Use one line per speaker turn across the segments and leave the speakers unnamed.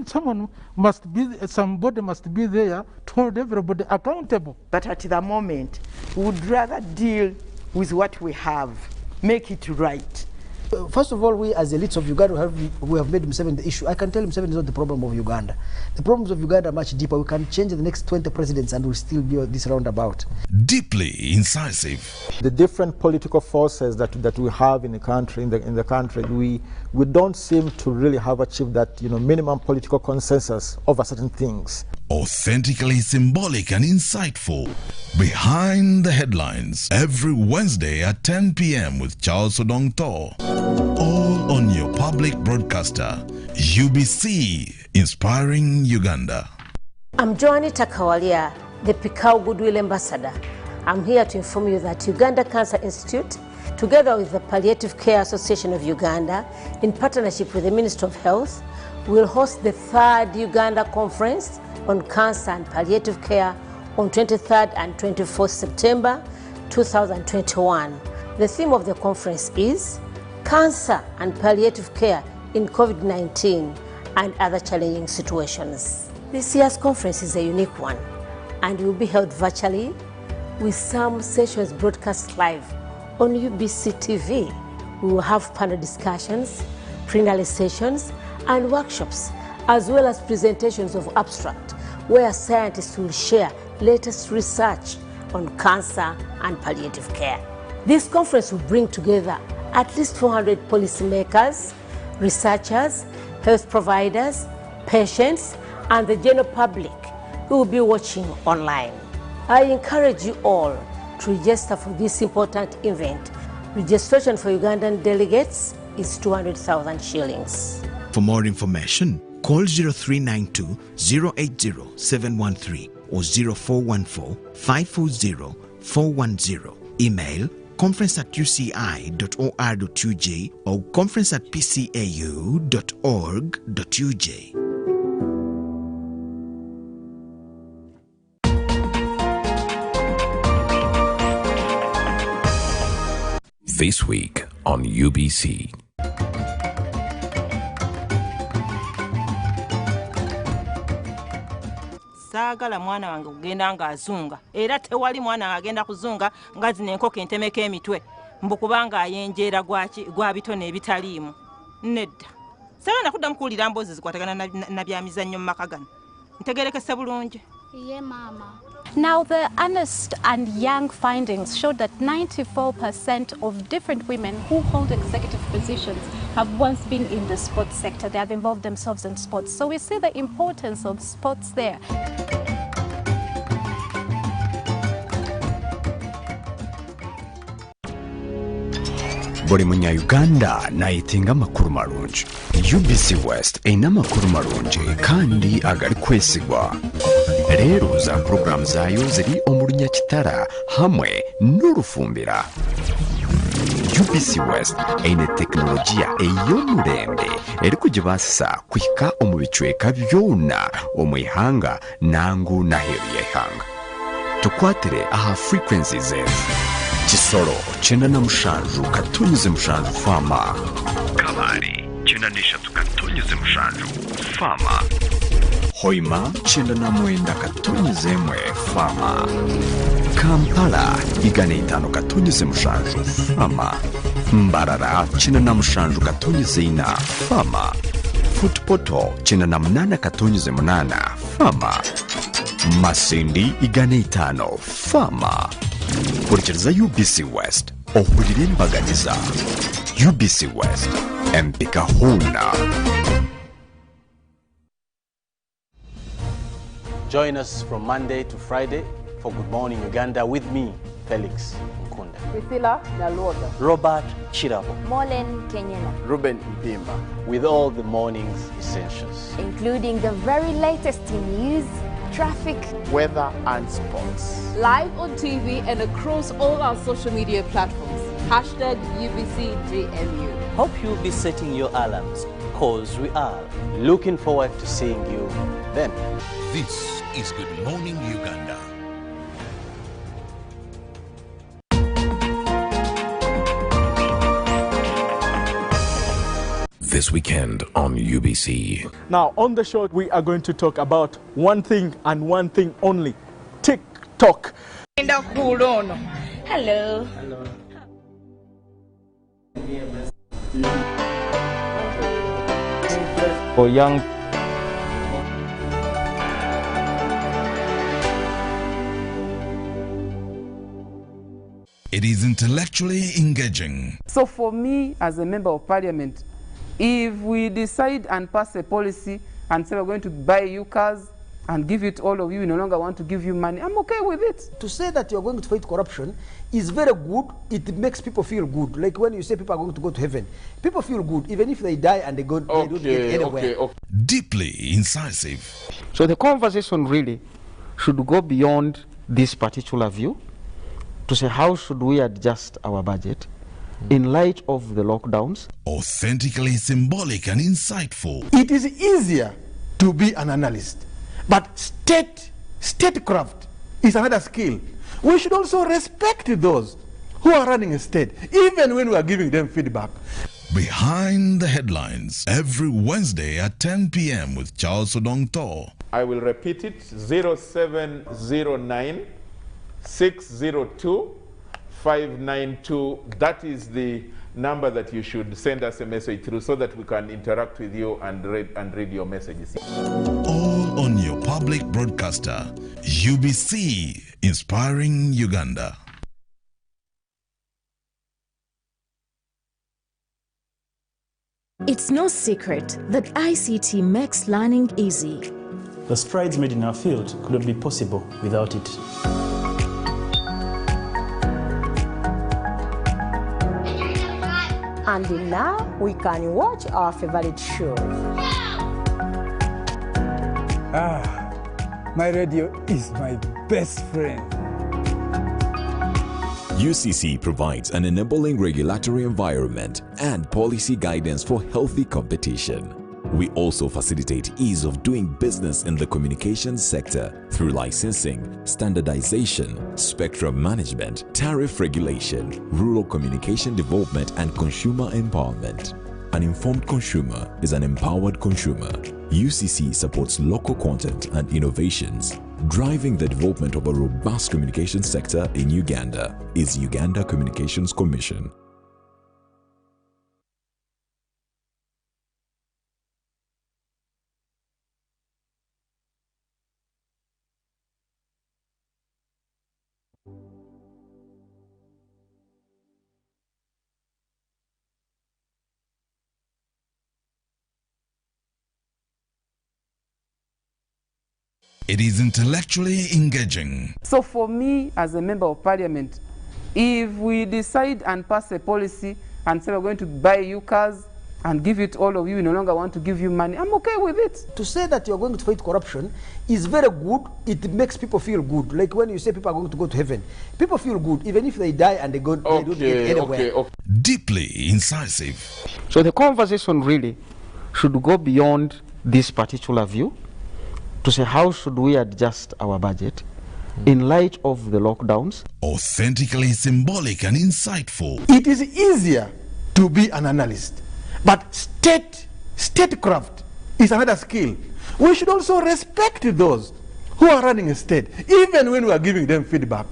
mean somebody must be there to hold everybody accountable.
But at the moment, we would rather deal with what we have, make it right.
First of all, we as elites of Uganda we have made Museveni the issue. I can tell Museveni is not the problem of Uganda. The problems of Uganda are much deeper. We can change the next 20 presidents and we'll still be this roundabout.
Deeply incisive.
The different political forces that we have in the country, we don't seem to really have achieved that minimum political consensus over certain things.
Authentically symbolic and insightful. Behind the Headlines, every Wednesday at 10 p.m. with Charlse Odongotho. All on your public broadcaster, UBC, Inspiring Uganda.
I'm Joanny Takawalia, the Pikau Goodwill Ambassador. I'm here to inform you that Uganda Cancer Institute, together with the Palliative Care Association of Uganda, in partnership with the Ministry of Health, will host the 3rd Uganda Conference on Cancer and Palliative Care on 23rd and 24th September 2021. The theme of the conference is Cancer and Palliative Care in COVID-19 and Other Challenging Situations. This year's conference is a unique one and will be held virtually with some sessions broadcast live on UBC TV. We will have panel discussions, plenary sessions, and workshops, as well as presentations of abstract, where scientists will share latest research on cancer and palliative care. This conference will bring together at least 400 policymakers, researchers, health providers, patients, and the general public who will be watching online. I encourage you all to register for this important event. Registration for Ugandan delegates is 200,000 shillings.
For more information, call 0392 080 713 or 0414 540 410. Email conference@uci.or.uj or conference@pcau.org.uj.
This week on UBC.
Saagala mwana wange kugenda nga azunga era tewali mwana agenda kuzunga nga zino enkoko entemeko emitwe mbu kubanga ayenjeera gwa bitone ebitaliimu. Nedda saagala kuddamu kuwulira mboozi zikwatagana na byamizannyo mu maka gano. Ntegerekese bulungi.
Yeah, Mama.
Now, the honest and young findings showed that 94% of different women who hold executive positions have once been in the sports sector. They have involved themselves in sports. So we see the importance of sports there.
Buli munya-Uganda nayetenga amakuru marungi. UBC West eyina amakuru marungi kandi agali kwesigwa. Leero za program zaayo ziri omu Lunyakitara hamwe n'Orufumbira. UBC West eyina tekinologiya ey'omulembe eri kugibaasisa kuhika omu bicweka byona omu ihanga nangu n'aheeru y'eihanga. Tukwatire aha frequencies ezi: Kisoro 97.7 Fama, Kabale 93.7 Fama, Hoima 99.1 Fama, Kampala 105.7 Fama, Mbarara 97.4 Fama, Footpoto 98.8 Fama, Masindi 5 Fama. Kurikiriza UBC West ohulire embaganiza. UBC West empika huna.
Join us from Monday to Friday for Good Morning Uganda with me, Felix Mkunda,
Priscilla Nalwoda,
Robert Chirabo,
Molen Kenyana,
Ruben Mpimba, with all the morning's essentials,
including the very latest in news, traffic,
weather and sports.
Live on TV and across all our social media platforms. #UBCJMU.
Hope you'll be setting your alarms, cause we are looking forward to seeing you then.
This is Good Morning Uganda.
this weekend on UBC.
Now, on the show, we are going to talk about one thing and one thing only: TikTok.
Hello.
Hello. For young
It is intellectually engaging.
So for me, as a member of parliament, if we decide and pass a policy and say we're going to buy you cars and give it all of you, we no longer want to give you money, I'm okay with it.
To say that you're going to fight corruption is very good. It makes people feel good. Like when you say people are going to go to heaven, people feel good even if they die and they don't get anywhere.
Deeply incisive.
So the conversation really should go beyond this particular view to say how should we adjust our budget in light of the lockdowns.
Authentically symbolic and insightful.
It is easier to be an analyst, but statecraft is another skill. We should also respect those who are running a state, even when we are giving them feedback.
Behind the Headlines, every Wednesday at 10 p.m. with Charlse Odongotho.
I will repeat it: 0709 602 592. That is the number that you should send us a message through so that we can interact with you and read your messages.
All on your public broadcaster, UBC, inspiring Uganda.
It's no secret that ICT makes learning easy.
The strides made in our field could not be possible without it.
And now we can watch our favorite shows.
My radio is my best friend.
UCC provides an enabling regulatory environment and policy guidance for healthy competition. We also facilitate ease of doing business in the communications sector through licensing, standardization, spectrum management, tariff regulation, rural communication development, and consumer empowerment. An informed consumer is an empowered consumer. UCC supports local content and innovations. Driving the development of a robust communication sector in Uganda is Uganda Communications Commission.
It is intellectually engaging.
So for me, as a member of parliament, if we decide and pass a policy and say we're going to buy you cars and give it all of you, we no longer want to give you money, I'm okay with it.
To say that you're going to fight corruption is very good. It makes people feel good. Like when you say people are going to go to heaven, people feel good even if they die and they don't get anywhere.
Deeply incisive.
So the conversation really should go beyond this particular view to say how should we adjust our budget in light of the lockdowns.
Authentically symbolic and insightful.
It is easier to be an analyst, but statecraft is another skill. We should also respect those who are running a state, even when we are giving them feedback.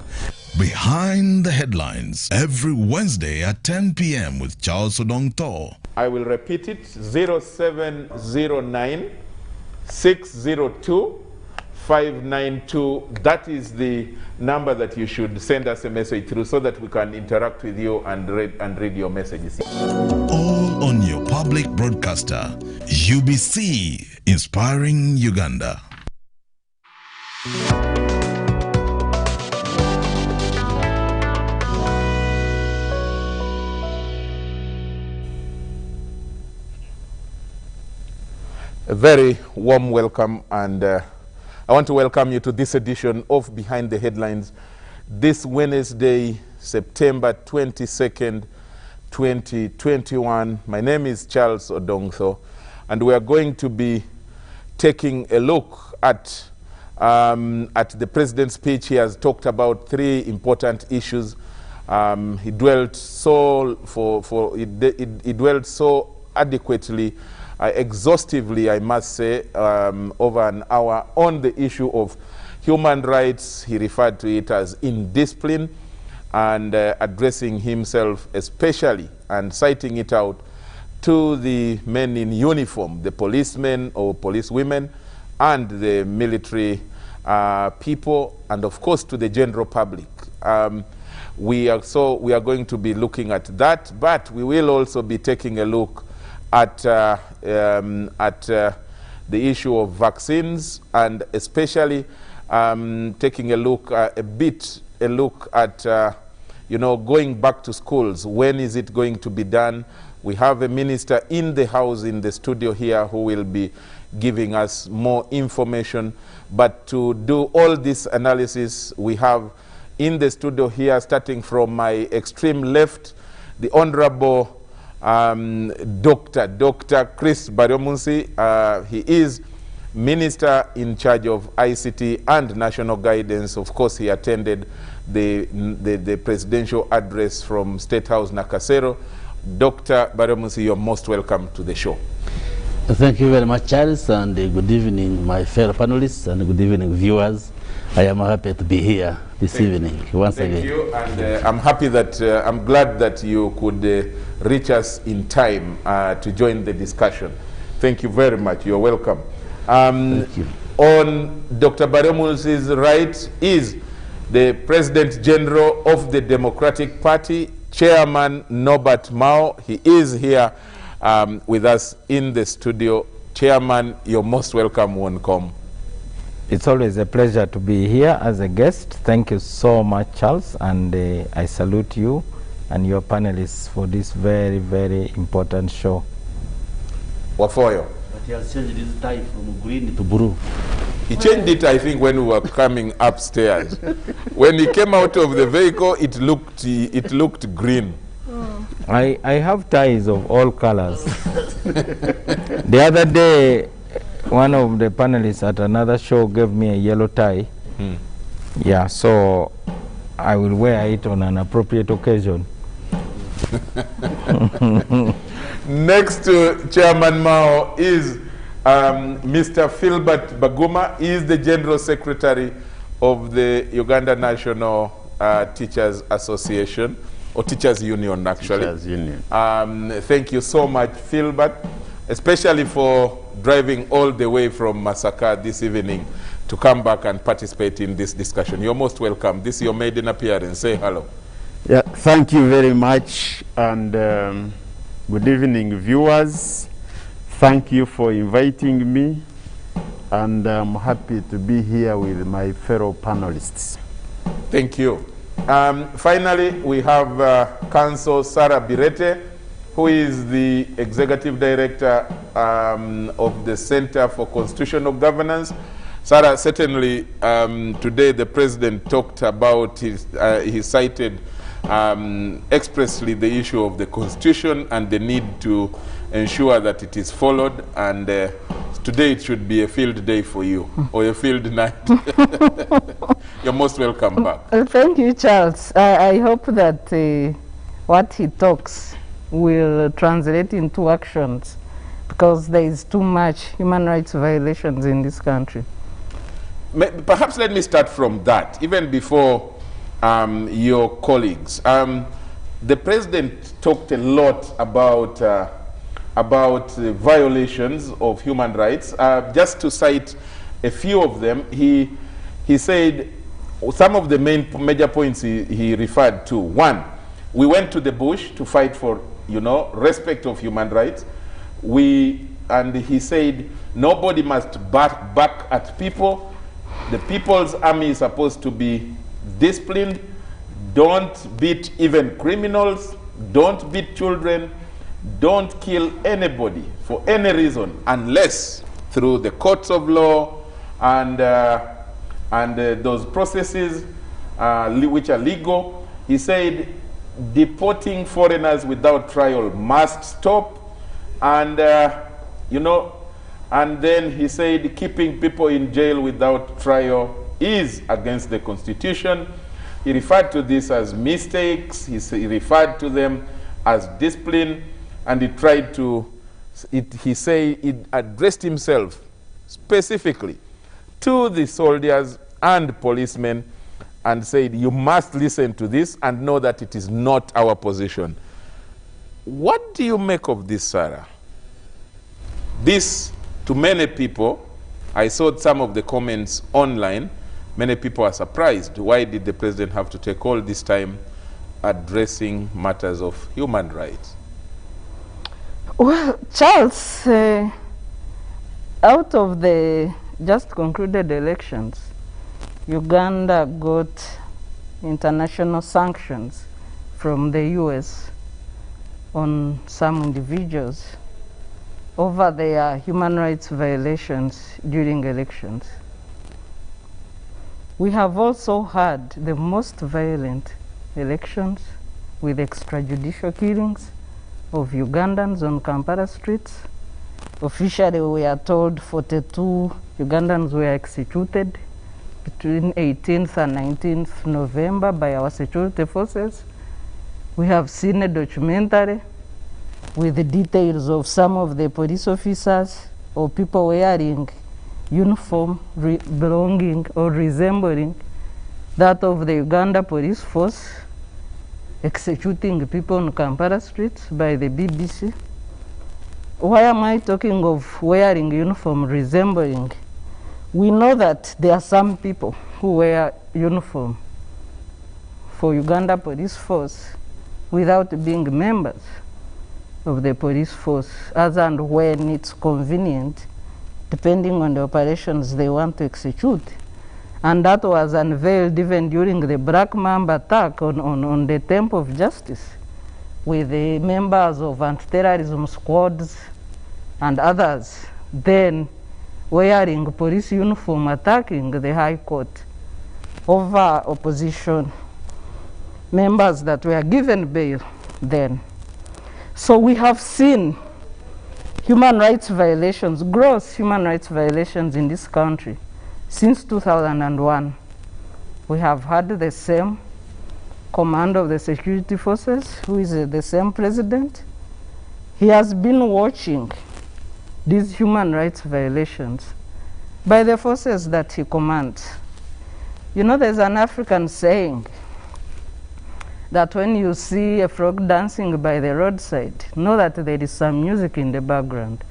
Behind the Headlines, every Wednesday at 10 p.m. with Charlse Odongotho.
I will repeat it: 0709 602 592. That is the number that you should send us a message through so that we can interact with you and read your messages.
All on your public broadcaster, UBC, inspiring Uganda.
A very warm welcome, and I want to welcome you to this edition of Behind the Headlines this Wednesday, September 22nd, 2021. My name is Charlse Odongotho, and we are going to be taking a look at the president's speech. He has talked about three important issues. He dwelt so adequately, exhaustively, I must say, over an hour on the issue of human rights. He referred to it as indiscipline, and addressing himself especially and citing it out to the men in uniform, the policemen or policewomen, and the military people, and of course to the general public. We are going to be looking at that, but we will also be taking a look at the issue of vaccines, and especially taking a look at going back to schools. When is it going to be done? We have a minister in the house, in the studio here, who will be giving us more information. But to do all this analysis, we have in the studio here, starting from my extreme left, the Honorable Dr. Chris Baryomunsi. He is Minister in charge of ICT and National Guidance. Of course, he attended the presidential address from State House Nakasero. Dr. Baryomunsi, you're most welcome to the show.
Thank you very much, Charles, and good evening, my fellow panelists, and good evening, viewers. I am happy to be here this evening once again.
Thank you, and I'm happy that, I'm glad that you could reach us in time to join the discussion. Thank you very much. You're welcome.
Thank you.
On Dr. Baryomunsi's right is the President General of the Democratic Party, Chairman Norbert Mao. He is here with us in the studio. Chairman, you're most welcome, Woncom.
It's always a pleasure to be here as a guest. Thank you so much, Charles, and I salute you and your panelists for this very, very important show.
Wafoyo.
But he has changed his tie from green to blue.
He changed it, I think, when we were coming upstairs. When he came out of the vehicle, it looked green.
I have ties of all colors. The other day, one of the panelists at another show gave me a yellow tie. Yeah, so I will wear it on an appropriate occasion.
Next to Chairman Mao is Mr. Philbert Baguma. He is the General Secretary of the Uganda National Teachers Association, or Teachers Union, actually.
Teachers Union.
Thank you so much, Philbert, especially for driving all the way from Masaka this evening to come back and participate in this discussion. You're most welcome. This is your maiden appearance. Say hello.
Yeah, thank you very much, and good evening, viewers. Thank you for inviting me, and I'm happy to be here with my fellow panelists.
Thank you. Finally, we have Council Sarah Birete, who is the Executive Director of the Center for Constitutional Governance. Sarah, certainly today the President talked about, he cited expressly the issue of the Constitution and the need to ensure that it is followed, and today it should be a field day for you, or a field night. You're most welcome back.
Thank you, Charles. I hope that what he talks will translate into actions, because there is too much human rights violations in this country.
Perhaps let me start from that, even before your colleagues. The President talked a lot about violations of human rights. Just to cite a few of them, he said some of the major points he referred to. One, we went to the bush to fight for, respect of human rights. And he said nobody must back at people. The People's Army is supposed to be disciplined. Don't beat even criminals. Don't beat children. Don't kill anybody for any reason unless through the courts of law and those processes which are legal. He said deporting foreigners without trial must stop, and and then he said keeping people in jail without trial is against the Constitution. He referred to this as mistakes. He referred to them as discipline, and he tried to He addressed himself specifically to the soldiers and policemen and said, you must listen to this and know that it is not our position. What do you make of this, Sarah? This, to many people, I saw some of the comments online, many people are surprised. Why did the president have to take all this time addressing matters of human rights?
Well, Charles, out of the just concluded elections, Uganda got international sanctions from the US on some individuals over their human rights violations during elections. We have also had the most violent elections with extrajudicial killings of Ugandans on Kampala streets. Officially, we are told 42 Ugandans were executed between 18th and 19th November by our security forces. We have seen a documentary with the details of some of the police officers or people wearing uniform belonging or resembling that of the Uganda police force executing people on Kampala streets by the BBC. Why am I talking of wearing uniform resembling? We know that there are some people who wear uniform for Uganda police force without being members of the police force, as and when it's convenient, depending on the operations they want to execute. And that was unveiled even during the Black Mamba attack on the Temple of Justice, with the members of anti-terrorism squads and others then wearing police uniform attacking the High Court over opposition members that were given bail then. So we have seen human rights violations, gross human rights violations in this country since 2001. We have had the same command of the security forces, who is the same president. He has been watching these human rights violations by the forces that he commands. You know, there's an African saying that when you see a frog dancing by the roadside, know that there is some music in the background.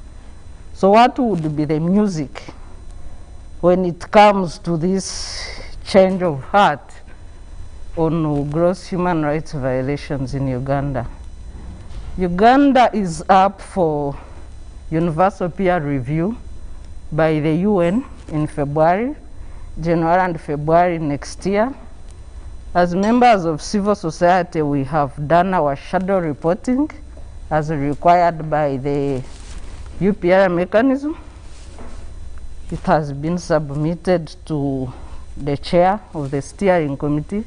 So what would be the music when it comes to this change of heart on gross human rights violations in Uganda? Uganda is up for universal peer review by the UN in February, January and February next year. As members of civil society, we have done our shadow reporting as required by the UPR mechanism. It has been submitted to the chair of the steering committee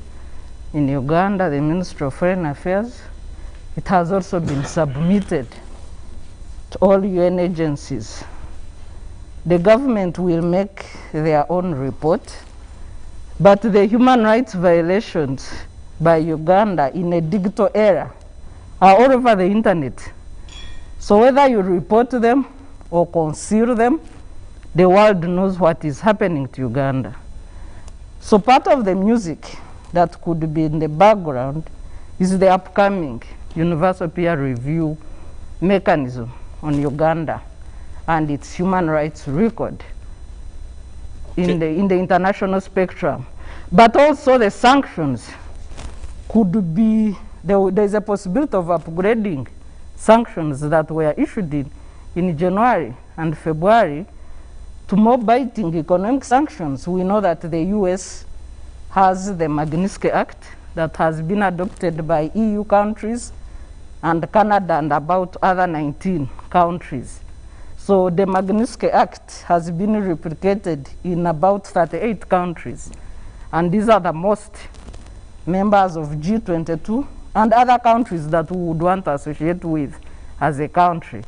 in Uganda, the Ministry of Foreign Affairs. It has also been submitted to all UN agencies. The government will make their own report, but the human rights violations by Uganda in a digital era are all over the internet. So whether you report them or conceal them, the world knows what is happening to Uganda. So part of the music that could be in the background is the upcoming universal peer review mechanism on Uganda and its human rights record in the international spectrum. But also the sanctions could be, there's a possibility of upgrading sanctions that were issued in January and February to more biting economic sanctions. We know that the US has the Magnitsky Act that has been adopted by EU countries and Canada and about other 19 countries. So the Magnitsky Act has been replicated in about 38 countries. And these are the most members of G22 and other countries that we would want to associate with as a country.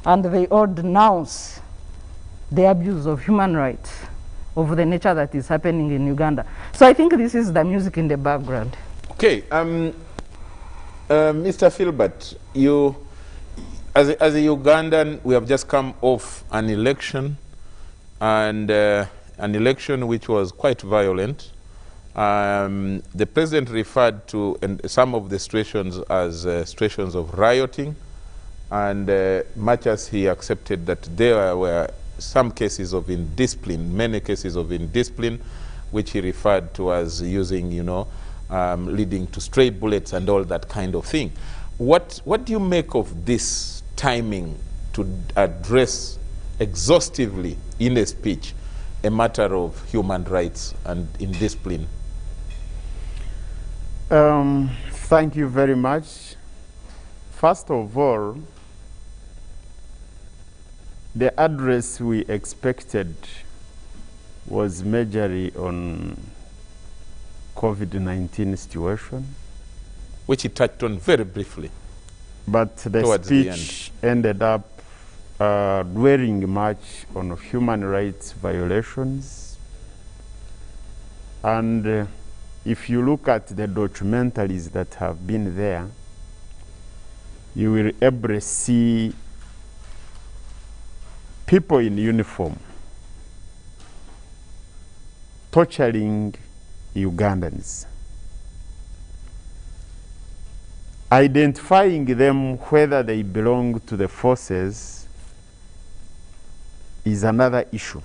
And they all denounce the abuse of human rights of the nature that is happening in Uganda. So I think this is the music in the background.
Okay, Mr. Philbert, As a Ugandan, we have just come off an election, and an election which was quite violent. The president referred to some of the situations as situations of rioting, and much as he accepted that there were some cases of indiscipline, many cases of indiscipline, which he referred to as using, leading to stray bullets and all that kind of thing. What do you make of this timing to address exhaustively in a speech a matter of human rights and indiscipline?
Thank you very much. First of all, the address we expected was majorly on COVID-19 situation,
which he touched on very briefly.
But the speech ended up dwelling much on human rights violations. And if you look at the documentaries that have been there, you will able to see people in uniform torturing Ugandans, identifying them whether they belong to the forces is another issue.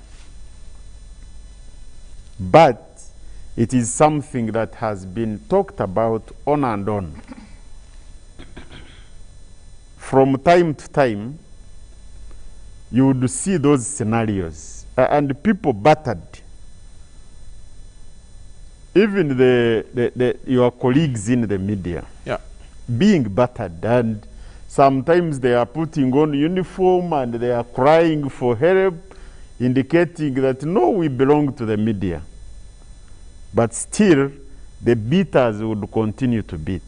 But it is something that has been talked about on and on. From time to time, you would see those scenarios, and people battered. Even your colleagues in the media, being battered, and sometimes they are putting on uniform and they are crying for help, indicating that no, we belong to the media. But still, the beaters would continue to beat.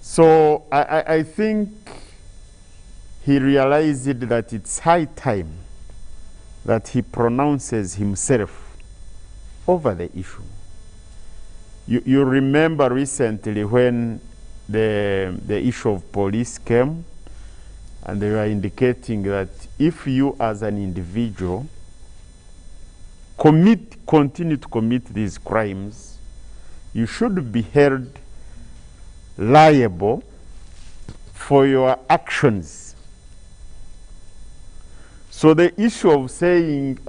So I think he realized that it's high time that he pronounces himself over the issue. You remember recently when the issue of police came, and they were indicating that if you as an individual continue to commit these crimes, you should be held liable for your actions. So the issue of saying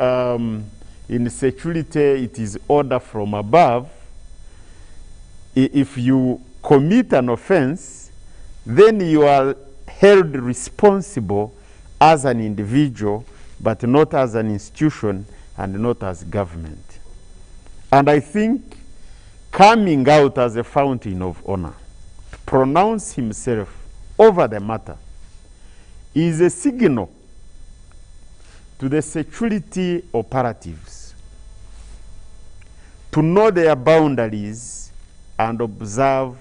in security it is order from above, if you commit an offense, then you are held responsible as an individual, but not as an institution and not as government. And I think coming out as a fountain of honor, to pronounce himself over the matter, is a signal to the security operatives to know their boundaries and observe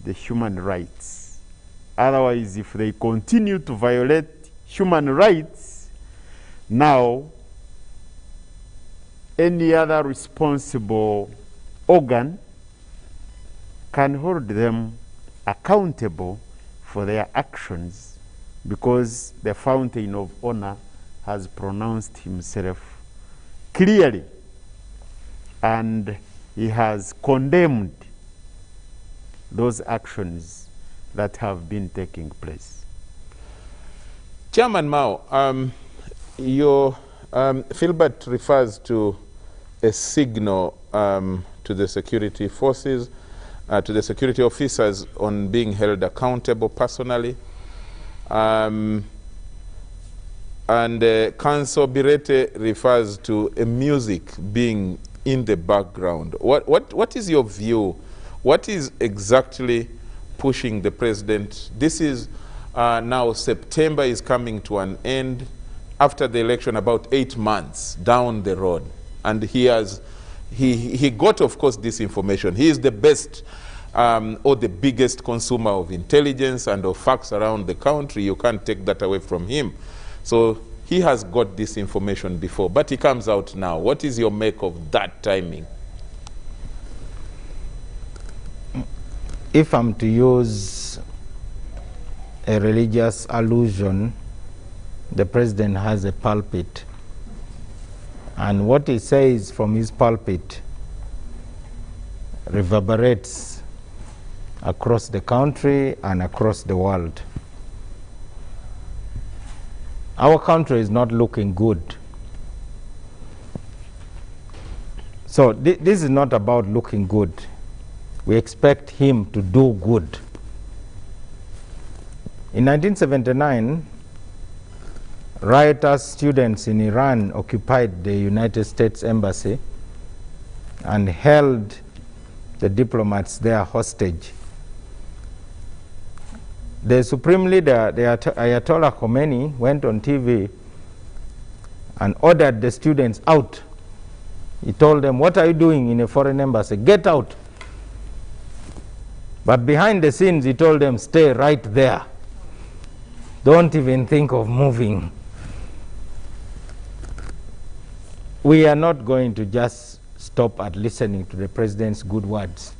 the human rights. Otherwise, if they continue to violate human rights, now any other responsible organ can hold them accountable for their actions, because the fountain of honor has pronounced himself clearly, and he has condemned those actions that have been taking place.
Chairman Mao, your Philbert refers to a signal to the security forces, to the security officers on being held accountable personally. And Council Birete refers to a music being in the background. What is your view? What is exactly pushing the president? This is now September is coming to an end after the election, about 8 months down the road. And he got, of course, this information. He is the best or the biggest consumer of intelligence and of facts around the country. You can't take that away from him. So he has got this information before, but he comes out now. What is your make of that timing?
If I'm to use a religious allusion, the president has a pulpit. And what he says from his pulpit reverberates across the country and across the world. Our country is not looking good. So this is not about looking good. We expect him to do good. In 1979, riotous students in Iran occupied the United States Embassy and held the diplomats there hostage. The Supreme Leader, the Ayatollah Khomeini, went on TV and ordered the students out. He told them, "What are you doing in a foreign embassy? Get out." But behind the scenes, he told them, "Stay right there. Don't even think of moving." We are not going to just stop at listening to the president's good words.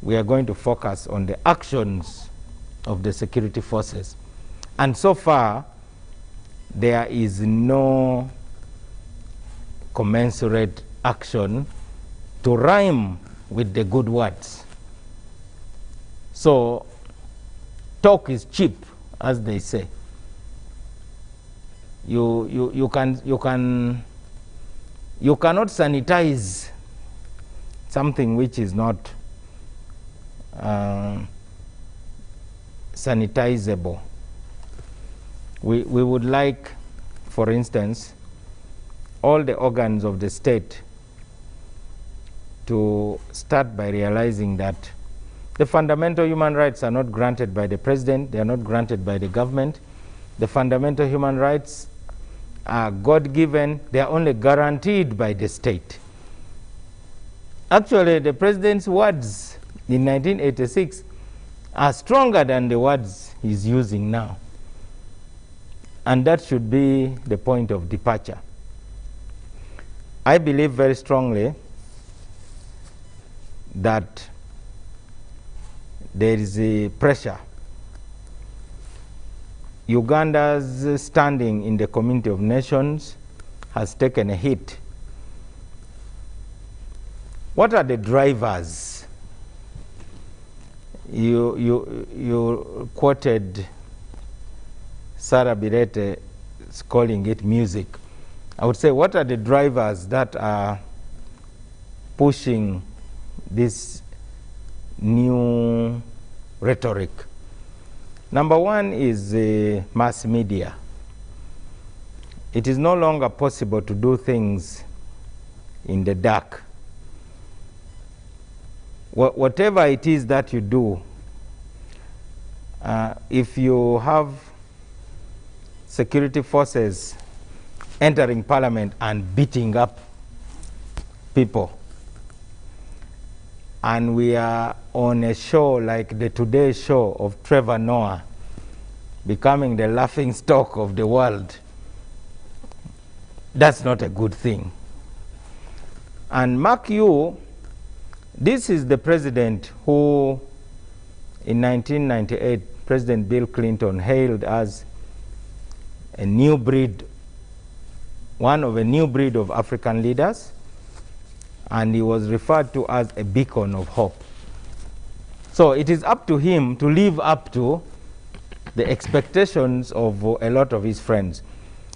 We are going to focus on the actions of the security forces. And so far, there is no commensurate action to rhyme with the good words. So, talk is cheap, as they say. You cannot sanitize something which is not sanitizable. We would like, for instance, all the organs of the state to start by realizing that the fundamental human rights are not granted by the president, they are not granted by the government. The fundamental human rights are God-given, they are only guaranteed by the state. Actually, the president's words in 1986 are stronger than the words he's using now. And that should be the point of departure. I believe very strongly that there is a pressure. Uganda's standing in the community of nations has taken a hit. What are the drivers? You quoted Sarah Birete calling it music. I would say, what are the drivers that are pushing this new rhetoric? Number one is mass media. It is no longer possible to do things in the dark. Whatever it is that you do, if you have security forces entering parliament and beating up people, and we are on a show like the Today Show of Trevor Noah, becoming the laughing stock of the world, that's not a good thing. And mark you, this is the president who, in 1998, President Bill Clinton hailed as a new breed, one of a new breed of African leaders, and he was referred to as a beacon of hope. So it is up to him to live up to the expectations of a lot of his friends.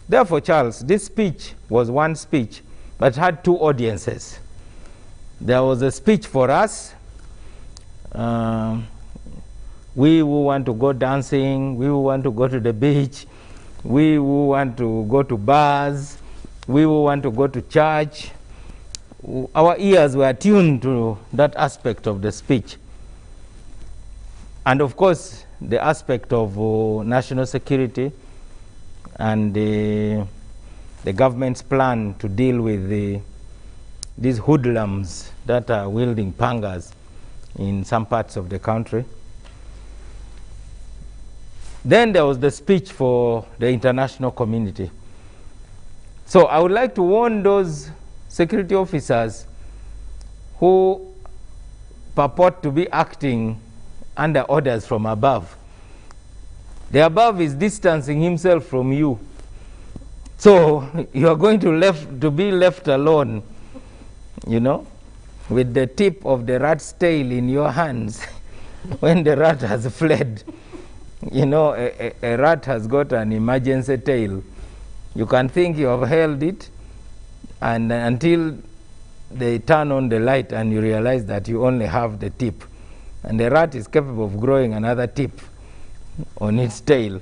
Therefore, Charles, this speech was one speech, but had two audiences. There was a speech for us, we who want to go dancing, we who want to go to the beach, we who want to go to bars, we who want to go to church. Our ears were tuned to that aspect of the speech. And of course, the aspect of national security and the government's plan to deal with these hoodlums that are wielding pangas in some parts of the country. Then there was the speech for the international community. So I would like to warn those security officers who purport to be acting under orders from above The above is distancing himself from you. So you are going to be left alone, you know, with the tip of the rat's tail in your hands when the rat has fled. You know, a rat has got an emergency tail. You can think you have held it, and until they turn on the light and you realize that you only have the tip. And the rat is capable of growing another tip on its tail.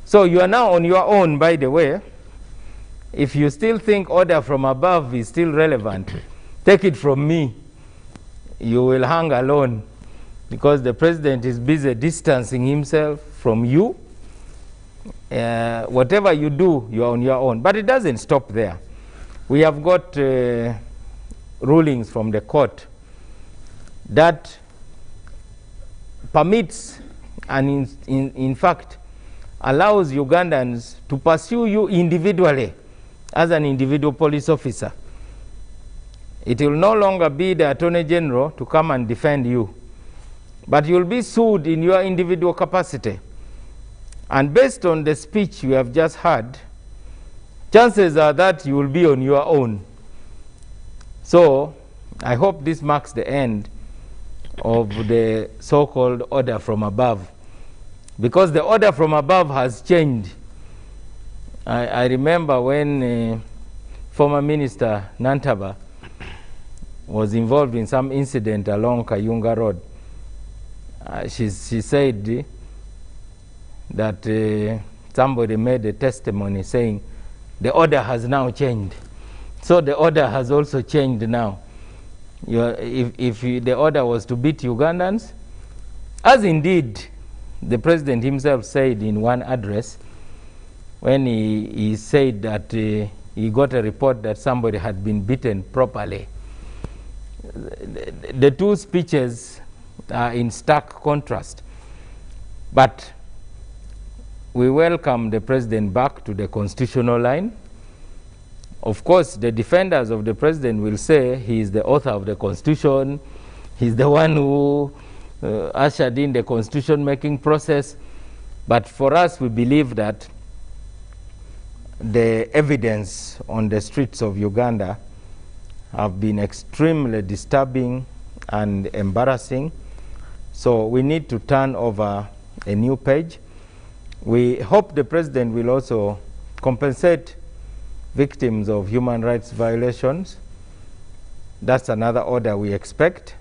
So you are now on your own, by the way. If you still think order from above is still relevant, take it from me. You will hang alone, because the president is busy distancing himself from you. Whatever you do, you are on your own. But it doesn't stop there. We have got rulings from the court that permits and in fact allows Ugandans to pursue you individually as an individual police officer. It will no longer be the Attorney General to come and defend you, but you'll be sued in your individual capacity. And based on the speech you have just heard, chances are that you will be on your own. So I hope this marks the end of the so-called order from above, because the order from above has changed. I remember when former Minister Nantaba was involved in some incident along Kayunga Road. She said that somebody made a testimony saying the order has now changed. So the order has also changed now. If the order was to beat Ugandans, as indeed the president himself said in one address, when he said that he got a report that somebody had been beaten properly. The two speeches are in stark contrast. But we welcome the president back to the constitutional line. Of course, the defenders of the president will say he is the author of the constitution, he's the one who ushered in the constitution-making process. But for us, we believe that the evidence on the streets of Uganda have been extremely disturbing and embarrassing. So we need to turn over a new page. We hope the president will also compensate victims of human rights violations. That's another order we expect.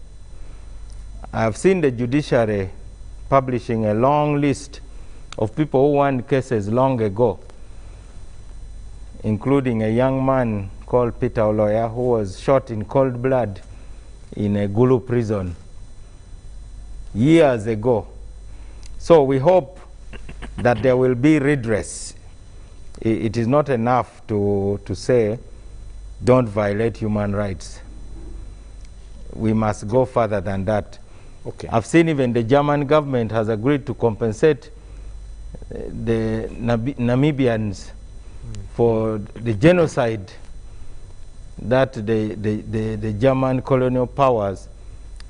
I have seen the judiciary publishing a long list of people who won cases long ago, including a young man called Peter Oloya, who was shot in cold blood in a Gulu prison years ago. So we hope that there will be redress. It is not enough to say, don't violate human rights. We must go further than that.
Okay.
I've seen even the German government has agreed to compensate the Namibians for the genocide that the German colonial powers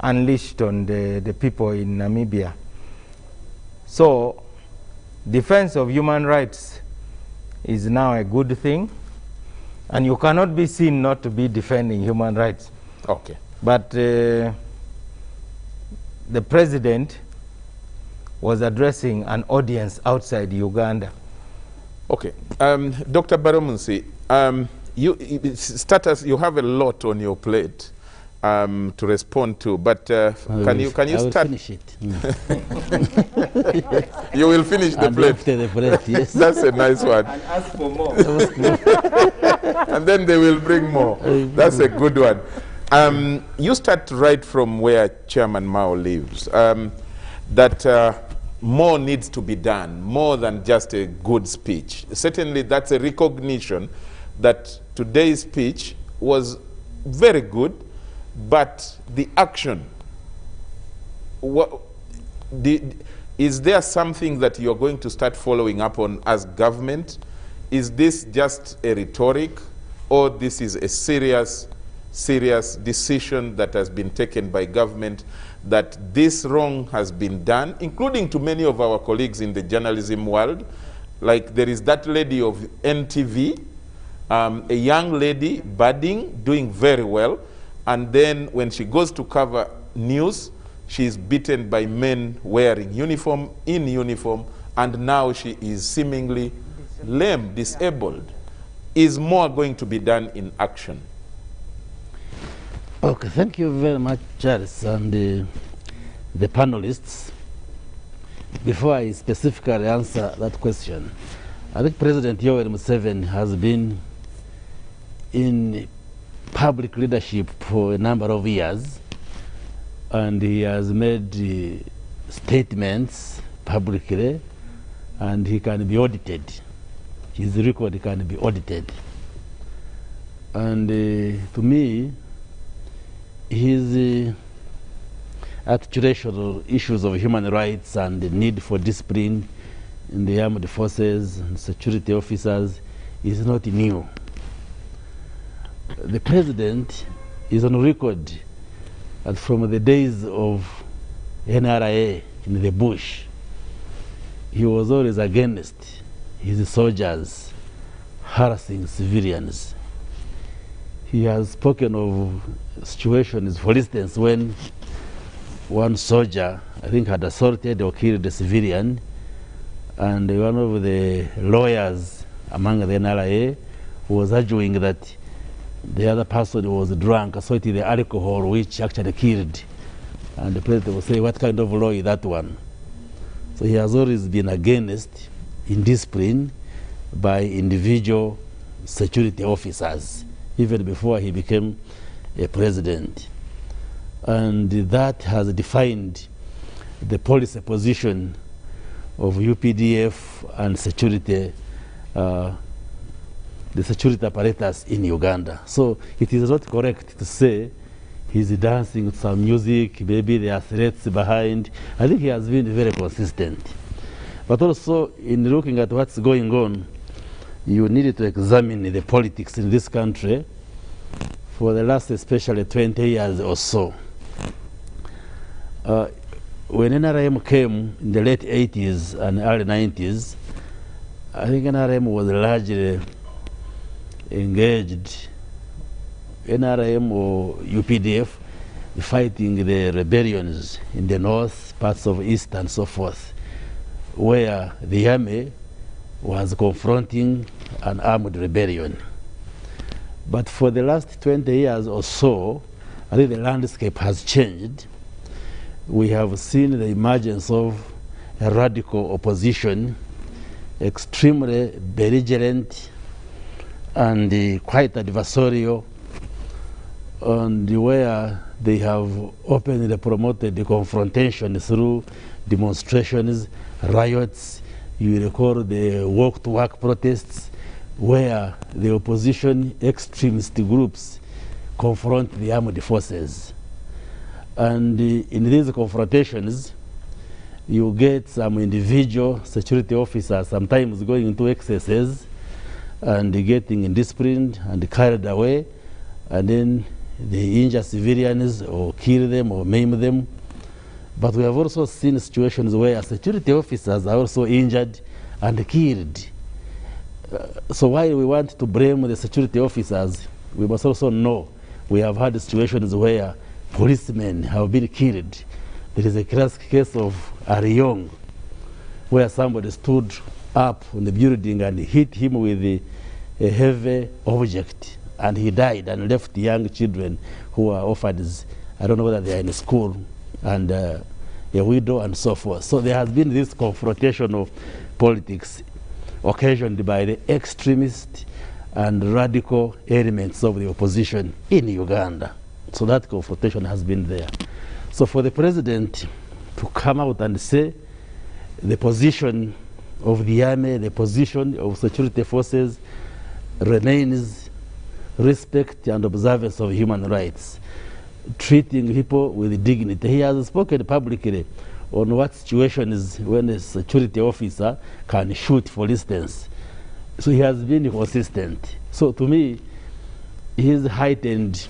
unleashed on the people in Namibia. So defense of human rights is now a good thing, and you cannot be seen not to be defending human rights.
Okay.
But the president was addressing an audience outside Uganda.
Okay. Dr. Baromunsi, you have a lot on your plate to respond to, but can you start?
Finish it.
You will finish the
and
plate.
After the plate, yes.
That's a nice one.
And ask for more.
And then they will bring more. That's a good one. You start right from where Chairman Mao lives, that more needs to be done, more than just a good speech. Certainly that's a recognition that today's speech was very good, but the action, is there something that you're going to start following up on as government? Is this just a rhetoric, or this is a serious serious decision that has been taken by government, that this wrong has been done, including to many of our colleagues in the journalism world. Like there is that lady of NTV, a young lady, budding, doing very well, and then when she goes to cover news, she is beaten by men wearing uniform, in uniform, and now she is seemingly lame, disabled. Is more going to be done in action?
Okay, thank you very much, Charles, and the panelists. Before I specifically answer that question, I think President Yoweri Museveni has been in public leadership for a number of years, and he has made statements publicly, and he can be audited. His record can be audited. And to me, his articulation of issues of human rights and the need for discipline in the armed forces and security officers is not new. The president is on record that from the days of NRA in the bush, he was always against his soldiers harassing civilians. He has spoken of situations, for instance, when one soldier, I think, had assaulted or killed a civilian, and one of the lawyers among the NRA was arguing that the other person was drunk, so it is the alcohol which actually killed. And the president will say, what kind of law is that one? So he has always been against indiscipline by individual security officers, even before he became a president. And that has defined the policy position of UPDF and security, the security apparatus in Uganda. So it is not correct to say he's dancing with some music, maybe there are threats behind. I think he has been very consistent. But also, in looking at what's going on, you need to examine the politics in this country for the last especially 20 years or so. When NRM came in the late 80s and early 90s, I think NRM was largely engaged, NRM or UPDF, fighting the rebellions in the north, parts of east and so forth, where the army was confronting an armed rebellion. But for the last 20 years or so, I think the landscape has changed. We have seen the emergence of a radical opposition, extremely belligerent and quite adversarial, and where they have openly promoted the confrontation through demonstrations, riots. You recall the walk-to-work protests where the opposition extremist groups confront the armed forces. And in these confrontations, you get some individual security officers sometimes going into excesses and getting indisciplined and carried away, and then they injure civilians or kill them or maim them. But we have also seen situations where security officers are also injured and killed. So while we want to blame the security officers, we must also know we have had situations where policemen have been killed. There is a classic case of Ariyong, where somebody stood up on the building and hit him with a heavy object, and he died and left young children who are orphans. I don't know whether they are in school, and a widow and so forth. So there has been this confrontation of politics occasioned by the extremist and radical elements of the opposition in Uganda. So that confrontation has been there. So for the president to come out and say the position of the army, the position of security forces remains respect and observance of human rights, treating people with dignity. He has spoken publicly on what situation is when a security officer can shoot, for instance. So he has been consistent. So to me, his heightened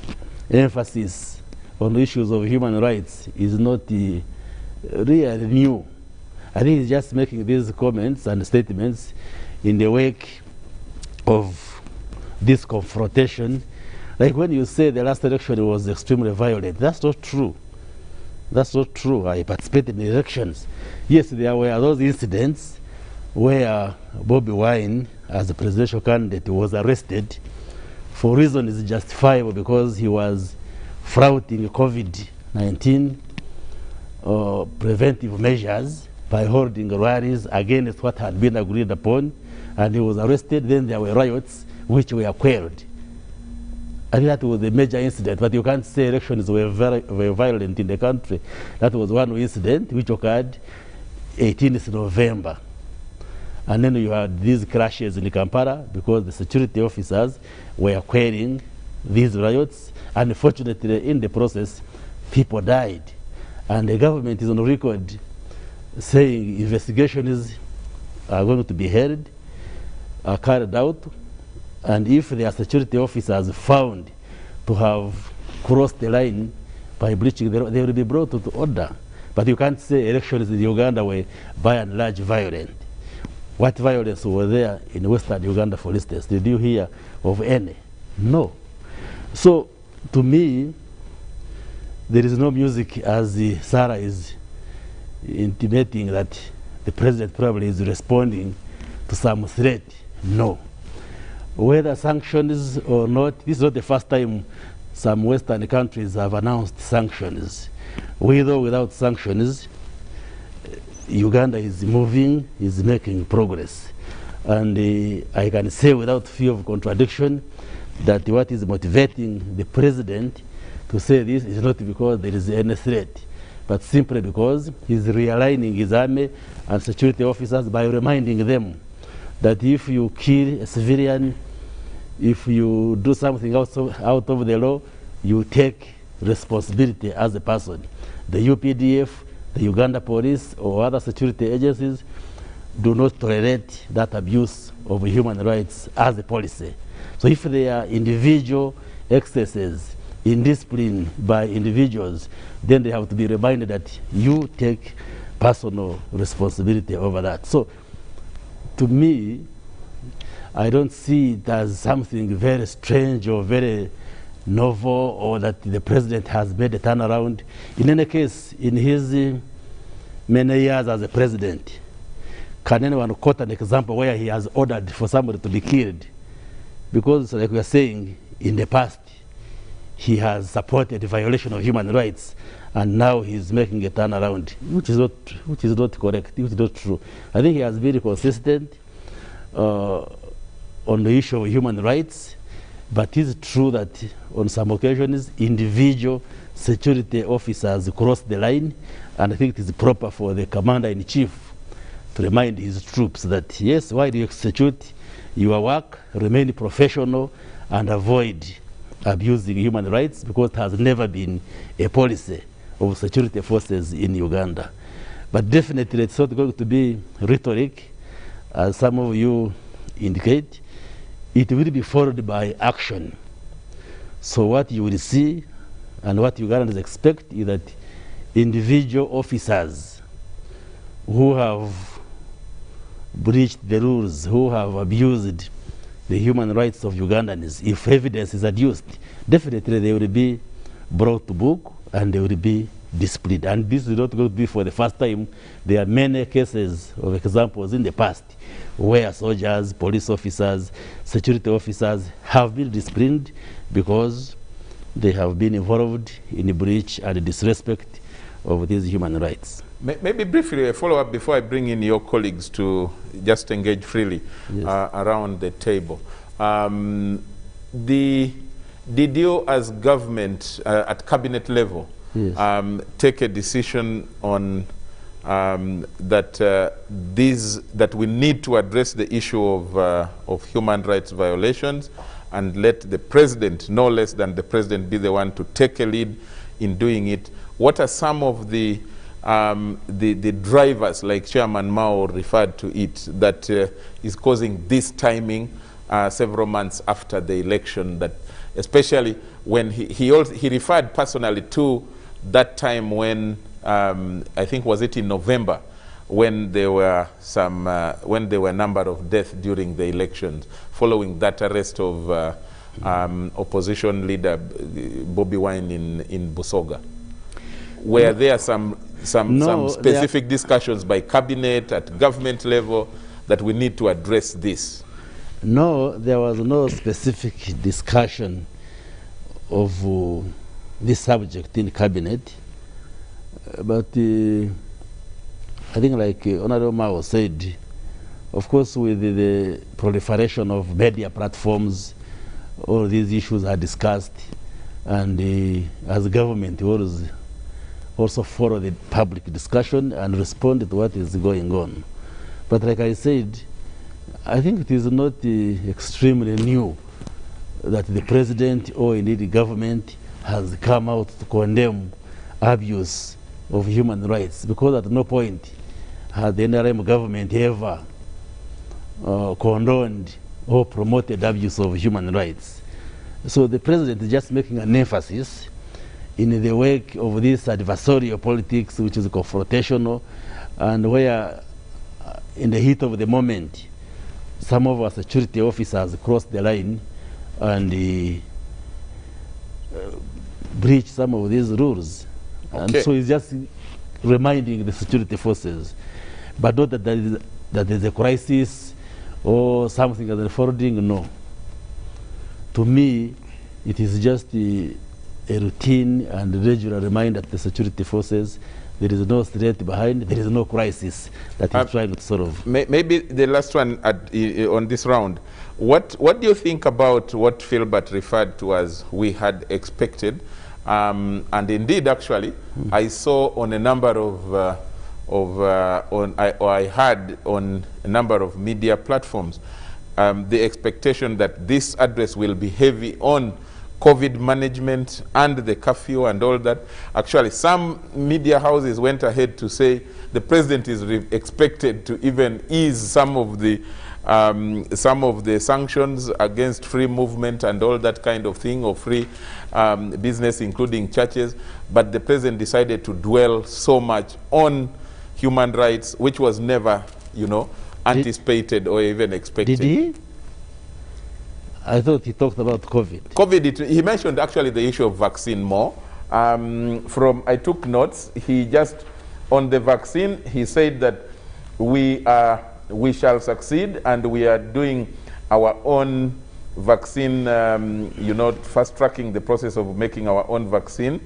emphasis on issues of human rights is not really new. I think he's just making these comments and statements in the wake of this confrontation. Like when you say the last election was extremely violent, that's not true. That's not true. I participated in elections. Yes, there were those incidents where Bobi Wine, as a presidential candidate, was arrested for reasons justifiable because he was flouting COVID-19 preventive measures by holding rallies against what had been agreed upon, and he was arrested. Then there were riots which were quelled. I think that was a major incident, but you can't say elections were very violent in the country. That was one incident which occurred 18th November. And then you had these clashes in Kampala because the security officers were quelling these riots. Unfortunately, in the process, people died. And the government is on record saying investigations are going to be held, are carried out, and if their security officers found to have crossed the line by breaching the law, they will be brought to order. But you can't say elections in Uganda were by and large violent. What violence was there in Western Uganda, for instance? Did you hear of any? No. So, to me, there is no music, as Sarah is intimating that the president probably is responding to some threat. No. Whether sanctions or not, this is not the first time some Western countries have announced sanctions. With or without sanctions, Uganda is moving, is making progress. And I can say without fear of contradiction that what is motivating the president to say this is not because there is any threat, but simply because he's realigning his army and security officers by reminding them that if you kill a civilian, if you do something out of the law, you take responsibility as a person. The UPDF, the Uganda police, or other security agencies do not tolerate that abuse of human rights as a policy. So if there are individual excesses in discipline by individuals, then they have to be reminded that you take personal responsibility over that. So to me, I don't see it as something very strange or very novel, or that the president has made a turnaround. In any case, in his many years as a president, can anyone quote an example where he has ordered for somebody to be killed? Because, like we are saying, in the past, he has supported the violation of human rights, and now he's making a turnaround, which is not correct, which is not true. I think he has been consistent on the issue of human rights, but it is true that on some occasions, individual security officers cross the line, and I think it is proper for the commander-in-chief to remind his troops that, yes, while you execute your work, remain professional and avoid abusing human rights, because it has never been a policy of security forces in Uganda. But definitely it's not going to be rhetoric, as some of you indicate. It will be followed by action. So what you will see and what Ugandans expect is that individual officers who have breached the rules, who have abused the human rights of Ugandans, if evidence is adduced, definitely they will be brought to book and they will be disciplined. And this is not going to be for the first time. There are many cases of examples in the past where soldiers, police officers, security officers have been disciplined because they have been involved in the breach and disrespect of these human rights.
Maybe briefly a follow-up before I bring in your colleagues to just engage freely around the table. Did you as government at cabinet level take a decision on that we need to address the issue of human rights violations, and let the president, no less than the president, be the one to take a lead in doing it? What are some of the drivers, like Chairman Mao referred to it, that is causing this timing several months after the election, that especially when he referred personally to that time when, I think was it in November, when there were a number of deaths during the elections, following that arrest of opposition leader Bobi Wine in Busoga. Were there some specific discussions by cabinet at government level that we need to address this?
No, there was no specific discussion of this subject in cabinet, but I think, like Honorable Mao said, of course, with the proliferation of media platforms, all these issues are discussed, and as a government, we also follow the public discussion and respond to what is going on. But like I said, I think it is not extremely new that the president or indeed the government has come out to condemn abuse of human rights, because at no point has the NRM government ever condoned or promoted abuse of human rights. So the president is just making an emphasis in the wake of this adversarial politics, which is confrontational, and where in the heat of the moment, some of our security officers crossed the line and breached some of these rules. Okay. And so he's just reminding the security forces, but not that there's a crisis or something is unfolding, no. To me, it is just a routine and regular reminder to the security forces there is no threat behind, there is no crisis that he's trying to solve.
Maybe the last one on this round. What do you think about what Philbert referred to as we had expected? And indeed, actually, I saw on a number I heard on a number of media platforms the expectation that this address will be heavy on COVID management and the curfew and all that. Actually, some media houses went ahead to say the president is expected to even ease some of the sanctions against free movement and all that kind of thing, or free business, including churches. But the president decided to dwell so much on human rights, which was never, anticipated or even expected.
Did he? I thought he talked about COVID.
He mentioned actually the issue of vaccine more. I took notes. He just, on the vaccine, he said that we shall succeed, and we are doing our own vaccine, fast-tracking the process of making our own vaccine.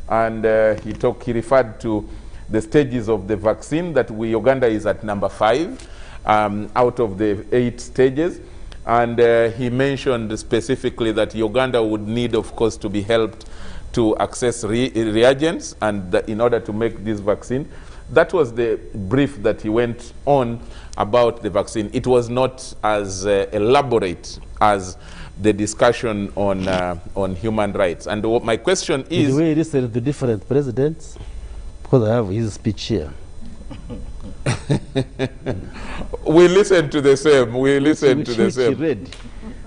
And he referred to the stages of the vaccine, that Uganda is at number 5 out of the 8 stages. And he mentioned specifically that Uganda would need, of course, to be helped to access reagents and in order to make this vaccine. That was the brief that he went on about the vaccine. It was not as elaborate as the discussion on human rights. And my question is...
Did we listen to different presidents? Because I have his speech here.
We listen to the same. We listen to the same.
Read,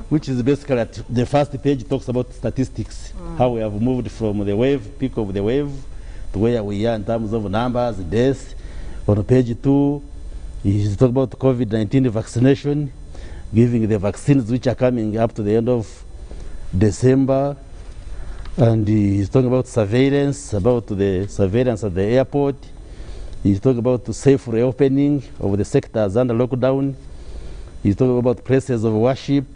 which is basically at the first page talks about statistics, how we have moved from the peak of the wave, to where we are in terms of numbers, deaths. On page 2, he's talking about COVID-19 vaccination, giving the vaccines which are coming up to the end of December. And he's talking about surveillance, about the surveillance at the airport. He's talking about the safe reopening of the sectors under lockdown. He's talking about places of worship,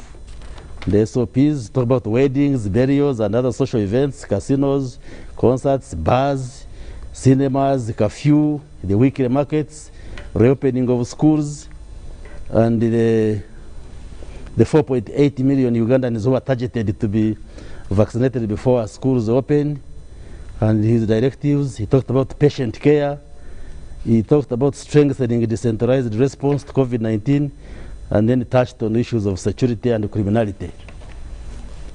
the SOPs. He's talking about weddings, burials, and other social events, casinos, concerts, bars, cinemas, curfew, the weekly markets, reopening of schools, and the 4.8 million Ugandans who are targeted to be vaccinated before schools open, and his directives. He talked about patient care. He talked about strengthening a decentralized response to COVID-19, and then touched on issues of security and criminality.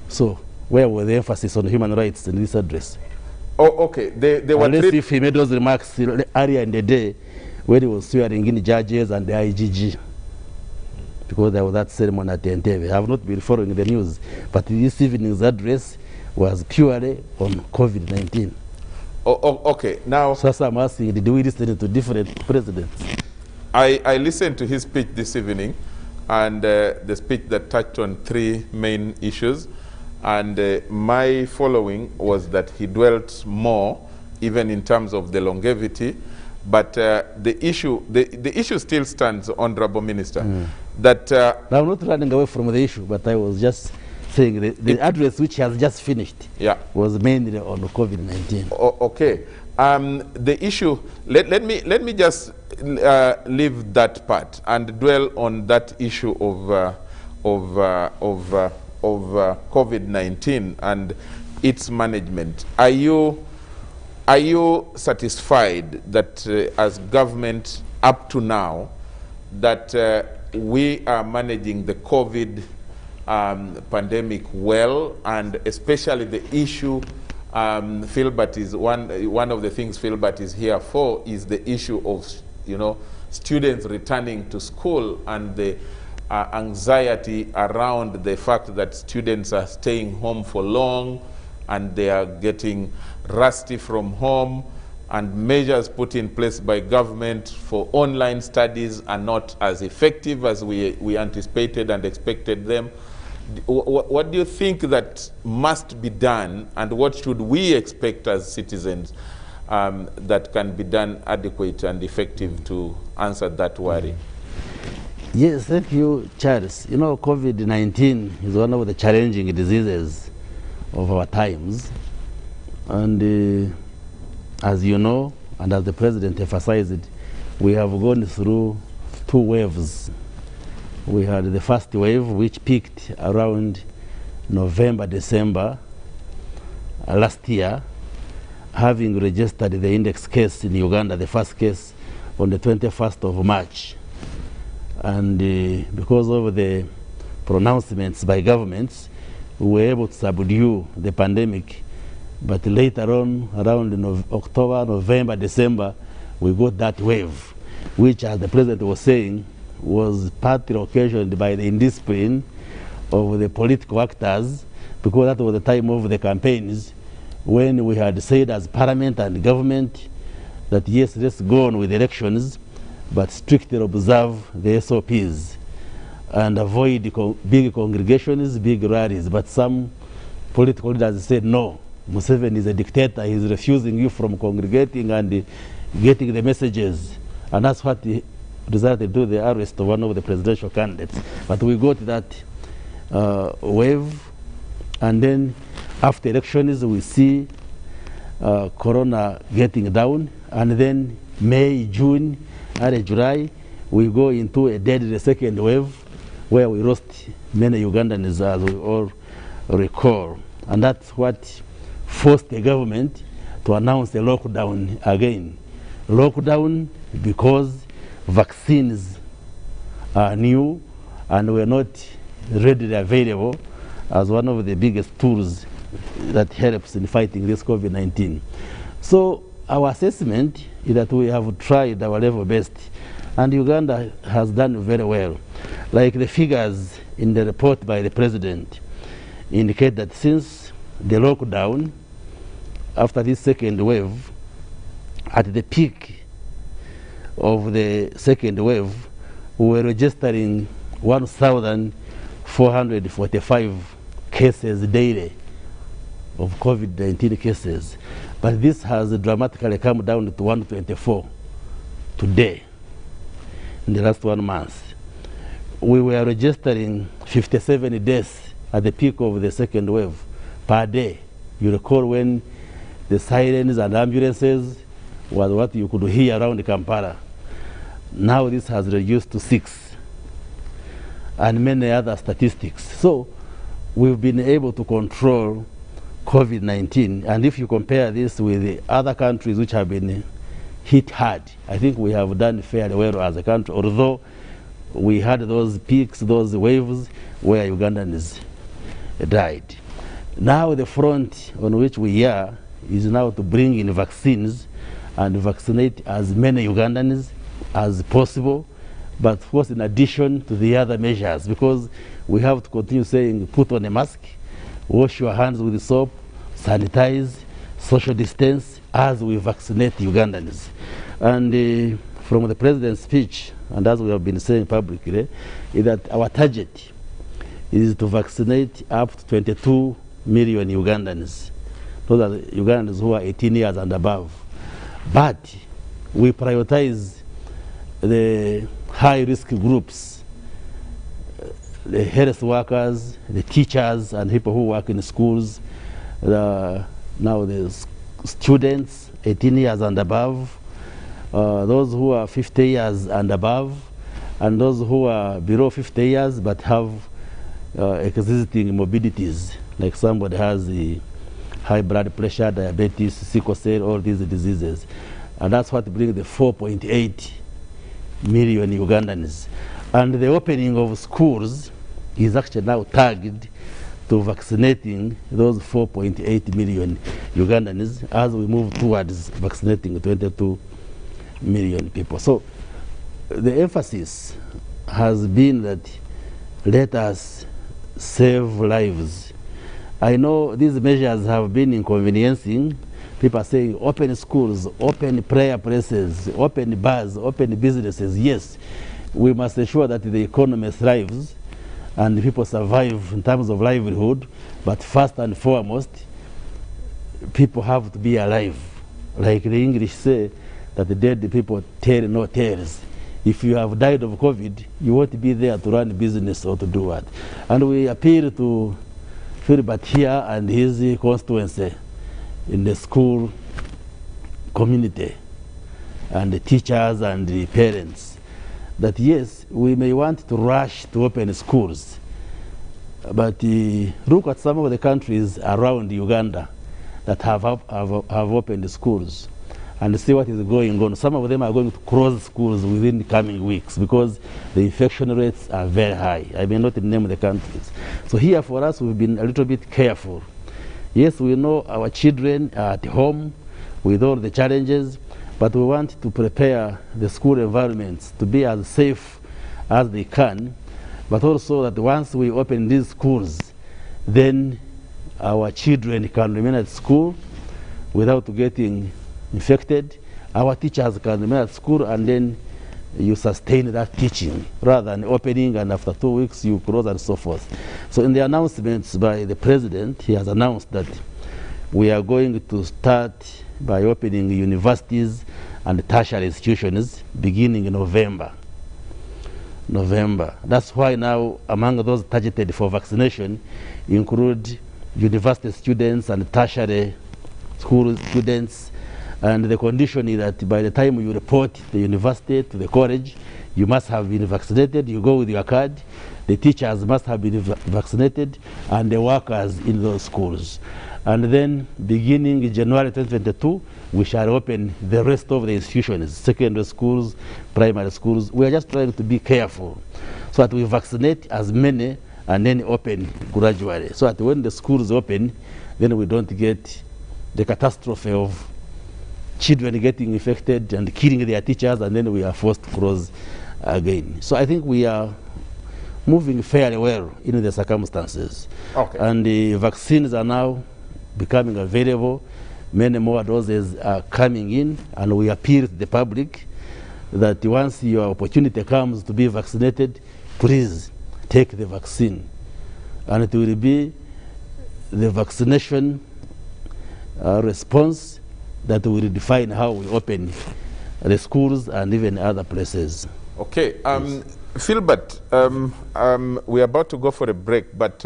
So, where was the emphasis on human rights in this address?
Oh, okay. They were
unless if he made those remarks earlier in the day when he was swearing in judges and the IGG. because there was that ceremony at Entebbe. I have not been following the news, but this evening's address was purely on COVID-19.
Okay, now...
So I'm asking, did we listen to different presidents?
I listened to his speech this evening, and the speech that touched on 3 main issues, and my following was that he dwelt more, even in terms of the longevity, but the issue still stands, Honorable Minister, that...
I'm not running away from the issue, but I was just saying the address which has just finished was mainly on COVID-19.
Okay. The issue, let me just leave that part and dwell on that issue of COVID-19 and its management. Are you satisfied that as government up to now that we are managing the COVID pandemic well, and especially the issue Philbert is one of the things Philbert is here for is the issue of students returning to school and the anxiety around the fact that students are staying home for long and they are getting rusty from home, and measures put in place by government for online studies are not as effective as we anticipated and expected them. What do you think that must be done, and what should we expect as citizens that can be done adequate and effective to answer that worry?
Yes, thank you, Charles. COVID-19 is one of the challenging diseases of our times. And as you know, and as the President emphasized, we have gone through 2 waves. We had the first wave, which peaked around November, December last year, having registered the index case in Uganda, the first case, on the 21st of March. And because of the pronouncements by governments, we were able to subdue the pandemic. But later on, around October, November, December, we got that wave, which, as the President was saying, was partly occasioned by the indiscipline of the political actors, because that was the time of the campaigns when we had said as Parliament and government that yes, let's go on with elections, but strictly observe the SOPs and avoid big congregations, big rallies. But some political leaders said, no, Museveni is a dictator, he's refusing you from congregating and getting the messages. And that's what resulted to the arrest of one of the presidential candidates. But we got that wave, and then after elections we see Corona getting down, and then May, June, and July we go into a deadly second wave where we lost many Ugandans, as we all recall. And that's what forced the government to announce a lockdown again. Lockdown because vaccines are new and were not readily available as one of the biggest tools that helps in fighting this COVID-19. So our assessment is that we have tried our level best, and Uganda has done very well. Like the figures in the report by the President indicate that since the lockdown, after this second wave, at the peak of the second wave, we were registering 1,445 cases daily of COVID-19 cases. But this has dramatically come down to 124 today, in the last 1 month. We were registering 57 deaths at the peak of the second wave per day. You recall when the sirens and ambulances was what you could hear around Kampala. Now this has reduced to 6, and many other statistics. So we've been able to control COVID-19, and if you compare this with the other countries which have been hit hard, I think we have done fairly well as a country, although we had those peaks, those waves where Ugandans died. Now the front on which we are is now to bring in vaccines and vaccinate as many Ugandans as possible but of course in addition to the other measures, because we have to continue saying put on a mask, wash your hands with soap, sanitize, social distance as we vaccinate Ugandans. And from the president's speech, and as we have been saying publicly, is that our target is to vaccinate up to 22 million Ugandans. Those are the Ugandans who are 18 years and above. But we prioritize the high-risk groups, the health workers, the teachers, and people who work in schools, now the students 18 years and above, those who are 50 years and above, and those who are below 50 years but have existing morbidities, like somebody has the high blood pressure, diabetes, sickle cell, all these diseases. And that's what brings the 4.8 million Ugandans. And the opening of schools is actually now tagged to vaccinating those 4.8 million Ugandans as we move towards vaccinating 22 million people. So the emphasis has been that let us save lives. I know these measures have been inconveniencing. People are saying open schools, open prayer places, open bars, open businesses. Yes, we must ensure that the economy thrives and people survive in terms of livelihood, but first and foremost, people have to be alive. Like the English say, that the dead people tell no tales. If you have died of COVID, you won't be there to run business or to do what. And we appeal to Philbert here and his constituency in the school community and the teachers and the parents that yes, we may want to rush to open schools, but look at some of the countries around Uganda that have opened schools and see what is going on. Some of them are going to close schools within the coming weeks because the infection rates are very high. I may not name the countries. So here for us, we've been a little bit careful. Yes, we know our children are at home with all the challenges, but we want to prepare the school environments to be as safe as they can, but also that once we open these schools, then our children can remain at school without getting infected. Our teachers can remain at school, and then you sustain that teaching rather than opening and after 2 weeks you close and so forth. So in the announcements by the president, he has announced that we are going to start by opening universities and tertiary institutions beginning in November. That's why now among those targeted for vaccination include university students and tertiary school students. And the condition is that by the time you report the university to the college, you must have been vaccinated. You go with your card. The teachers must have been vaccinated, and the workers in those schools. And then beginning in January 2022, we shall open the rest of the institutions, secondary schools, primary schools. We are just trying to be careful so that we vaccinate as many and then open gradually. So that when the schools open, then we don't get the catastrophe of children getting infected and killing their teachers, and then we are forced to close again. So I think we are moving fairly well in the circumstances.
Okay.
And the vaccines are now becoming available. Many more doses are coming in, and we appeal to the public that once your opportunity comes to be vaccinated, please take the vaccine. And it will be the vaccination response that will define how we open the schools and even other places.
Okay, Philbert, we're about to go for a break, but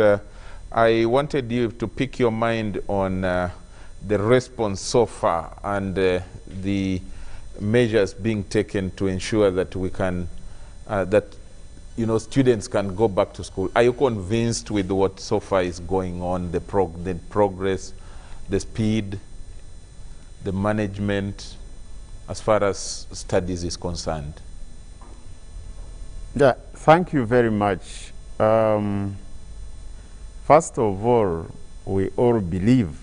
I wanted you to pick your mind on the response so far and the measures being taken to ensure that we can, students can go back to school. Are you convinced with what so far is going on, the progress, the speed, the management, as far as studies is concerned?
Yeah, thank you very much. First of all, we all believe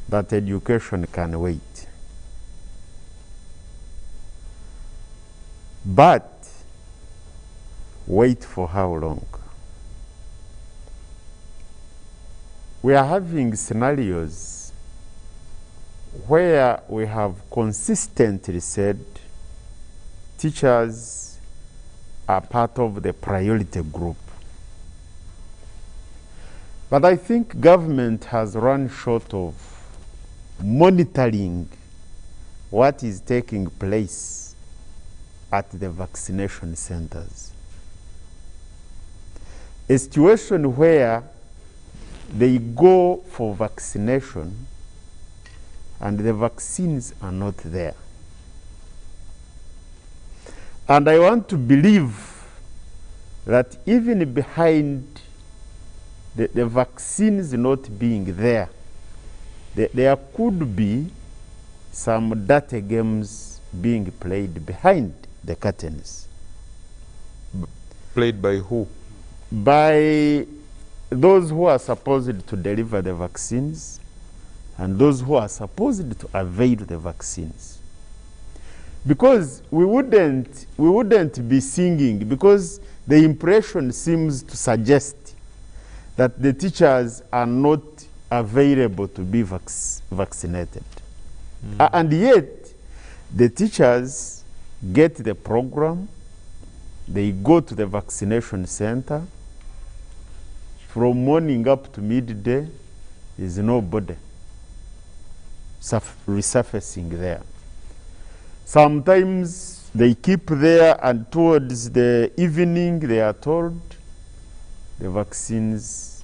that education can wait. But wait for how long? We are having scenarios where we have consistently said teachers are part of the priority group. But I think government has run short of monitoring what is taking place at the vaccination centers. A situation where they go for vaccination and the vaccines are not there. And I want to believe that even behind the vaccines not being there, there could be some data games being played behind the curtains.
Played by who?
By those who are supposed to deliver the vaccines and those who are supposed to avail the vaccines. Because we wouldn't be singing, because the impression seems to suggest that the teachers are not available to be vaccinated. And yet, the teachers get the program, they go to the vaccination center, from morning up to midday, is nobody resurfacing there. Sometimes they keep there, and towards the evening they are told the vaccines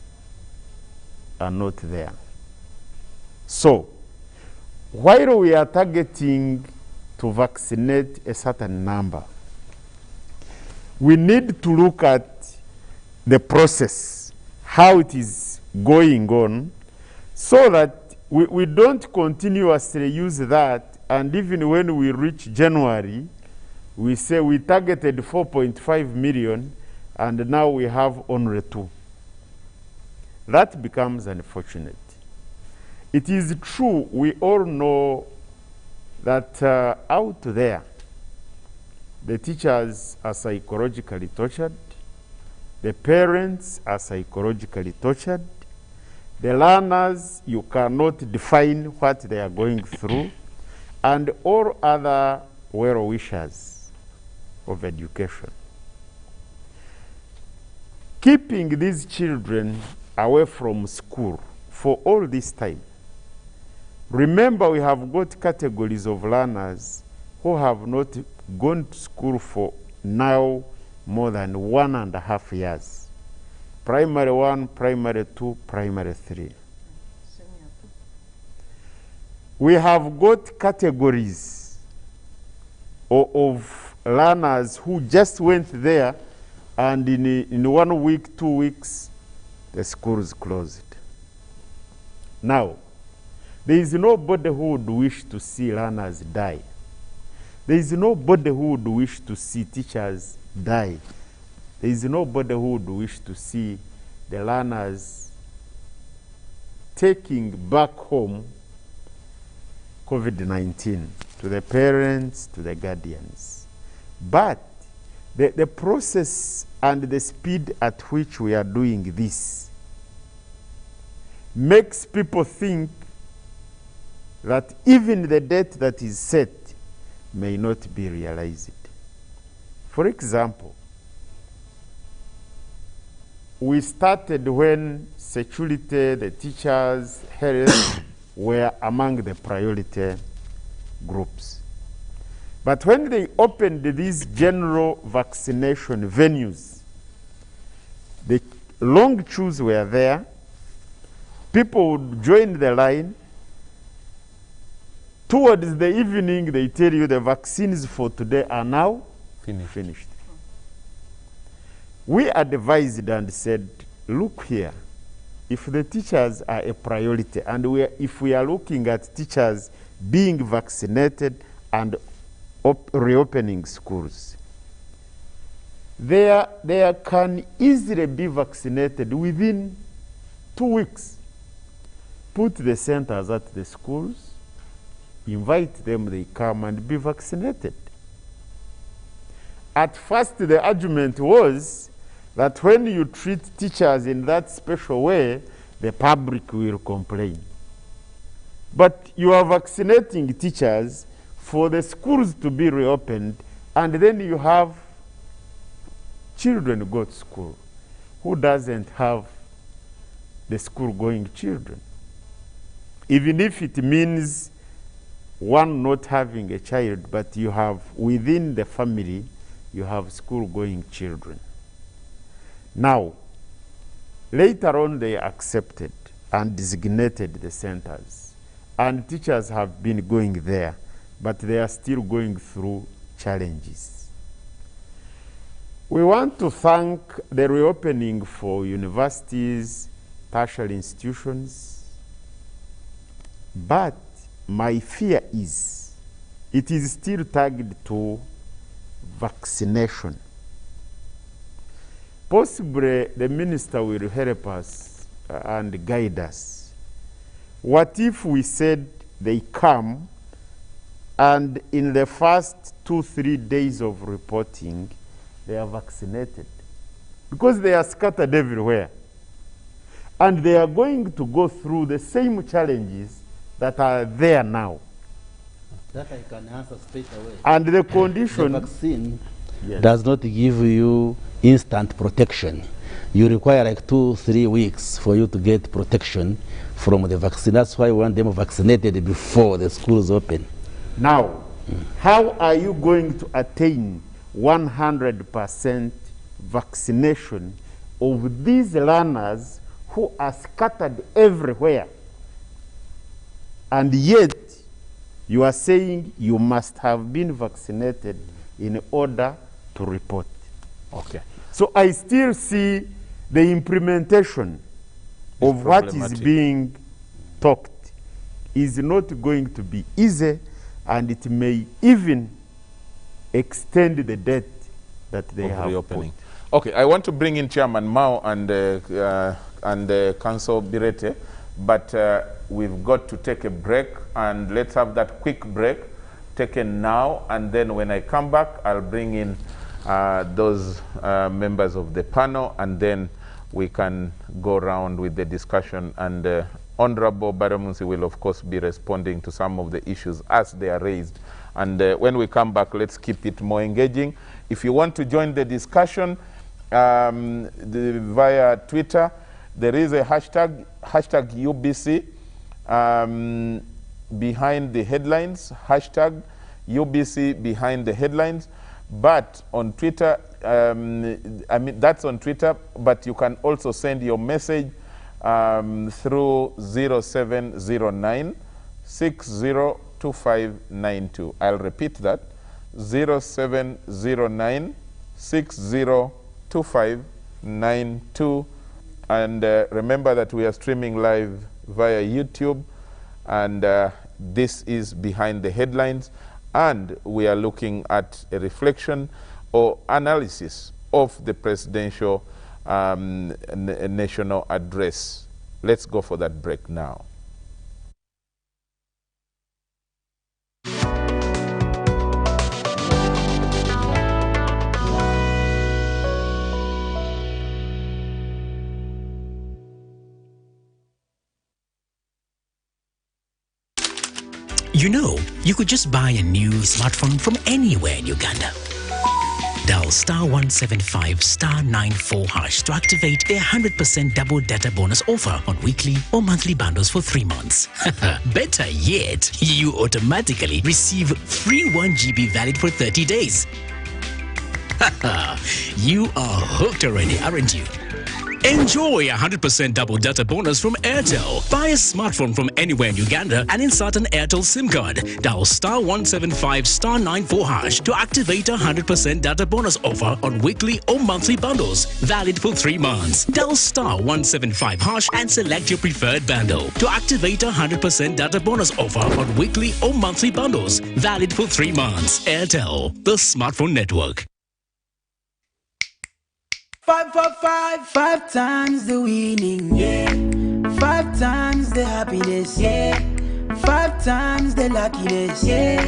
are not there. So, while we are targeting to vaccinate a certain number, we need to look at the process, how it is going on, so that we don't continuously use that, and even when we reach January, we say we targeted 4.5 million, and now we have only 2. That becomes unfortunate. It is true, we all know that out there, the teachers are psychologically tortured, the parents are psychologically tortured, the learners, you cannot define what they are going through, and all other well-wishers of education. Keeping these children away from school for all this time. Remember, we have got categories of learners who have not gone to school for now more than 1.5 years. Primary 1, primary 2, primary 3. We have got categories of learners who just went there, and in 1 week, 2 weeks, the school is closed. Now, there is nobody who would wish to see learners die. There is nobody who would wish to see teachers die. There is nobody who would wish to see the learners taking back home COVID-19 to the parents, to the guardians. But the process and the speed at which we are doing this makes people think that even the date that is set may not be realized. For example, we started when security, the teachers, health were among the priority groups. But when they opened these general vaccination venues, the long queues were there. People would join the line. Towards the evening, they tell you the vaccines for today are now finished. We advised and said, look here, if the teachers are a priority, and if we are looking at teachers being vaccinated and reopening schools, they can easily be vaccinated within 2 weeks. Put the centers at the schools, invite them, they come and be vaccinated. At first, the argument was that when you treat teachers in that special way, the public will complain. But you are vaccinating teachers for the schools to be reopened, and then you have children go to school. Who doesn't have the school-going children? Even if it means one not having a child, but you have within the family, you have school-going children. Now, later on they accepted and designated the centers, and teachers have been going there, but they are still going through challenges. We want to thank the reopening for universities, tertiary institutions, but my fear is it is still tagged to vaccination. Possibly the minister will help us and guide us. What if we said they come and in the first 2-3 days of reporting, they are vaccinated? Because they are scattered everywhere. And they are going to go through the same challenges that are there now.
That I can answer straight away.
And the condition...
The vaccine does not give you instant protection. You require like 2-3 weeks for you to get protection from the vaccine. That's why we want them vaccinated before the schools open.
Now, how are you going to attain 100% vaccination of these learners who are scattered everywhere? And yet, you are saying you must have been vaccinated in order to report.
Okay.
So I still see the implementation of what is being talked is not going to be easy, and it may even extend the date that they have
reopening. Okay, I want to bring in Chairman Mao and Council Birete, but we've got to take a break, and let's have that quick break taken now, and then when I come back, I'll bring in those members of the panel, and then we can go around with the discussion, and Honorable Baramunsi will of course be responding to some of the issues as they are raised. And when we come back, let's keep it more engaging. If you want to join the discussion via Twitter, there is a hashtag UBC behind the headlines, hashtag UBC behind the headlines. But on Twitter, I mean, that's on Twitter, but you can also send your message through 0709 602592. I'll repeat that, 0709 602592. And remember that we are streaming live via YouTube, and this is Behind the Headlines, and we are looking at a reflection or analysis of the presidential national address. Let's go for that break now.
You know, you could just buy a new smartphone from anywhere in Uganda. Dial *175 *94# to activate their 100% double data bonus offer on weekly or monthly bundles for 3 months. Better yet, you automatically receive free 1 GB valid for 30 days. You are hooked already, aren't you? Enjoy 100% double data bonus from Airtel. Buy a smartphone from anywhere in Uganda and insert an Airtel SIM card. Dial *175 *94# to activate a 100% data bonus offer on weekly or monthly bundles, valid for 3 months. Dial *175# and select your preferred bundle to activate a 100% data bonus offer on weekly or monthly bundles, valid for 3 months. Airtel, the smartphone network.
5 for 5, 5 times the winning, yeah. 5 times the happiness, yeah. 5 times the luckiness, yeah.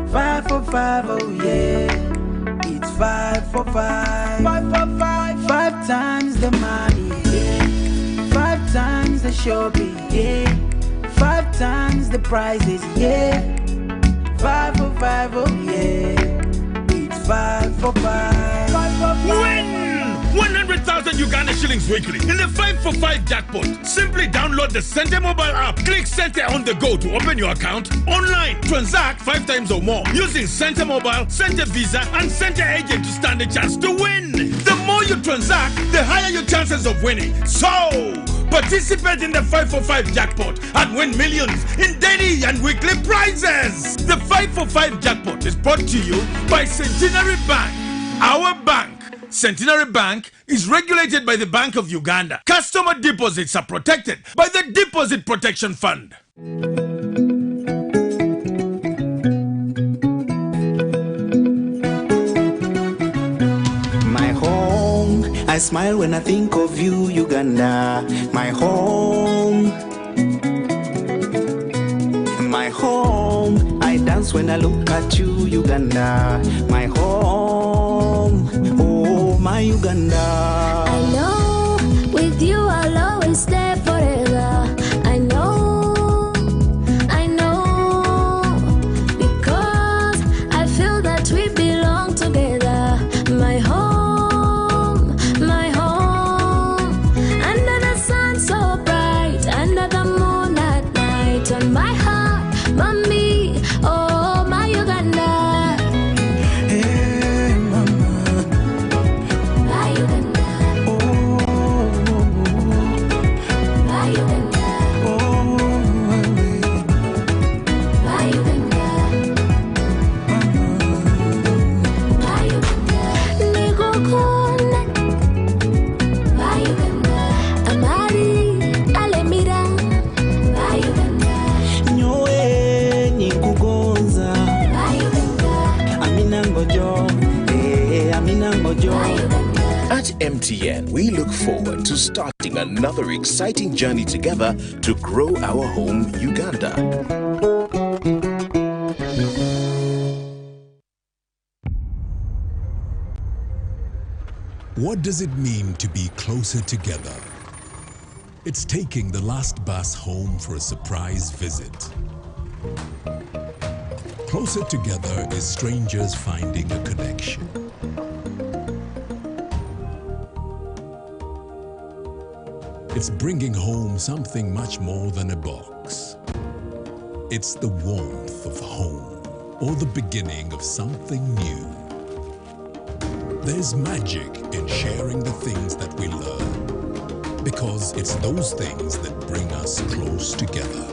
5 for 5, oh yeah. It's 5 for 5. 5 for 5. 5 times the money, yeah. 5 times the shopping, yeah. 5 times the prizes, yeah. 5 for 5, oh yeah. It's 5 for 5. 5 for 5.
Win 100,000 Uganda shillings weekly in the 5 for 5 jackpot. Simply download the Center mobile app. Click Center on the go to open your account online. Transact 5 times or more using Center Mobile, Center Visa, and Center Agent to stand a chance to win. The more you transact, the higher your chances of winning. So, participate in the 5 for 5 jackpot and win millions in daily and weekly prizes. The 5 for 5 jackpot is brought to you by Centenary Bank. Our bank, Centenary Bank, is regulated by the Bank of Uganda. Customer deposits are protected by the Deposit Protection Fund.
My home, I smile when I think of you, Uganda. My home. My home, I dance when I look at you, Uganda. My home, oh my Uganda.
I know with you I'll always stay forever. I know, because I feel that we belong together. My home, under the sun so bright, under the moon at night, on my heart, mommy, oh my Uganda.
Hey, mama.
My Uganda. My Uganda. My Uganda. My Uganda. Nigokone. My Uganda. Amari alemira. My Uganda.
Nyoe nikugonza.
My Uganda.
Amina ngojo. Amina ngojo.
At MTN, we look forward to starting another exciting journey together to grow our home, Uganda.
What does it mean to be closer together? It's taking the last bus home for a surprise visit. Closer together is strangers finding a connection. It's bringing home something much more than a box. It's the warmth of home, or the beginning of something new. There's magic in sharing the things that we learn, because it's those things that bring us close together.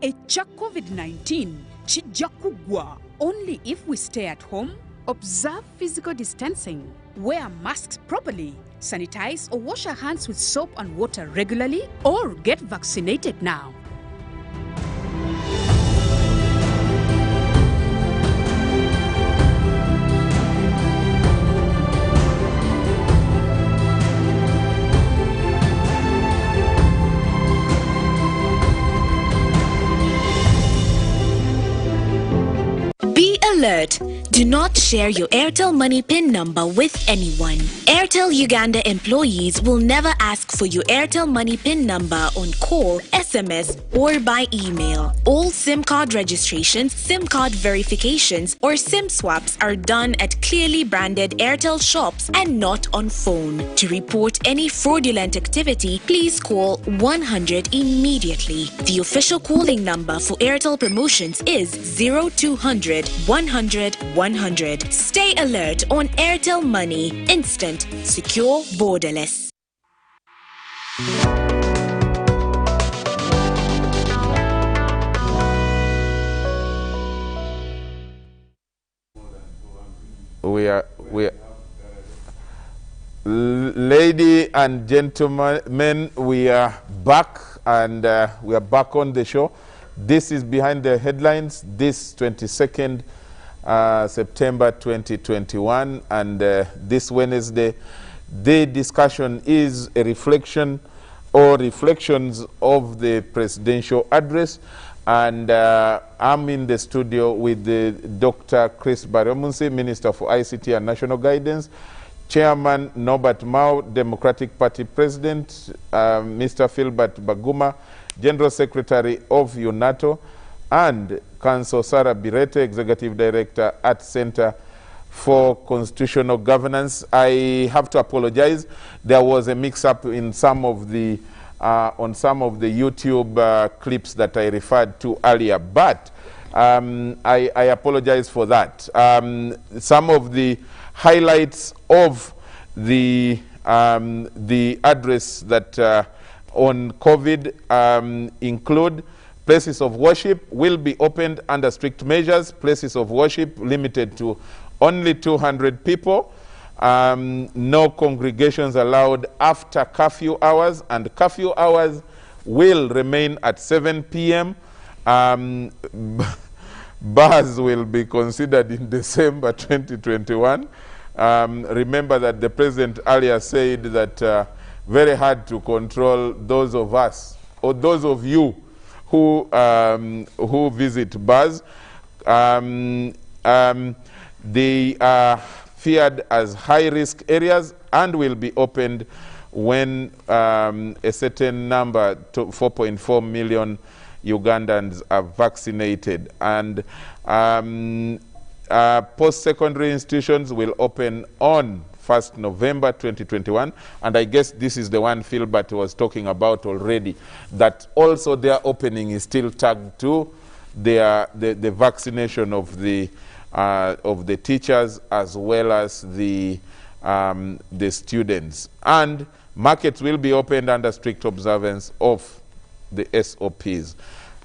Echa COVID-19 chijja kugwa only if we stay at home, observe physical distancing, wear masks properly, sanitize or wash our hands with soap and water regularly, or get vaccinated now.
Be alert. Do not share your Airtel Money PIN number with anyone. Airtel Uganda employees will never ask for your Airtel Money PIN number on call, SMS, or by email. All SIM card registrations, SIM card verifications, or SIM swaps are done at clearly branded Airtel shops and not on phone. To report any fraudulent activity, please call 100 immediately. The official calling number for Airtel promotions is 0200 100 100. Stay alert on Airtel Money. Instant, secure, borderless.
We are ladies and gentlemen, we are back, and we are back on the show. This is Behind the Headlines, this 22nd September 2021, and this Wednesday, the discussion is a reflection or reflections of the presidential address And I'm in the studio with Dr. Chris Baryomunsi, Minister for ICT and National Guidance, Chairman Norbert Mao, Democratic Party President, Mr. Philbert Baguma, General Secretary of UNATO, and Council Sarah Birete, Executive Director at Center for Constitutional Governance. I have to apologize. There was a mix-up in some of the on some of the YouTube clips that I referred to earlier, but I apologize for that. Some of the highlights of the address that on COVID include places of worship will be opened under strict measures, places of worship limited to only 200 people, no congregations allowed after curfew hours, and curfew hours will remain at 7 p.m. Bars will be considered in December 2021. Remember that the president earlier said that very hard to control those of us, or those of you who visit bars. They are feared as high-risk areas and will be opened when a certain number, 4.4 million Ugandans, are vaccinated. And post-secondary institutions will open on 1st November 2021. And I guess this is the one Philbert was talking about already, that also their opening is still tagged to the vaccination of the teachers as well as the students. And markets will be opened under strict observance of the SOPs.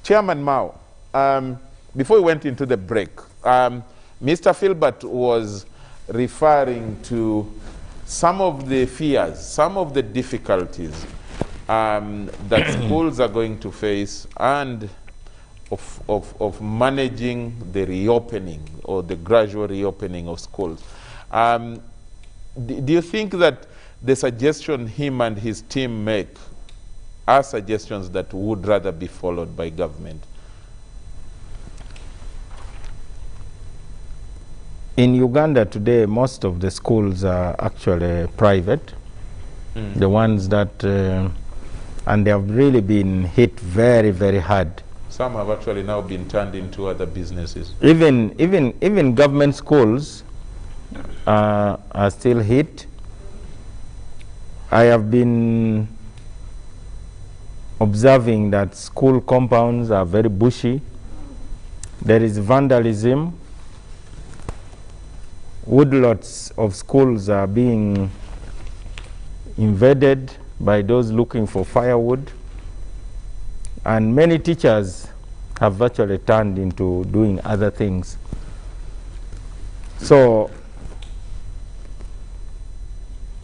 Chairman Mao, before we went into the break, Mr. Philbert was referring to some of the fears, some of the difficulties that schools are going to face, and of managing the reopening or the gradual reopening of schools. Do you think that the suggestion him and his team make are suggestions that would rather be followed by government?
In Uganda today, most of the schools are actually private. The ones that, and they have really been hit very, very hard.
Some have actually now been turned into other businesses.
Even government schools are still hit. I have been observing that school compounds are very bushy. There is vandalism. Woodlots of schools are being invaded by those looking for firewood. And many teachers have actually turned into doing other things. So,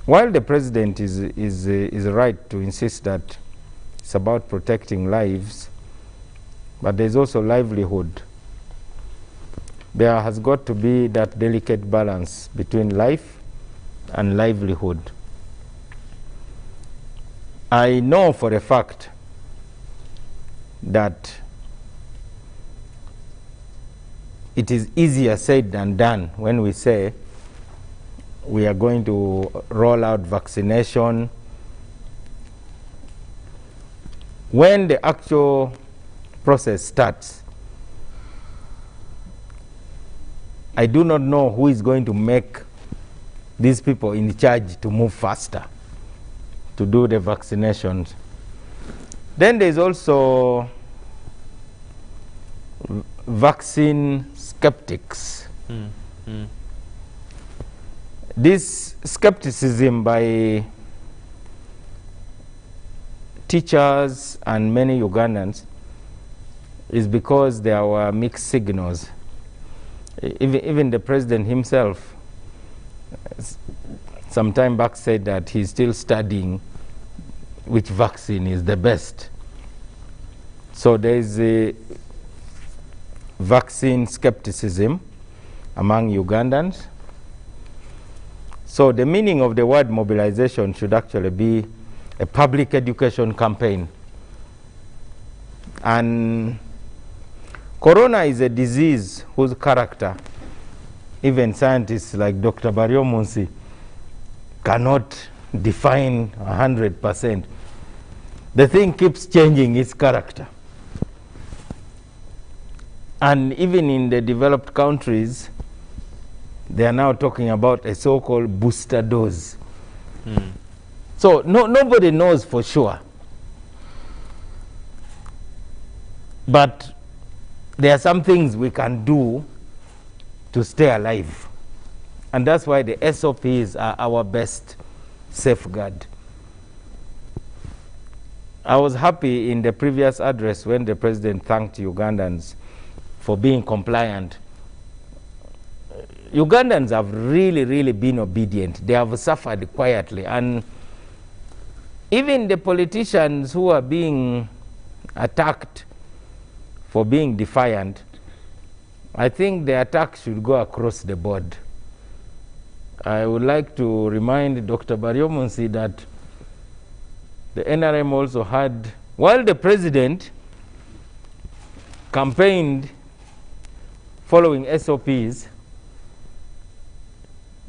while the president is right to insist that it's about protecting lives, but there's also livelihood. There has got to be that delicate balance between life and livelihood. I know for a fact that it is easier said than done when we say we are going to roll out vaccination. When the actual process starts, I do not know who is going to make these people in charge to move faster to do the vaccinations. Then there's also vaccine skeptics. This skepticism by teachers and many Ugandans is because there were mixed signals. Even the president himself some time back said that he's still studying which vaccine is the best. So there is a vaccine skepticism among Ugandans. So the meaning of the word mobilization should actually be a public education campaign. And Corona is a disease whose character, even scientists like Dr. Baryomunsi cannot define 100%. The thing keeps changing its character. And even in the developed countries, they are now talking about a so-called booster dose. So nobody knows for sure. But there are some things we can do to stay alive. And that's why the SOPs are our best safeguard. I was happy in the previous address when the president thanked Ugandans for being compliant. Ugandans have really been obedient. They have suffered quietly. And even the politicians who are being attacked for being defiant, I think the attack should go across the board. I would like to remind Dr. Baryomunsi that the NRM also had, while the president campaigned following SOPs,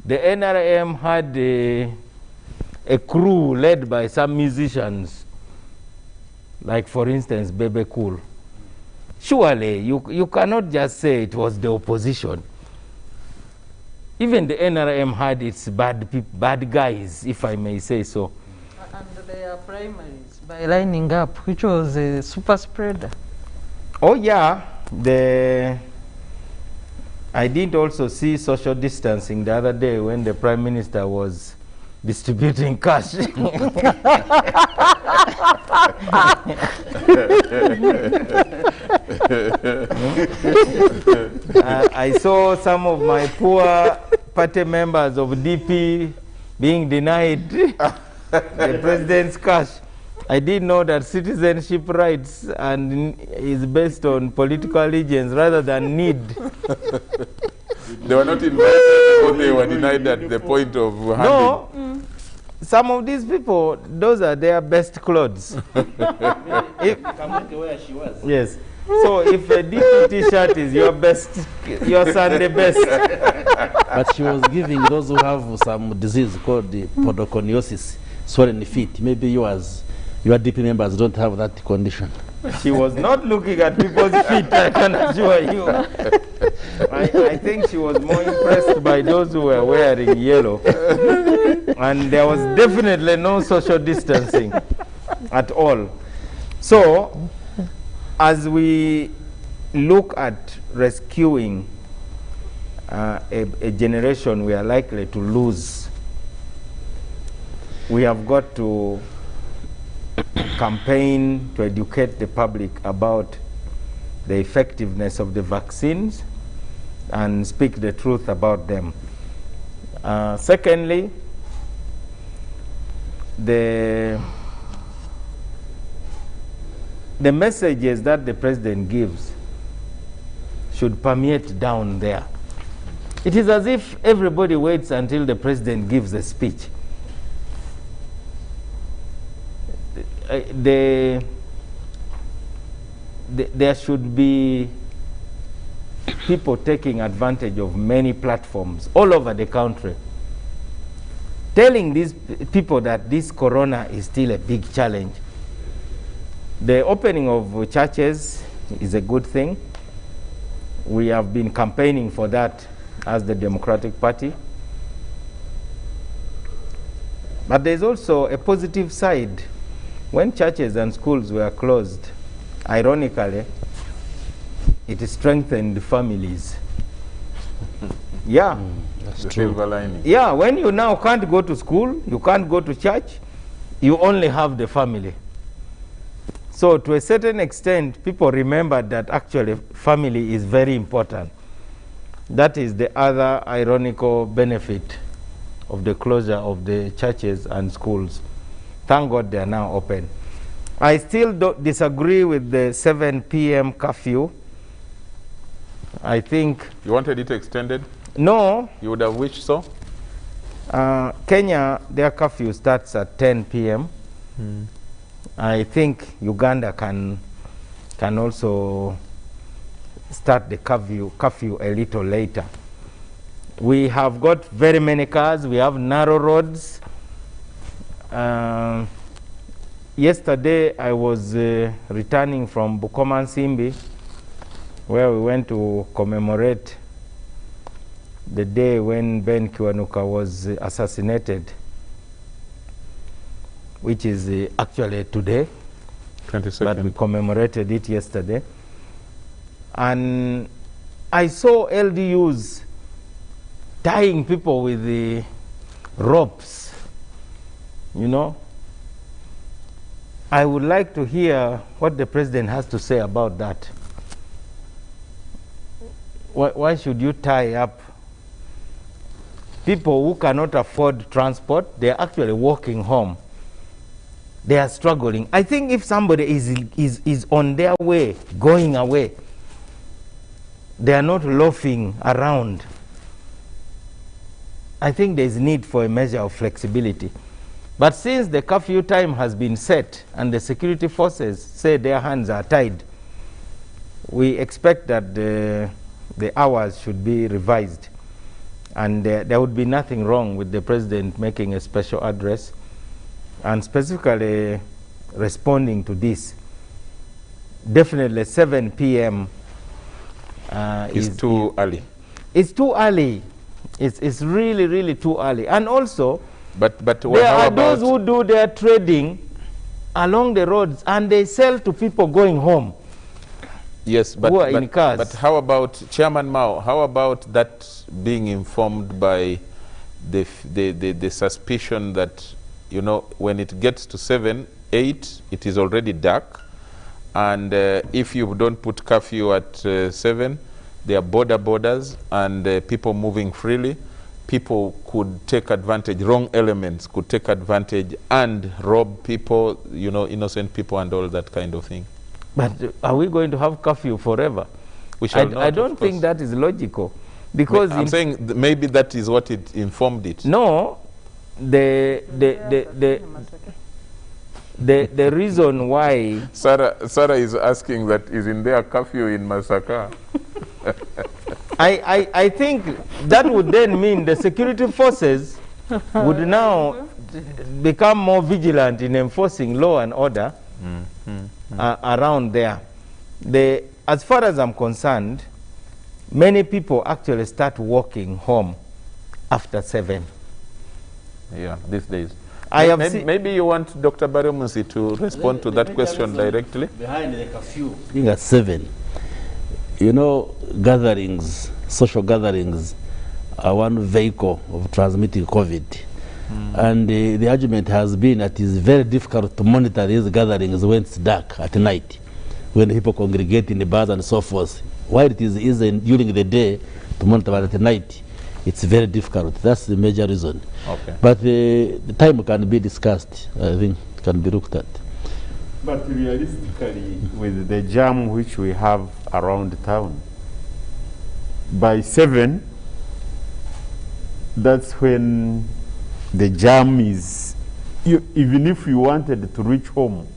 the NRM had a crew led by some musicians, like for instance, Bebe Cool. Surely, you cannot just say it was the opposition. Even the NRM had its bad guys, if I may say so.
And their primaries by lining up, which was a super spreader.
Oh yeah, I did also see social distancing the other day when the Prime Minister was distributing cash. I saw some of my poor party members of DP being denied the president's cash. I did know that citizenship rights is based on political allegiance rather than need.
They were not invited, or they were denied at the point of handing.
No. Some of these people, those are their best clothes. Yes. So if a DP t-shirt is your best, your Sunday best.
But she was giving those who have some disease called the podoconiosis, swollen feet. Maybe your DP members don't have that condition.
She was not looking at people's feet, I can assure you. I think she was more impressed by those who were wearing yellow. And there was definitely no social distancing at all. So, as we look at rescuing a generation we are likely to lose, we have got to campaign to educate the public about the effectiveness of the vaccines and speak the truth about them. Secondly, the messages that the president gives should permeate down there. It is as if everybody waits until the president gives a speech. There should be people taking advantage of many platforms all over the country, telling these people that this corona is still a big challenge. The opening of churches is a good thing. We have been campaigning for that as the Democratic Party. But there's also a positive side. When churches and schools were closed, ironically, it strengthened families. Yeah.
That's true. Silver lining.
Yeah, when you now can't go to school, you can't go to church, you only have the family. So to a certain extent, people remember that actually family is very important. That is the other ironical benefit of the closure of the churches and schools. Thank God they are now open. I still don't disagree with the 7 p.m. curfew. I think...
You wanted it extended?
No.
You would have wished so?
Kenya, their curfew starts at 10 p.m. I think Uganda can also start the curfew a little later. We have got very many cars. We have narrow roads. Yesterday, I was returning from Bukoma Nsimbi, where we went to commemorate the day when Ben Kiwanuka was assassinated, which is actually today. 22nd. But we commemorated it yesterday. And I saw LDUs tying people with the ropes, you know. I would like to hear what the president has to say about that. Why should you tie up people who cannot afford transport? They're actually walking home. They are struggling. I think if somebody is on their way, going away, they are not loafing around. I think there is need for a measure of flexibility. But since the curfew time has been set and the security forces say their hands are tied, we expect that the hours should be revised. And there would be nothing wrong with the president making a special address and specifically responding to this. Definitely 7 p.m.
is too early.
It's too early. It's really, really too early. And also,
but
there are those who do their trading along the roads and they sell to people going home.
Yes, but,
who are in cars.
But how about, Chairman Mao, how about that being informed by the suspicion that, you know, when it gets to 7, 8, it is already dark, and if you don't put curfew at 7, there are borders and people moving freely. People could take advantage, wrong elements could take advantage and rob people, you know, innocent people and all that kind of thing.
But are we going to have curfew forever?
We shall not,
I don't think that is logical. Because
I'm saying maybe that is what it informed it.
No, the reason why
Sarah is asking that isn't there a curfew in Masaka?
I think that would then mean the security forces would now become more vigilant in enforcing law and order around there. As far as I'm concerned, many people actually start walking home after 7.
Yeah, these days.
Maybe you want Dr. Baremusi to respond to that question directly.
Behind the curfew.
Being at 7, you know, gatherings, social gatherings, are one vehicle of transmitting COVID. And the argument has been that it is very difficult to monitor these gatherings when it's dark at night, when people congregate in the bars and so forth. While it is easy during the day to monitor, but at night, it's very difficult. That's the major reason.
Okay.
But the time can be discussed. I think it can be looked at.
But realistically, with the jam which we have around town, by 7, that's when the jam is, even if you wanted to reach home.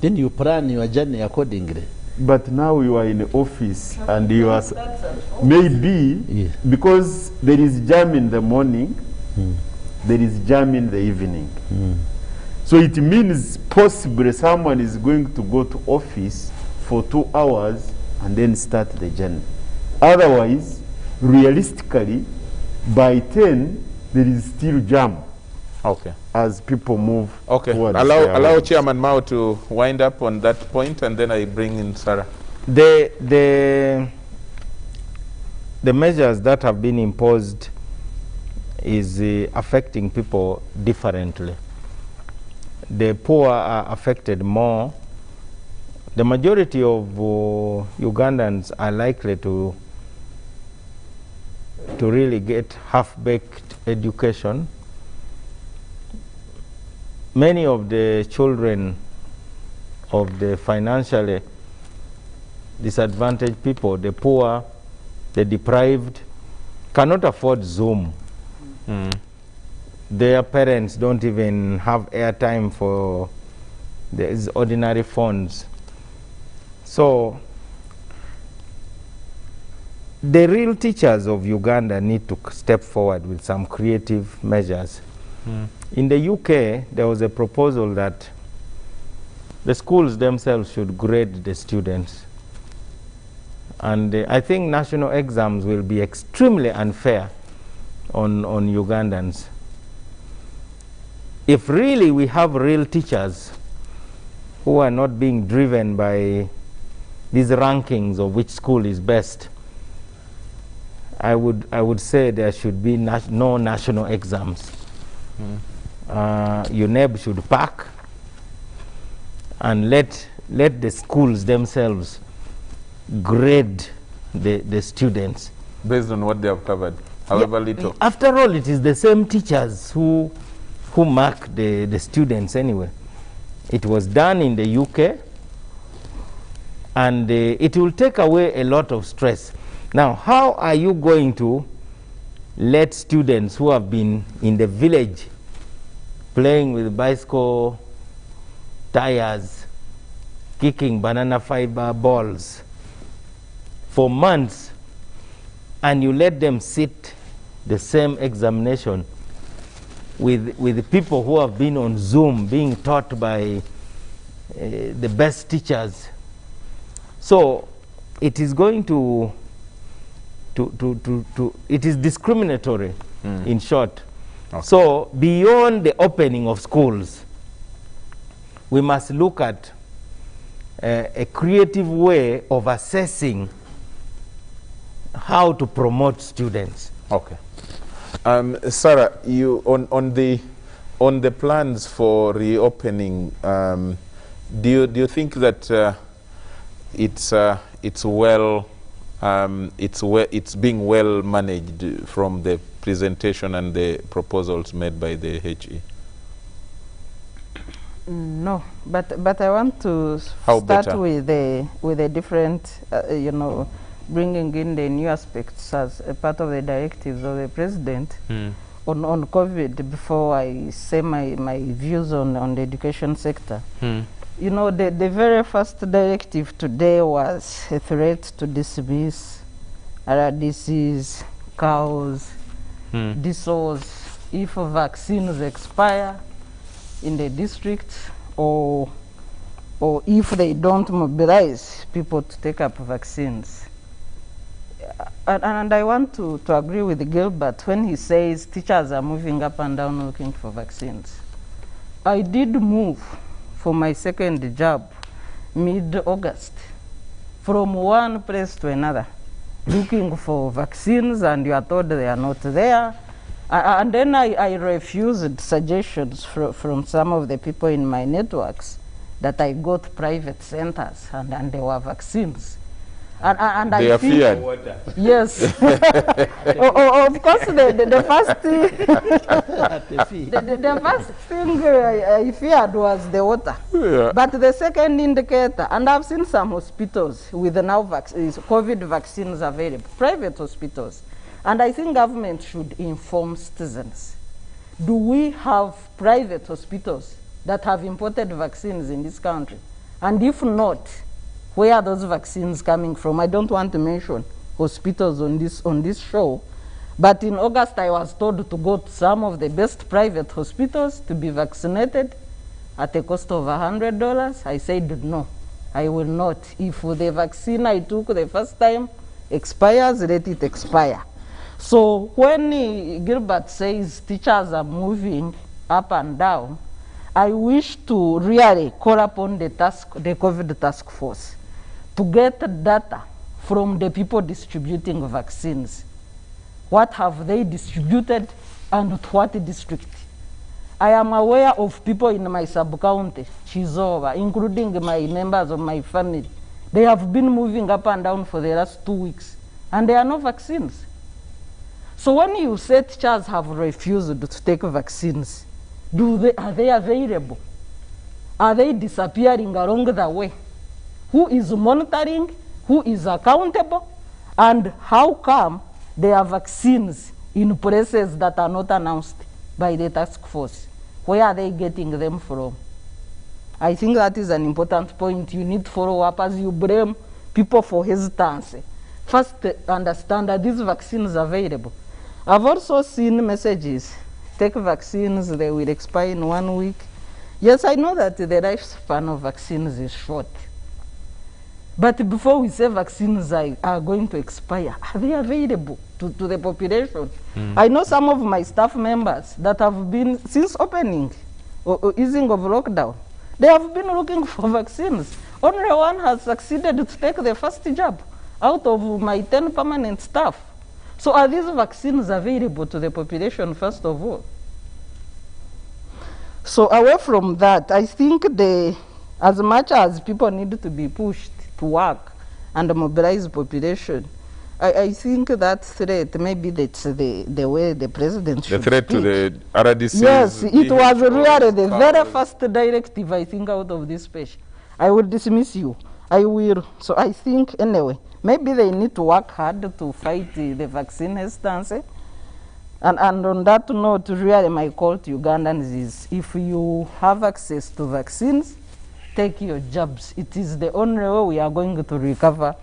Then you plan your journey accordingly.
But now you are in the office and you are, maybe, because there is jam in the morning, there is jam in the evening. So it means possibly someone is going to go to office for 2 hours and then start the journey. Otherwise, realistically, by 10, there is still jam.
Okay.
As people move.
Okay. Allow Chairman Mao to wind up on that point, and then I bring in Sarah.
The measures that have been imposed is affecting people differently. The poor are affected more. The majority of Ugandans are likely to really get half-baked education. Many of the children of the financially disadvantaged people, the poor, the deprived, cannot afford Zoom. Their parents don't even have airtime for these ordinary phones. So the real teachers of Uganda need to step forward with some creative measures. In the UK, there was a proposal that the schools themselves should grade the students. And I think national exams will be extremely unfair on Ugandans. If really we have real teachers who are not being driven by these rankings of which school is best, I would say there should be no national exams. UNEB should pack and let the schools themselves grade the students.
Based on what they have covered, however little.
After all, it is the same teachers who mark the students anyway. It was done in the UK, and it will take away a lot of stress. Now, how are you going to let students who have been in the village playing with bicycle tires, kicking banana fiber balls for months, and you let them sit the same examination with people who have been on Zoom being taught by the best teachers? So it is going to it is discriminatory, in short. Okay. So beyond the opening of schools, we must look at a creative way of assessing how to promote students.
Okay. Sarah, you on the plans for reopening, do you think that it's being well managed from the presentation and the proposals made by the HE?
No, but I want to start
better?
with a different, bringing in the new aspects as a part of the directives of the president on COVID before I say my views on the education sector. You know, the very first directive today was a threat to dismiss RDCs, cows. This was if vaccines expire in the district, or if they don't mobilize people to take up vaccines. And I want to agree with Gilbert when he says teachers are moving up and down looking for vaccines. I did move for my second job mid-August from one place to another looking for vaccines, and you are told they are not there. And then I refused suggestions from some of the people in my networks that I got private centers and there were vaccines. And
they
I
are feared.
Yes. Of course, the first thing I feared was the water.
Yeah.
But the second indicator, and I've seen some hospitals with now COVID vaccines available, private hospitals. And I think government should inform citizens. Do we have private hospitals that have imported vaccines in this country? And if not, where are those vaccines coming from? I don't want to mention hospitals on this show, but in August I was told to go to some of the best private hospitals to be vaccinated at a cost of $100. I said no, I will not. If the vaccine I took the first time expires, let it expire. So when Gilbert says teachers are moving up and down, I wish to really call upon the COVID task force to get data from the people distributing vaccines. What have they distributed and to what district? I am aware of people in my sub-county, Chizova, including my members of my family. They have been moving up and down for the last 2 weeks, and there are no vaccines. So when you say teachers have refused to take vaccines, are they available? Are they disappearing along the way? Who is monitoring? Who is accountable? And how come there are vaccines in places that are not announced by the task force? Where are they getting them from? I think that is an important point. You need to follow up as you blame people for hesitancy. first understand that these vaccines are available. I've also seen messages, take vaccines, they will expire in 1 week. Yes, I know that the lifespan of vaccines is short. But before we say vaccines are going to expire, are they available to the population? I know some of my staff members that have been, since opening or easing of lockdown, they have been looking for vaccines. Only one has succeeded to take the first jab out of my 10 permanent staff. So are these vaccines available to the population, first of all? So away from that, I think as much as people need to be pushed to work and mobilize population, I think that threat, maybe that's the way the president should
The threat
speak.
to the RDC.
Yes, it was really the very first directive, I think, out of this page. I will dismiss you. I will. So I think, anyway, maybe they need to work hard to fight the vaccine hesitancy. And on that note, really my call to Ugandans is, if you have access to vaccines, take your jabs. It is the only way we are going to recover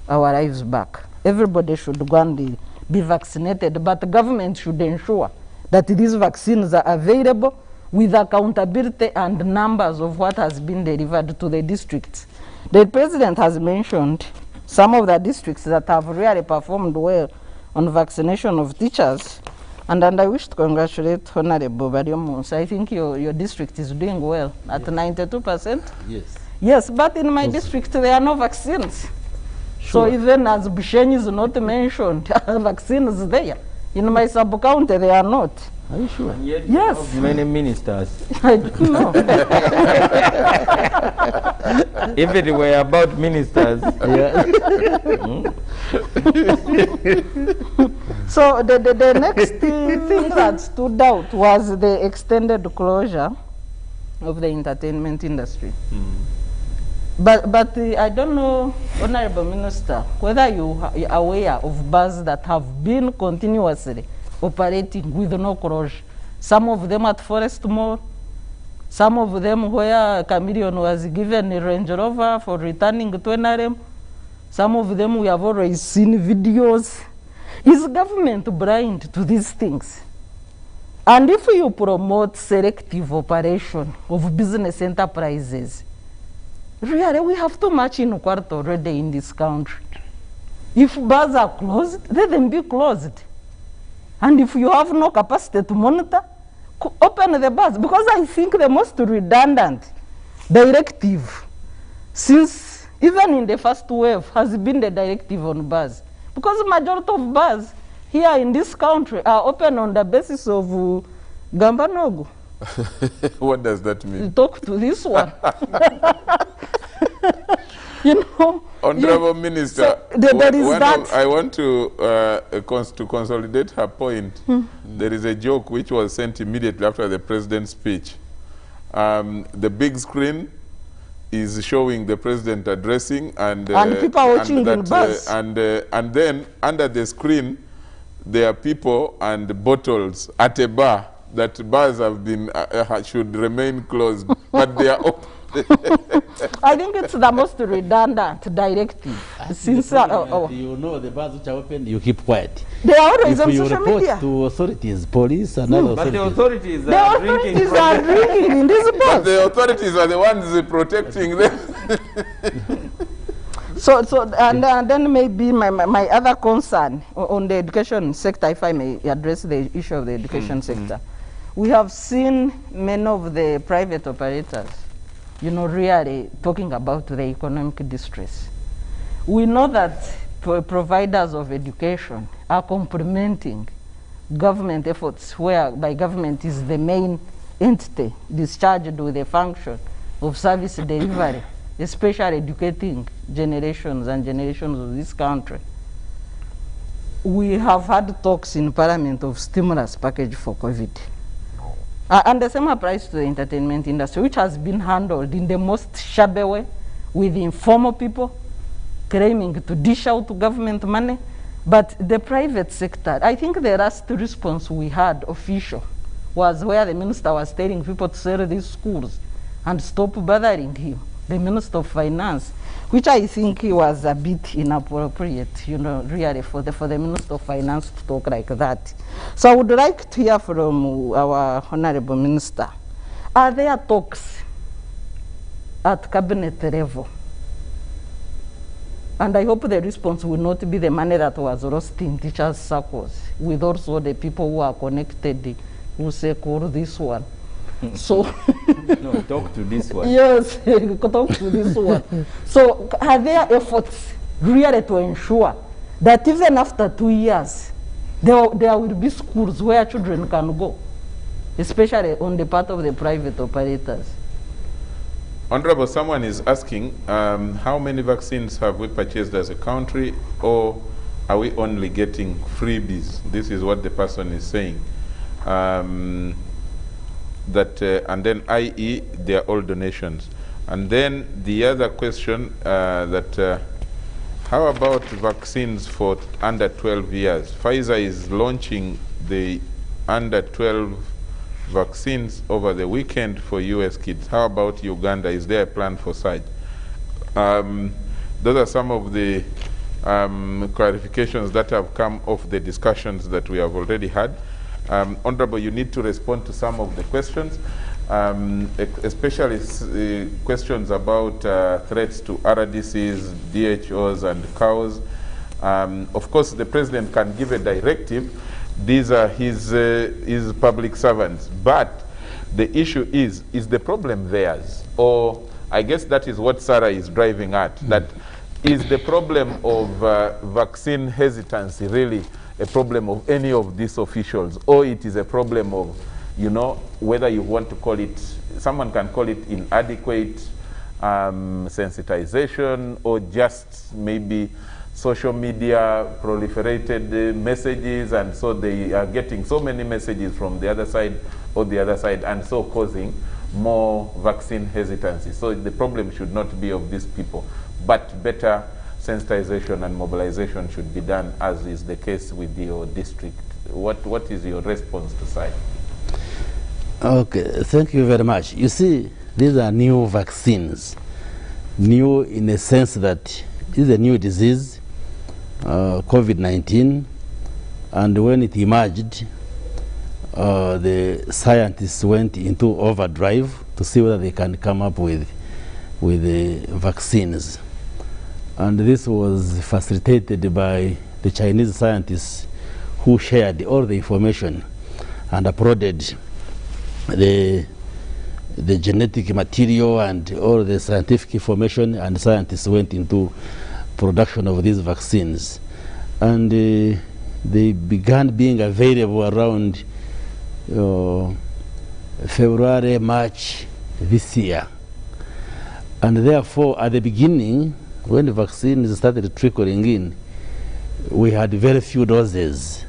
our lives back. Everybody should go and be vaccinated, but the government should ensure that these vaccines are available with accountability and numbers of what has been delivered to the districts. The president has mentioned some of the districts that have really performed well on vaccination of teachers. And I wish to congratulate Honorable Bariomus. I think your district is doing well at 92%.
Yes.
Yes, but in my district there are no vaccines. So even as Bushenyi is not mentioned, vaccines there. In my sub-county they are not.
Are you sure?
Yet
Yes.
you have many ministers.
I don't know.
If it were about ministers,
So the next thing that stood out was the extended closure of the entertainment industry. But I don't know, Honorable Minister, whether you are aware of bars that have been continuously operating with no closure. Some of them at Forest Mall, some of them where Chameleon was given a Range Rover for returning to NRM. Some of them we have already seen videos. Is government blind to these things? And if you promote selective operation of business enterprises, really we have too much inequality already in this country. If bars are closed, let them be closed. And if you have no capacity to monitor, open the bars. Because I think the most redundant directive, since even in the first wave, has been the directive on bars. Because the majority of bars here in this country are open on the basis of Gambanogu.
What does that mean?
Talk to this one. You know,
Honorable Minister,
so there is that.
I want to consolidate her point. There is a joke which was sent immediately after the president's speech. The big screen is showing the president addressing, and
people watching in bus.
And then under the screen, there are people and bottles at a bar. That bars have been should remain closed, but they are open.
I think it's the most redundant directive. Since
you know the bars which are open, you keep quiet.
They are always
if
on
you
social
report
media.
to authorities, police, and other
but the
authorities.
authorities
are drinking in this bars.
But the authorities are the ones protecting them.
So and then maybe my other concern on the education sector, if I may address the issue of the education sector. We have seen many of the private operators, you know, really talking about the economic distress. We know that providers of education are complementing government efforts, whereby government is the main entity discharged with the function of service delivery, especially educating generations and generations of this country. We have had talks in Parliament of stimulus package for COVID. And the same applies to the entertainment industry, which has been handled in the most shabby way, with informal people claiming to dish out government money. But the private sector, I think the last response we had official was where the minister was telling people to sell these schools and stop bothering him the Minister of Finance, which I think was a bit inappropriate, you know, really, for the Minister of Finance to talk like that. So I would like to hear from our Honorable Minister. Are there talks at cabinet level? And I hope the response will not be the money that was lost in teachers' circles, with also the people who are connected, who say, call this one. So,
no, talk to this one.
Yes, talk to this one. So, are there efforts really to ensure that even after 2 years, there will be schools where children can go, especially on the part of the private operators?
Honorable, someone is asking, how many vaccines have we purchased as a country, or are we only getting freebies? This is what the person is saying. And then i.e. they are all donations. And then the other question how about vaccines for under 12 years? Pfizer is launching the under 12 vaccines over the weekend for US kids. How about Uganda? Is there a plan for such? Those are some of the clarifications that have come off the discussions that we have already had. Honorable, you need to respond to some of the questions, especially questions about threats to RDCs, DHOs, and cows. Of course, the President can give a directive. These are his public servants. But the issue is the problem theirs? Or I guess that is what Sarah is driving at, that is the problem of vaccine hesitancy really a problem of any of these officials, or it is a problem of, you know, whether you want to call it, someone can call it inadequate sensitization, or just maybe social media proliferated messages, and so they are getting so many messages from the other side or the other side, and so causing more vaccine hesitancy. So the problem should not be of these people, but better sensitization and mobilization should be done, as is the case with your district. What is your response to that?
Okay, thank you very much. You see, these are new vaccines. New in the sense that this is a new disease, COVID-19, and when it emerged, the scientists went into overdrive to see whether they can come up with the vaccines. And this was facilitated by the Chinese scientists who shared all the information and applauded the genetic material and all the scientific information, and scientists went into production of these vaccines. And they began being available around February, March this year. And therefore, at the beginning, when the vaccines started trickling in, we had very few doses,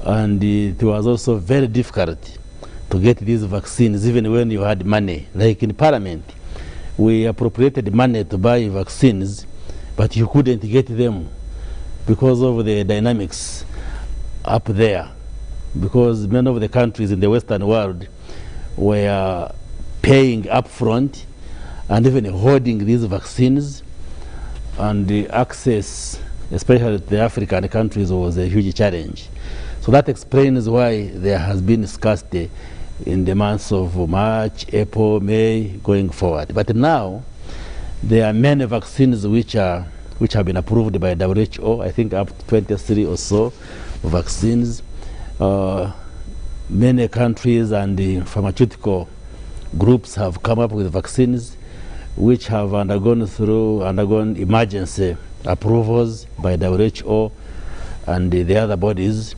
and it was also very difficult to get these vaccines, even when you had money. Like in Parliament, we appropriated money to buy vaccines, but you couldn't get them because of the dynamics up there, because many of the countries in the Western world were paying upfront and even hoarding these vaccines, and the access, especially to the African countries, was a huge challenge. So that explains why there has been scarcity in the months of March, April, May, going forward. But now, there are many vaccines which have been approved by WHO, I think up to 23 or so vaccines. Many countries and the pharmaceutical groups have come up with vaccines which have undergone emergency approvals by WHO and the other bodies.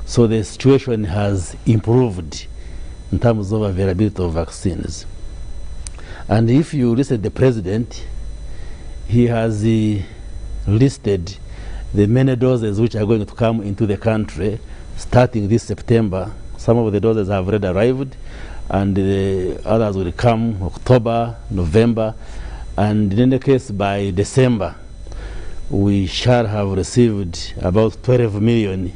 So the situation has improved in terms of availability of vaccines. And if you listen to the President, he has listed the many doses which are going to come into the country starting this September. Some of the doses have already arrived, and the others will come October, November, and in any case by December we shall have received about 12 million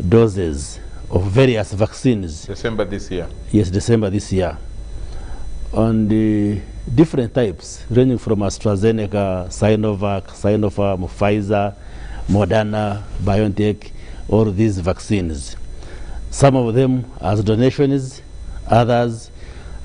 doses of various vaccines.
December this year?
Yes, December this year. on the different types, ranging from AstraZeneca, Sinovac, Sinopharm, Pfizer, Moderna, BioNTech, all these vaccines. Some of them as donations, others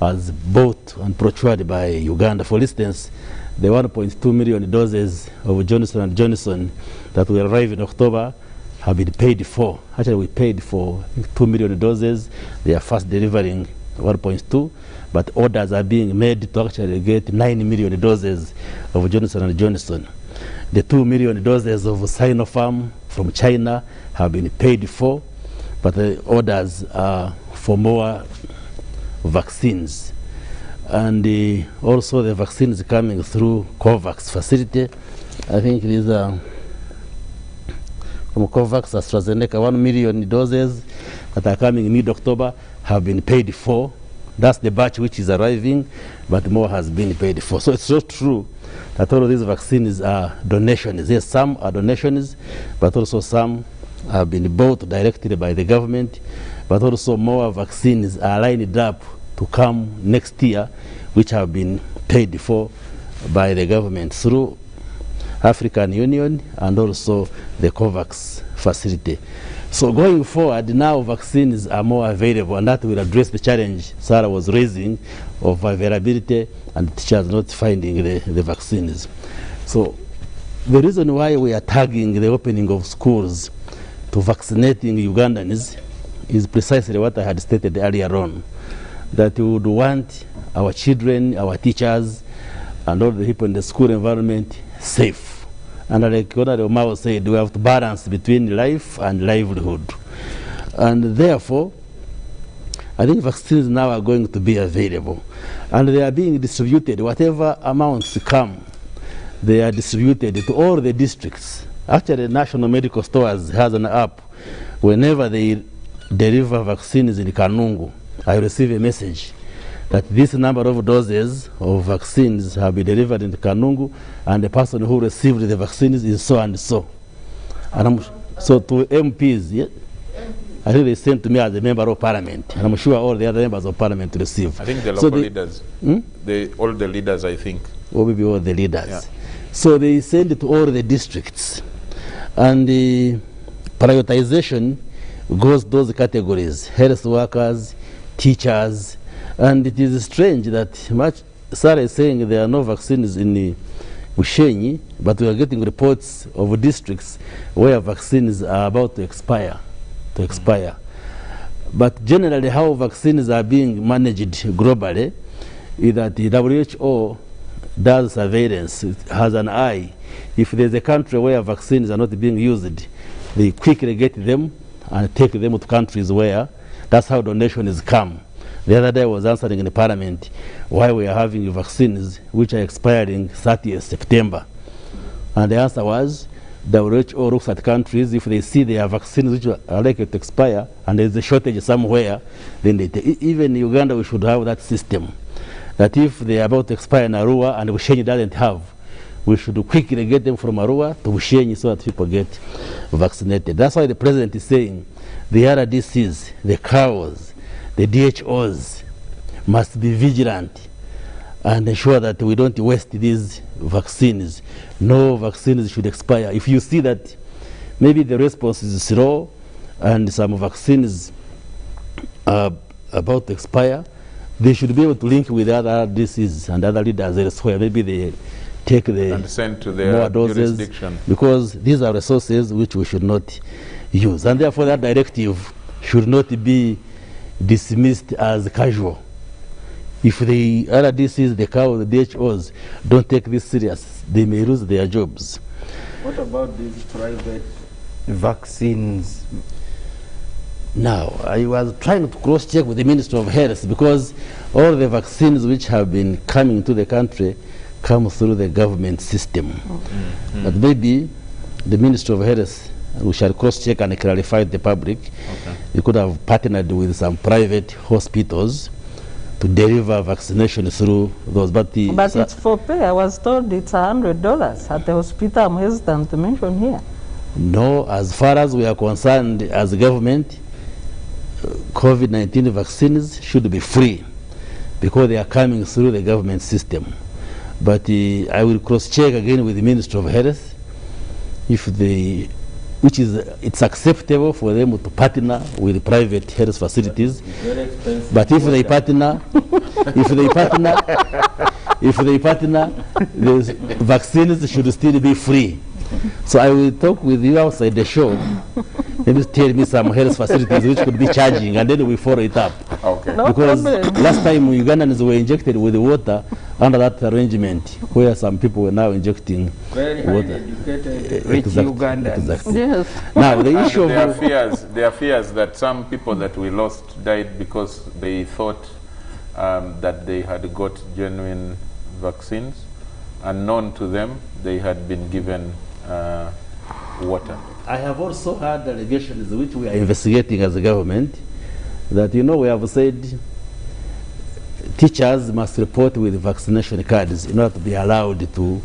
as bought and procured by Uganda. For instance, the 1.2 million doses of Johnson & Johnson that will arrive in October have been paid for. Actually, we paid for 2 million doses. They are fast delivering 1.2, but orders are being made to actually get 9 million doses of Johnson & Johnson. The 2 million doses of Sinopharm from China have been paid for, but the orders are for more vaccines. And also the vaccines coming through COVAX facility. I think these are from COVAX, AstraZeneca, 1 million doses that are coming mid-October have been paid for. That's the batch which is arriving, but more has been paid for. So it's so true that all of these vaccines are donations. Yes, some are donations, but also some have been bought directly by the government, but also more vaccines are lined up to come next year, which have been paid for by the government through African Union and also the COVAX facility. So going forward, now vaccines are more available, and that will address the challenge Sarah was raising of availability and teachers not finding the vaccines. So the reason why we are tagging the opening of schools to vaccinating Ugandans is precisely what I had stated earlier on, that we would want our children, our teachers, and all the people in the school environment safe. And like Honorable Mao said, we have to balance between life and livelihood. And therefore, I think vaccines now are going to be available. And they are being distributed. Whatever amounts come, they are distributed to all the districts. Actually, National Medical Stores has an app. Whenever they deliver vaccines in Kanungu, I receive a message that this number of doses of vaccines have been delivered in Kanungu, and the person who received the vaccines is so and so. And so to MPs, yeah, I think they sent to me as a member of parliament, and I'm sure all the other members of parliament receive.
I think the local leaders, all the leaders, I think.
Or maybe all the leaders.
Yeah.
So they send it to all the districts, and the prioritization goes to those categories: health workers, teachers. And it is strange that Sarah is saying there are no vaccines in Ushenyi, but we are getting reports of districts where vaccines are about to expire. But generally, how vaccines are being managed globally is that the WHO does surveillance, it has an eye. If there's a country where vaccines are not being used, they quickly get them and take them to countries where that's how donations come. The other day I was answering in the parliament why we are having vaccines which are expiring 30th September. And the answer was, the WHO looks at countries, if they see there are vaccines which are likely to expire and there's a shortage somewhere, then they take. Even in Uganda we should have that system, that if they are about to expire in Arua and Ushenyi doesn't have, we should quickly get them from Arua to Ushenyi so that people get vaccinated. That's why the president is saying the RDCs, the CAOs, the DHOs must be vigilant and ensure that we don't waste these vaccines. No vaccines should expire. If you see that maybe the response is slow and some vaccines are about to expire, they should be able to link with other diseases and other leaders elsewhere. Maybe they take the
and send to their
more doses,
jurisdiction,
because these are resources which we should not use. And therefore that directive should not be dismissed as casual. If the RDCs, the CAO, the DHOs don't take this serious, they may lose their jobs.
What about these private vaccines?
Now, I was trying to cross-check with the Ministry of Health, because all the vaccines which have been coming to the country come through the government system. But maybe the Ministry of Health, we shall cross-check and clarify to the public. We could have partnered with some private hospitals to deliver vaccination through those. But
it's for pay. I was told it's $100 at the hospital. I'm hesitant to mention here.
No, as far as we are concerned as government, COVID-19 vaccines should be free. because they are coming through the government system. But I will cross-check again with the Ministry of Health if they, it's acceptable for them to partner with private health facilities. But if they partner, the vaccines should still be free. So I will talk with you outside the show. Maybe tell me some health facilities which could be charging, and then we follow it up.
Okay.
No
because
problem.
last time Ugandans were injected with water under that arrangement, where some people were now injecting
Very
water.
highly educated, rich Ugandans.
Exactly.
Yes.
Now the issue
there
of
are fears that some people that we lost died because they thought that they had got genuine vaccines. Unknown to them, they had been given water.
I have also had allegations which we are investigating as a government that, you know, we have said teachers must report with vaccination cards in order to be allowed to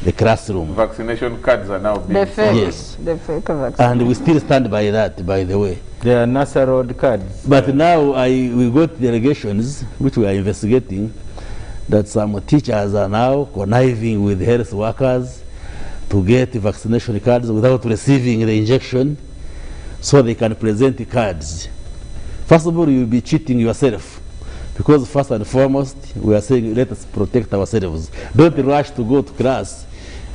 the classroom.
Vaccination cards are now being
fake,
yes.
the fake vaccine.
And we still stand by that, by the way.
They are NASA road cards.
But now we got the allegations which we are investigating that some teachers are now conniving with health workers to get vaccination cards without receiving the injection so they can present the cards. First of all, you'll be cheating yourself because first and foremost, we are saying let us protect ourselves. Don't rush to go to class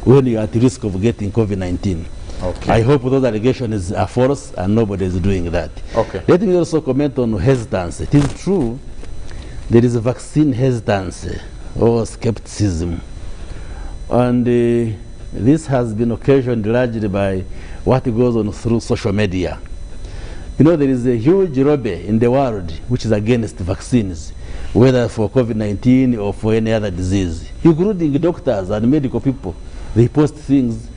when you are at risk of getting COVID-19.
Okay.
I hope those allegations are false and nobody is doing that.
Okay.
Let me also comment on hesitancy. It is true there is a vaccine hesitancy or skepticism. And this has been occasioned largely by what goes on through social media. You know, there is a huge lobby in the world which is against vaccines, whether for COVID-19 or for any other disease, including doctors and medical people. They post things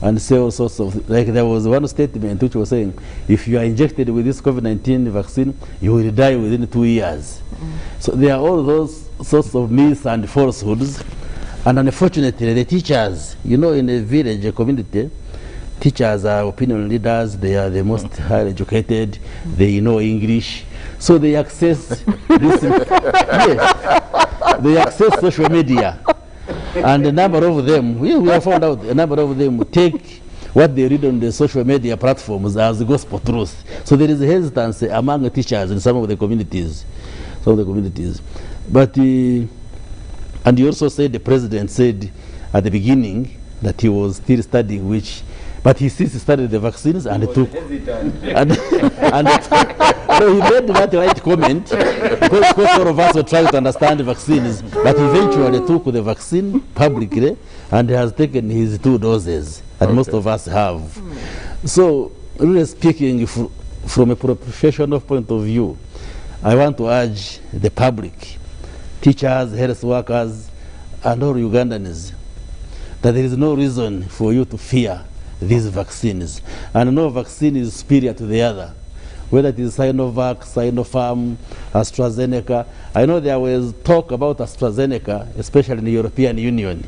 and say all sorts of, like there was one statement which was saying, if you are injected with this COVID-19 vaccine, you will die within 2 years. So there are all those sorts of myths and falsehoods. And unfortunately, the teachers, you know, in a village, a community, teachers are opinion leaders, they are the most highly educated, they know English. So they access this, yes, they access social media. And a number of them, we have found out a number of them take what they read on the social media platforms as gospel truth. So there is a hesitancy among the teachers in some of the communities. But, and you also said, the president said at the beginning that he was still studying which, but he since studied the vaccines and took, and so he made that right comment because all of us were trying to understand vaccines, but eventually took the vaccine publicly and has taken his 2 doses, and most of us have. So, really speaking, from a professional point of view, I want to urge the public, teachers, health workers, and all Ugandans, that there is no reason for you to fear these vaccines. And no vaccine is superior to the other. Whether it is Sinovac, Sinopharm, AstraZeneca. I know there was talk about AstraZeneca, especially in the European Union.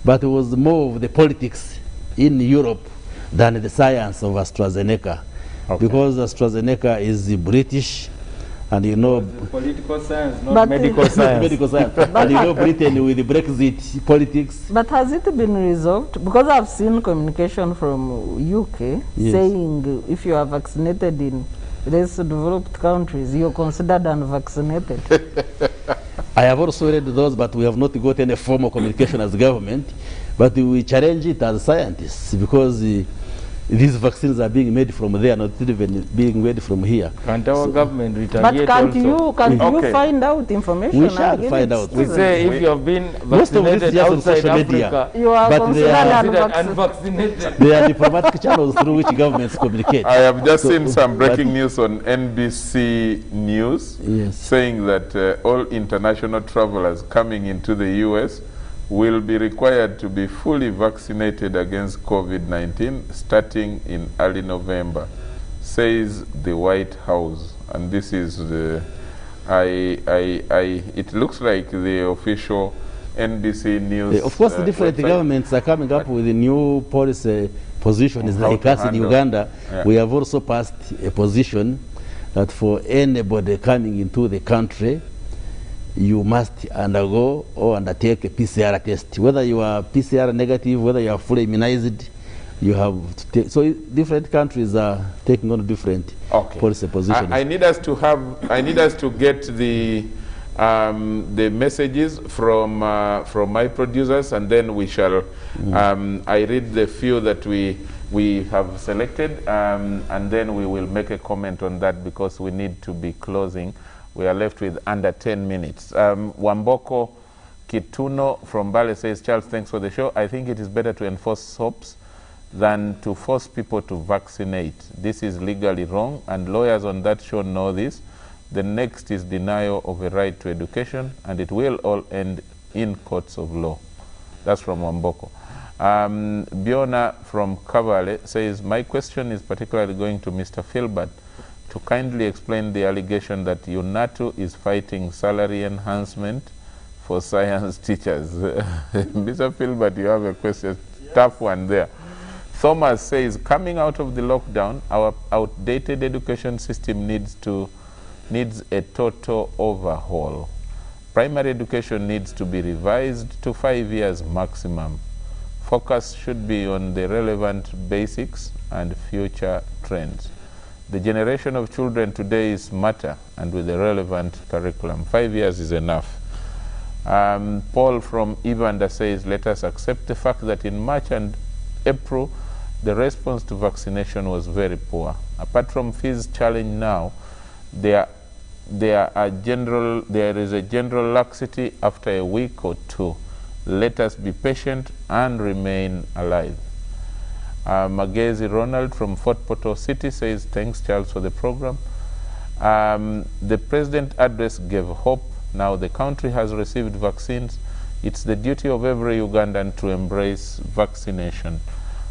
But it was more of the politics in Europe than the science of AstraZeneca. Okay. Because AstraZeneca is British, and you know,
political science, not
But
medical science.
medical science. And you know, Britain with the Brexit politics.
But has it been resolved? Because I've seen communication from UK
Yes.
saying if you are vaccinated in less developed countries, you're considered unvaccinated.
I have also read those, but we have not got any formal communication as government. But we challenge it as scientists because these vaccines are being made from there, not even being made from here.
Can't our government
But
retaliate
can't
also?
you find out information?
We
and
shall
give
find
it
out.
We
to
say
them?
if you have been
Most of this
vaccinated
is just on
outside
social media.
Africa,
You are
But they are
considered
unvaccinated.
They are diplomatic channels through which governments communicate.
I have just seen some
but-
breaking news on NBC News saying that all international travelers coming into the US will be required to be fully vaccinated against COVID-19 starting in early November, says the White House. And this is the, it looks like the official NBC News.
Of course, the different
website.
governments are coming up with a new policy positions.
How
Like
to
us in
handle.
Uganda,
Yeah.
we have also passed a position that for anybody coming into the country, you must undergo or undertake a PCR test. Whether you are PCR negative, whether you are fully immunized, you have to take. So different countries are taking on different policy positions.
I need us to get the messages from my producers, and then we shall. I read the few that we have selected, and then we will make a comment on that because we need to be closing. We are left with under 10 minutes. Wamboko Kituno from Bale says, Charles, thanks for the show. I think it is better to enforce SOPs than to force people to vaccinate. This is legally wrong, and lawyers on that show know this. The next is denial of a right to education, and it will all end in courts of law. That's from Wamboko. Biona from Kavale says, my question is particularly going to Mr. Filbert to kindly explain the allegation that UNATU is fighting salary enhancement for science teachers. Mr. Filbert, you have a question, tough one there. Thomas says, coming out of the lockdown, our outdated education system needs a total overhaul. Primary education needs to be revised to 5 years maximum. Focus should be on the relevant basics and future trends. The generation of children today is smarter and with a relevant curriculum. 5 years is enough. Paul from Evander says, let us accept the fact that in March and April, the response to vaccination was very poor. Apart from fees challenge now, there is a general laxity after a week or two. Let us be patient and remain alive. Magezi Ronald from Fort Portal City says, thanks, Charles, for the program. The President address gave hope. Now the country has received vaccines. It's the duty of every Ugandan to embrace vaccination.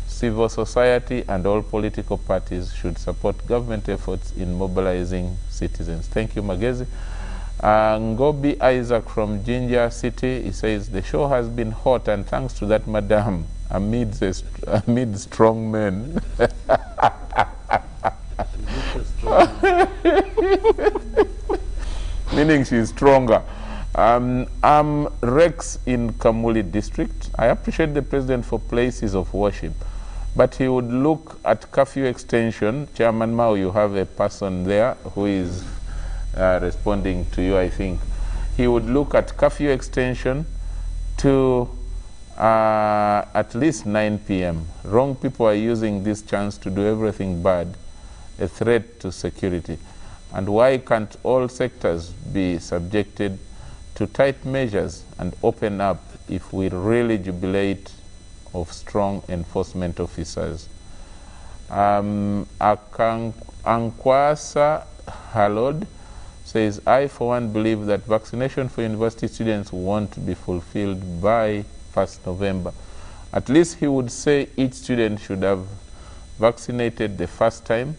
Civil society and all political parties should support government efforts in mobilizing citizens. Thank you, Magezi. Ngobi Isaac from Jinja City, he says, the show has been hot, and thanks to that madam, amid strong men. Meaning she's stronger. I'm Rex in Kamuli district. I appreciate the president for places of worship, but he would look at curfew extension. Chairman Mao, you have a person there who is responding to you, I think. He would look at curfew extension to at least 9 p.m. Wrong people are using this chance to do everything bad, a threat to security. And why can't all sectors be subjected to tight measures and open up if we really jubilate of strong enforcement officers? Ankwasa Halod says, I for one believe that vaccination for university students won't be fulfilled by 1st November. At least he would say each student should have vaccinated the first time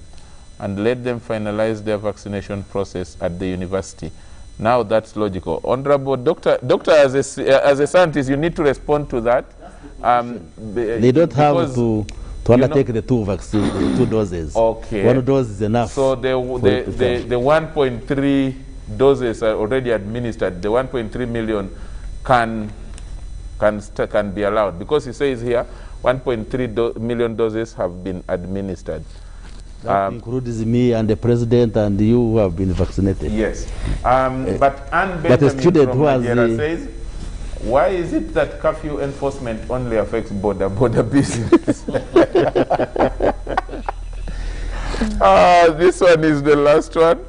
and let them finalize their vaccination process at the university. Now that's logical. Honorable Doctor, as a scientist, you need to respond to that.
They don't have to undertake the two vaccines, the 2 doses.
Okay.
1 dose is enough.
So the 1.3 doses are already administered. The 1.3 million can be allowed, because he says here 1.3 million doses have been administered.
That includes me and the president and you who have been vaccinated.
Yes. But Anne Benjamin from Nigeria says, why is it that curfew enforcement only affects border business? This one is the last one.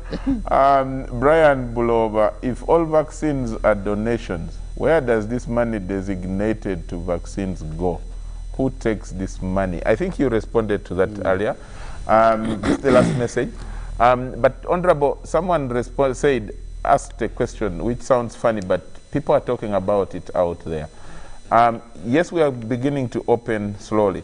Brian Bulova, if all vaccines are donations, where does this money designated to vaccines go? Who takes this money? I think you responded to that earlier. This is the last message. But Honorable, someone asked a question which sounds funny, but people are talking about it out there. Yes, we are beginning to open slowly,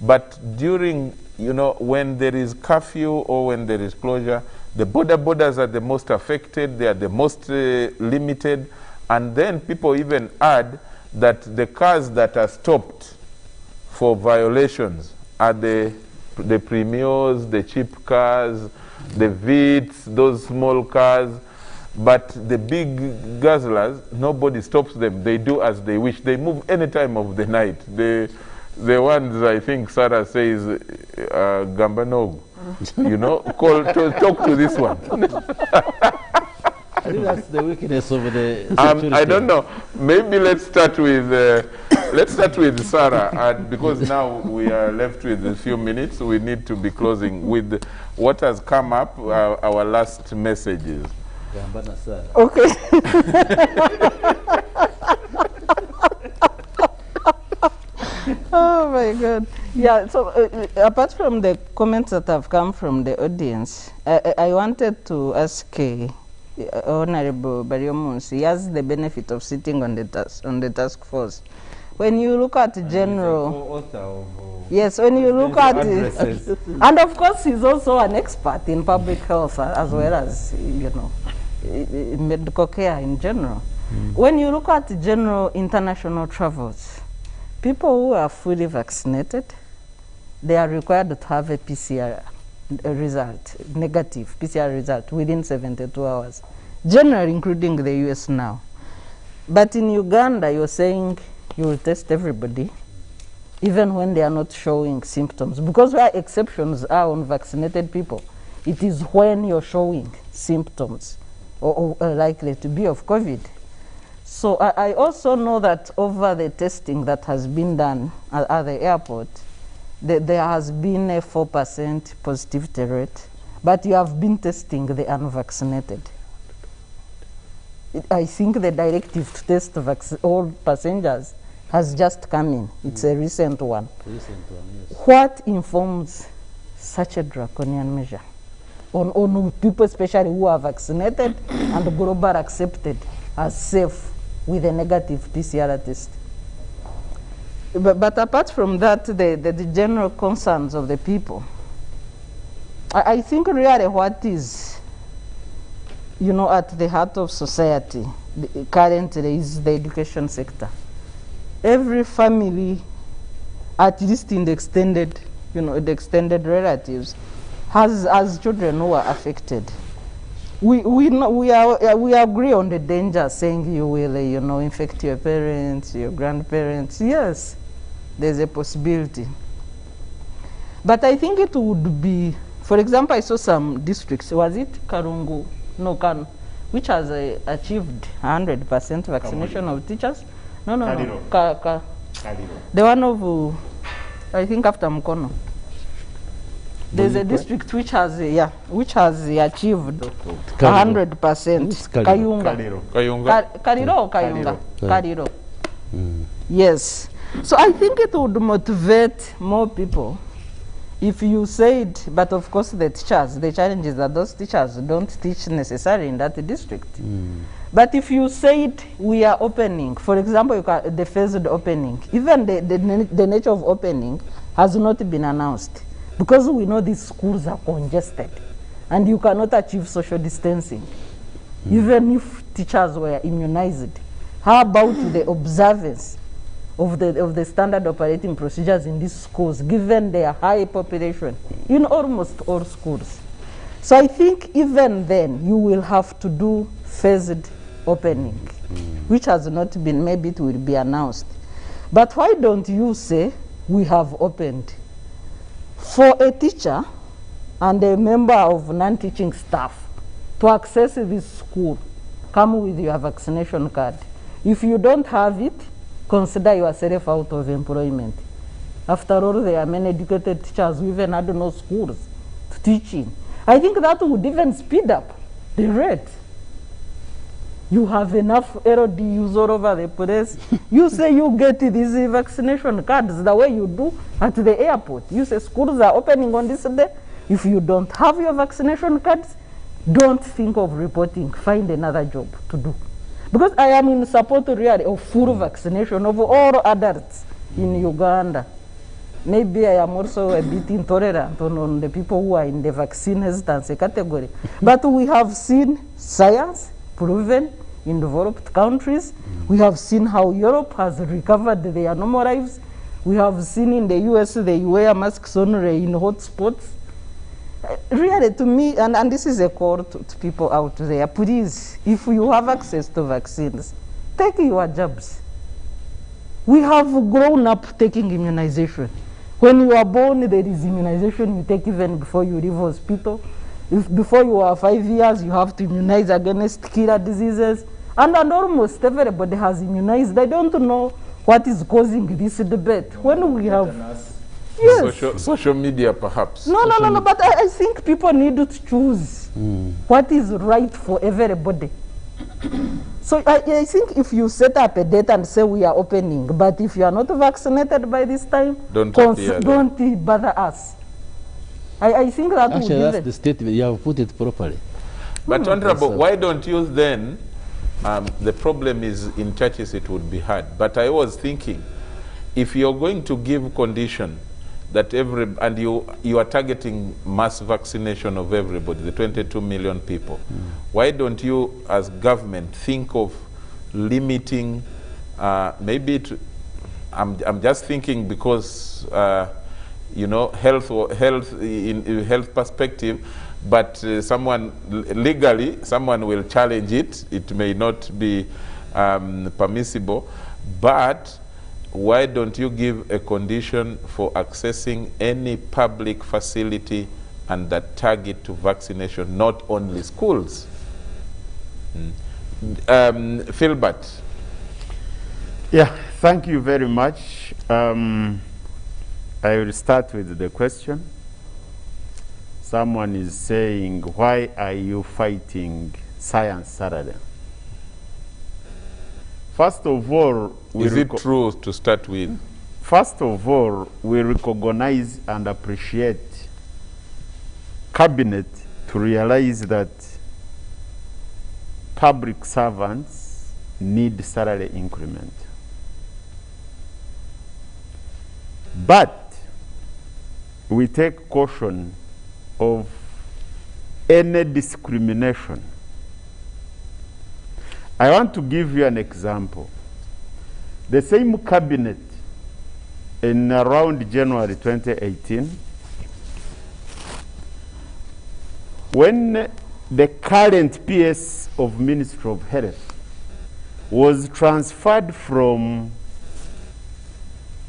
but during, when there is curfew or when there is closure, the borders are the most affected, they are the most limited, and then people even add that the cars that are stopped for violations are the premios, the cheap cars, the Vits, those small cars. But the big guzzlers, nobody stops them. They do as they wish. They move any time of the night. The ones I think Sarah says, Gambanog, you know, talk to this one.
I think that's the weakness of the security.
I don't know. Maybe let's start with Sarah, and because now we are left with a few minutes, we need to be closing with what has come up, our last messages.
Okay. Oh my God. Yeah, so apart from the comments that have come from the audience, I wanted to ask Honorable Bariomuns. He has the benefit of sitting on the task force. When you look at general, yes, when you look at and of course he's also an expert in public health as well as, you know, medical care in general. When you look at general international travels, people who are fully vaccinated, they are required to have a PCR result, negative PCR result within 72 hours, generally including the US now. But in Uganda, you're saying you will test everybody, even when they are not showing symptoms. Because where exceptions are on vaccinated people, it is when you're showing symptoms or likely to be of COVID. So I also know that over the testing that has been done at the airport, there has been a 4% positivity rate, but you have been testing the unvaccinated. I think the directive to test all passengers has just come in. It's a recent one. Yes. What informs such a draconian measure on people, especially who are vaccinated and global accepted as safe with a negative PCR test? But apart from that, the general concerns of the people, I think really what is, you know, at the heart of society currently is the education sector. Every family, at least in the extended, you know, the extended relatives, has children who are affected. We agree on the danger, saying you will, you know, infect your parents, your grandparents. Yes, there's a possibility. But I think it would be, for example, I saw some districts. Was it Karungu? No, which has achieved 100% vaccination of teachers. No. The one of, I think after Mukono. There's a district which has achieved 100%. Kariro. Yes. So I think it would motivate more people if you said, but of course the teachers, the challenge is that those teachers don't teach necessarily in that district. But if you said we are opening, for example, the phased opening, even the nature of opening has not been announced. Because we know these schools are congested and you cannot achieve social distancing, even if teachers were immunized. How about the observance of the standard operating procedures in these schools, given their high population in almost all schools? So I think even then you will have to do phased opening, which has not been, maybe it will be announced. But why don't you say we have opened? For a teacher and a member of non-teaching staff to access this school, come with your vaccination card. If you don't have it, consider yourself out of employment. After all, there are many educated teachers who even had no schools to teach in. I think that would even speed up the rate. You have enough LDUs all over the place. You say you get these vaccination cards the way you do at the airport. You say schools are opening on this day. If you don't have your vaccination cards, don't think of reporting. Find another job to do. Because I am in support really of full vaccination of all adults in Uganda. Maybe I am also a bit intolerant on the people who are in the vaccine hesitancy category. But we have seen science proven in developed countries. We have seen how Europe has recovered their normal lives. We have seen in the US they wear masks only in hotspots. Really, to me, and this is a call to people out there, please, if you have access to vaccines, take your jabs. We have grown up taking immunization. When you are born, there is immunization you take even before you leave hospital. If before you are 5 years, you have to immunize against killer diseases. And almost everybody has immunized. I don't know what is causing this debate. When we have... Yes.
Social media, perhaps.
No, but I think people need to choose what is right for everybody. So I think if you set up a date and say we are opening, but if you are not vaccinated by this time, don't bother us. I think that
actually
would
that's the statement. You have put it properly.
But Honorable, why don't you then, the problem is in churches it would be hard. But I was thinking, if you're going to give condition that and you are targeting mass vaccination of everybody, the 22 million people, why don't you as government think of limiting, maybe I'm just thinking because you know, health in health perspective, but someone legally will challenge it. It may not be permissible, but why don't you give a condition for accessing any public facility and that target to vaccination, not only schools? Philbert.
Yeah, thank you very much. I will start with the question. Someone is saying, why are you fighting Science Saturday? First of all,
is it true to start with?
First of all, we recognize and appreciate Cabinet to realize that public servants need salary increment. But we take caution of any discrimination. I want to give you an example. The same cabinet in around January 2018, when the current PS of Ministry of Health was transferred from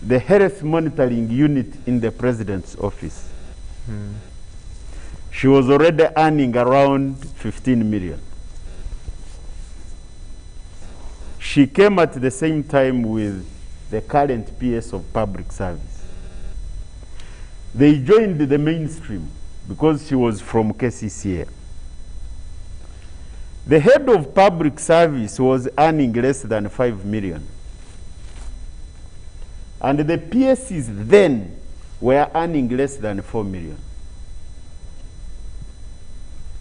the health monitoring unit in the president's office, she was already earning around 15 million. She came at the same time with the current PS of public service. They joined the mainstream because she was from KCCA. The head of public service was earning less than 5 million. And the PSs then were earning less than 4 million.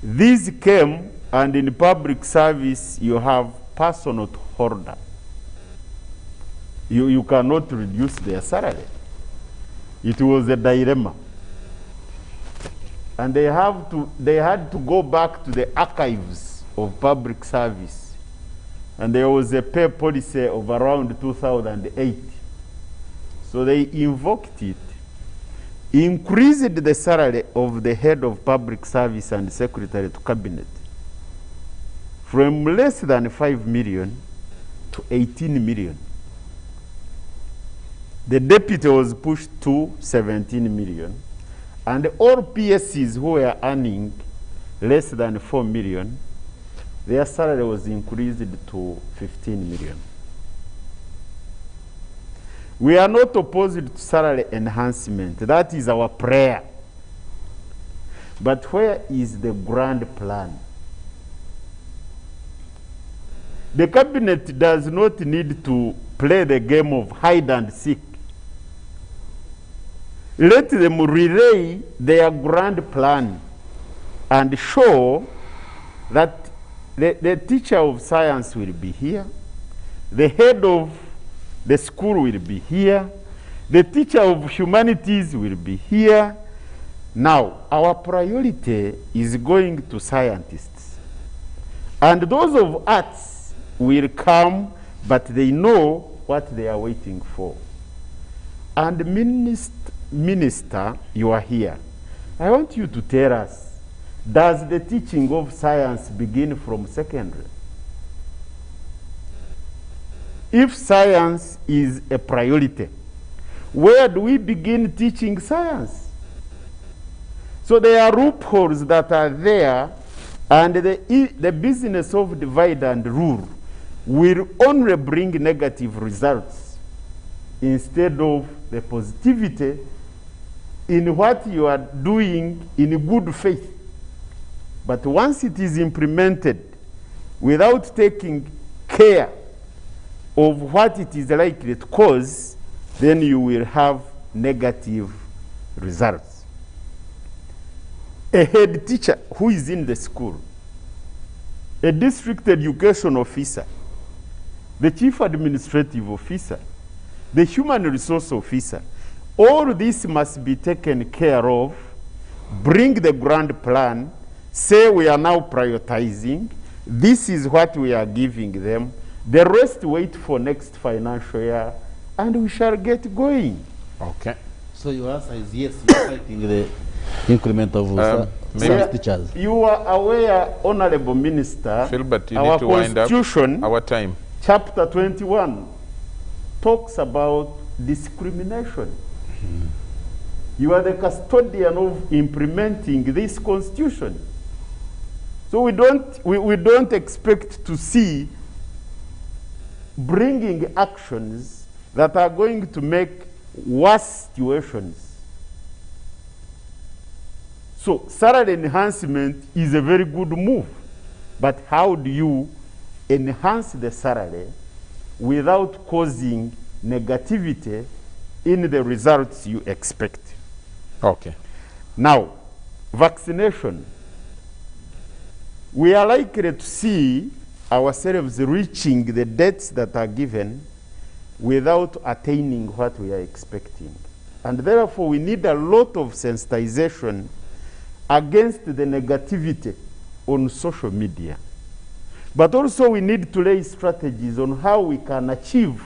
These came, and in public service, you have personal holder. You cannot reduce their salary. It was a dilemma. And they had to go back to the archives of public service. And there was a pay policy of around 2008. So they invoked it, increased the salary of the head of public service and secretary to cabinet from less than 5 million to 18 million. The deputy was pushed to 17 million, and all PSCs who were earning less than 4 million, their salary was increased to 15 million. We are not opposed to salary enhancement. That is our prayer. But where is the grand plan? The cabinet does not need to play the game of hide and seek. Let them relay their grand plan and show that the teacher of science will be here, the head of the school will be here, the teacher of humanities will be here. Now, our priority is going to scientists. And those of arts will come, but they know what they are waiting for. And Minister, you are here. I want you to tell us, does the teaching of science begin from secondary? If science is a priority, where do we begin teaching science? So there are loopholes that are there, and the business of divide and rule will only bring negative results instead of the positivity in what you are doing in good faith. But once it is implemented without taking care of what it is likely to cause, then you will have negative results. A head teacher who is in the school, a district education officer, the chief administrative officer, the human resource officer, all this must be taken care of, bring the grand plan, say we are now prioritizing, this is what we are giving them, the rest wait for next financial year, and we shall get going.
Okay.
So your answer is yes, you're fighting the increment of some teachers.
You are aware, Honorable Minister,
Philbert, you
our
need to wind up
Constitution,
our time.
Chapter 21, talks about discrimination. You are the custodian of implementing this Constitution. So we don't expect to see bringing actions that are going to make worse situations. So salary enhancement is a very good move, but how do you enhance the salary without causing negativity in the results you expect?
Okay.
Now, vaccination. We are likely to see ourselves reaching the dates that are given without attaining what we are expecting. And therefore, we need a lot of sensitization against the negativity on social media. But also we need to lay strategies on how we can achieve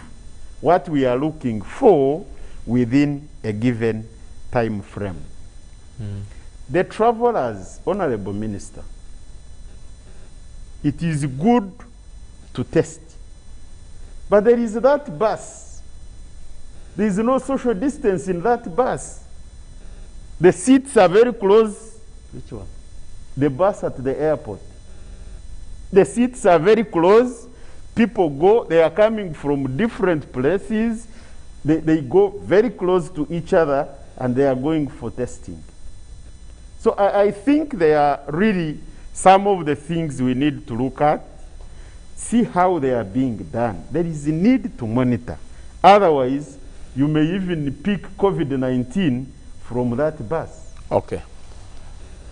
what we are looking for within a given time frame. The travelers, Honorable Minister, it is good to test. But there is that bus. There is no social distance in that bus. The seats are very close.
Which one?
The bus at the airport. The seats are very close. People go, they are coming from different places. They go very close to each other, and they are going for testing. So I think there are really some of the things we need to look at, see how they are being done. There is a need to monitor. Otherwise, you may even pick COVID-19 from that bus.
Okay.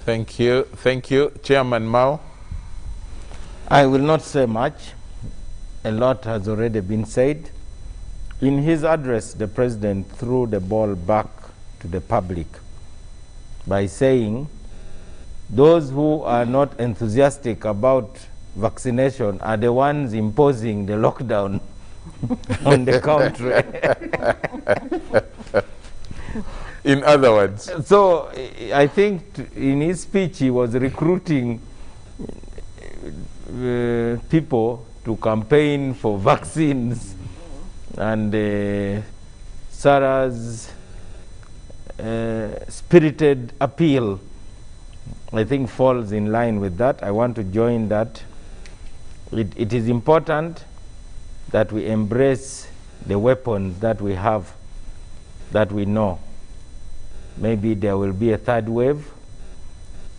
Thank you. Thank you. Chairman Mao.
I will not say much. A lot has already been said. In his address, the president threw the ball back to the public by saying those who are not enthusiastic about vaccination are the ones imposing the lockdown on the country.
In other words.
So I think in his speech he was recruiting people to campaign for vaccines, and Sarah's spirited appeal, I think, falls in line with that. I want to join that. It is important that we embrace the weapons that we have, that we know. Maybe there will be a third wave,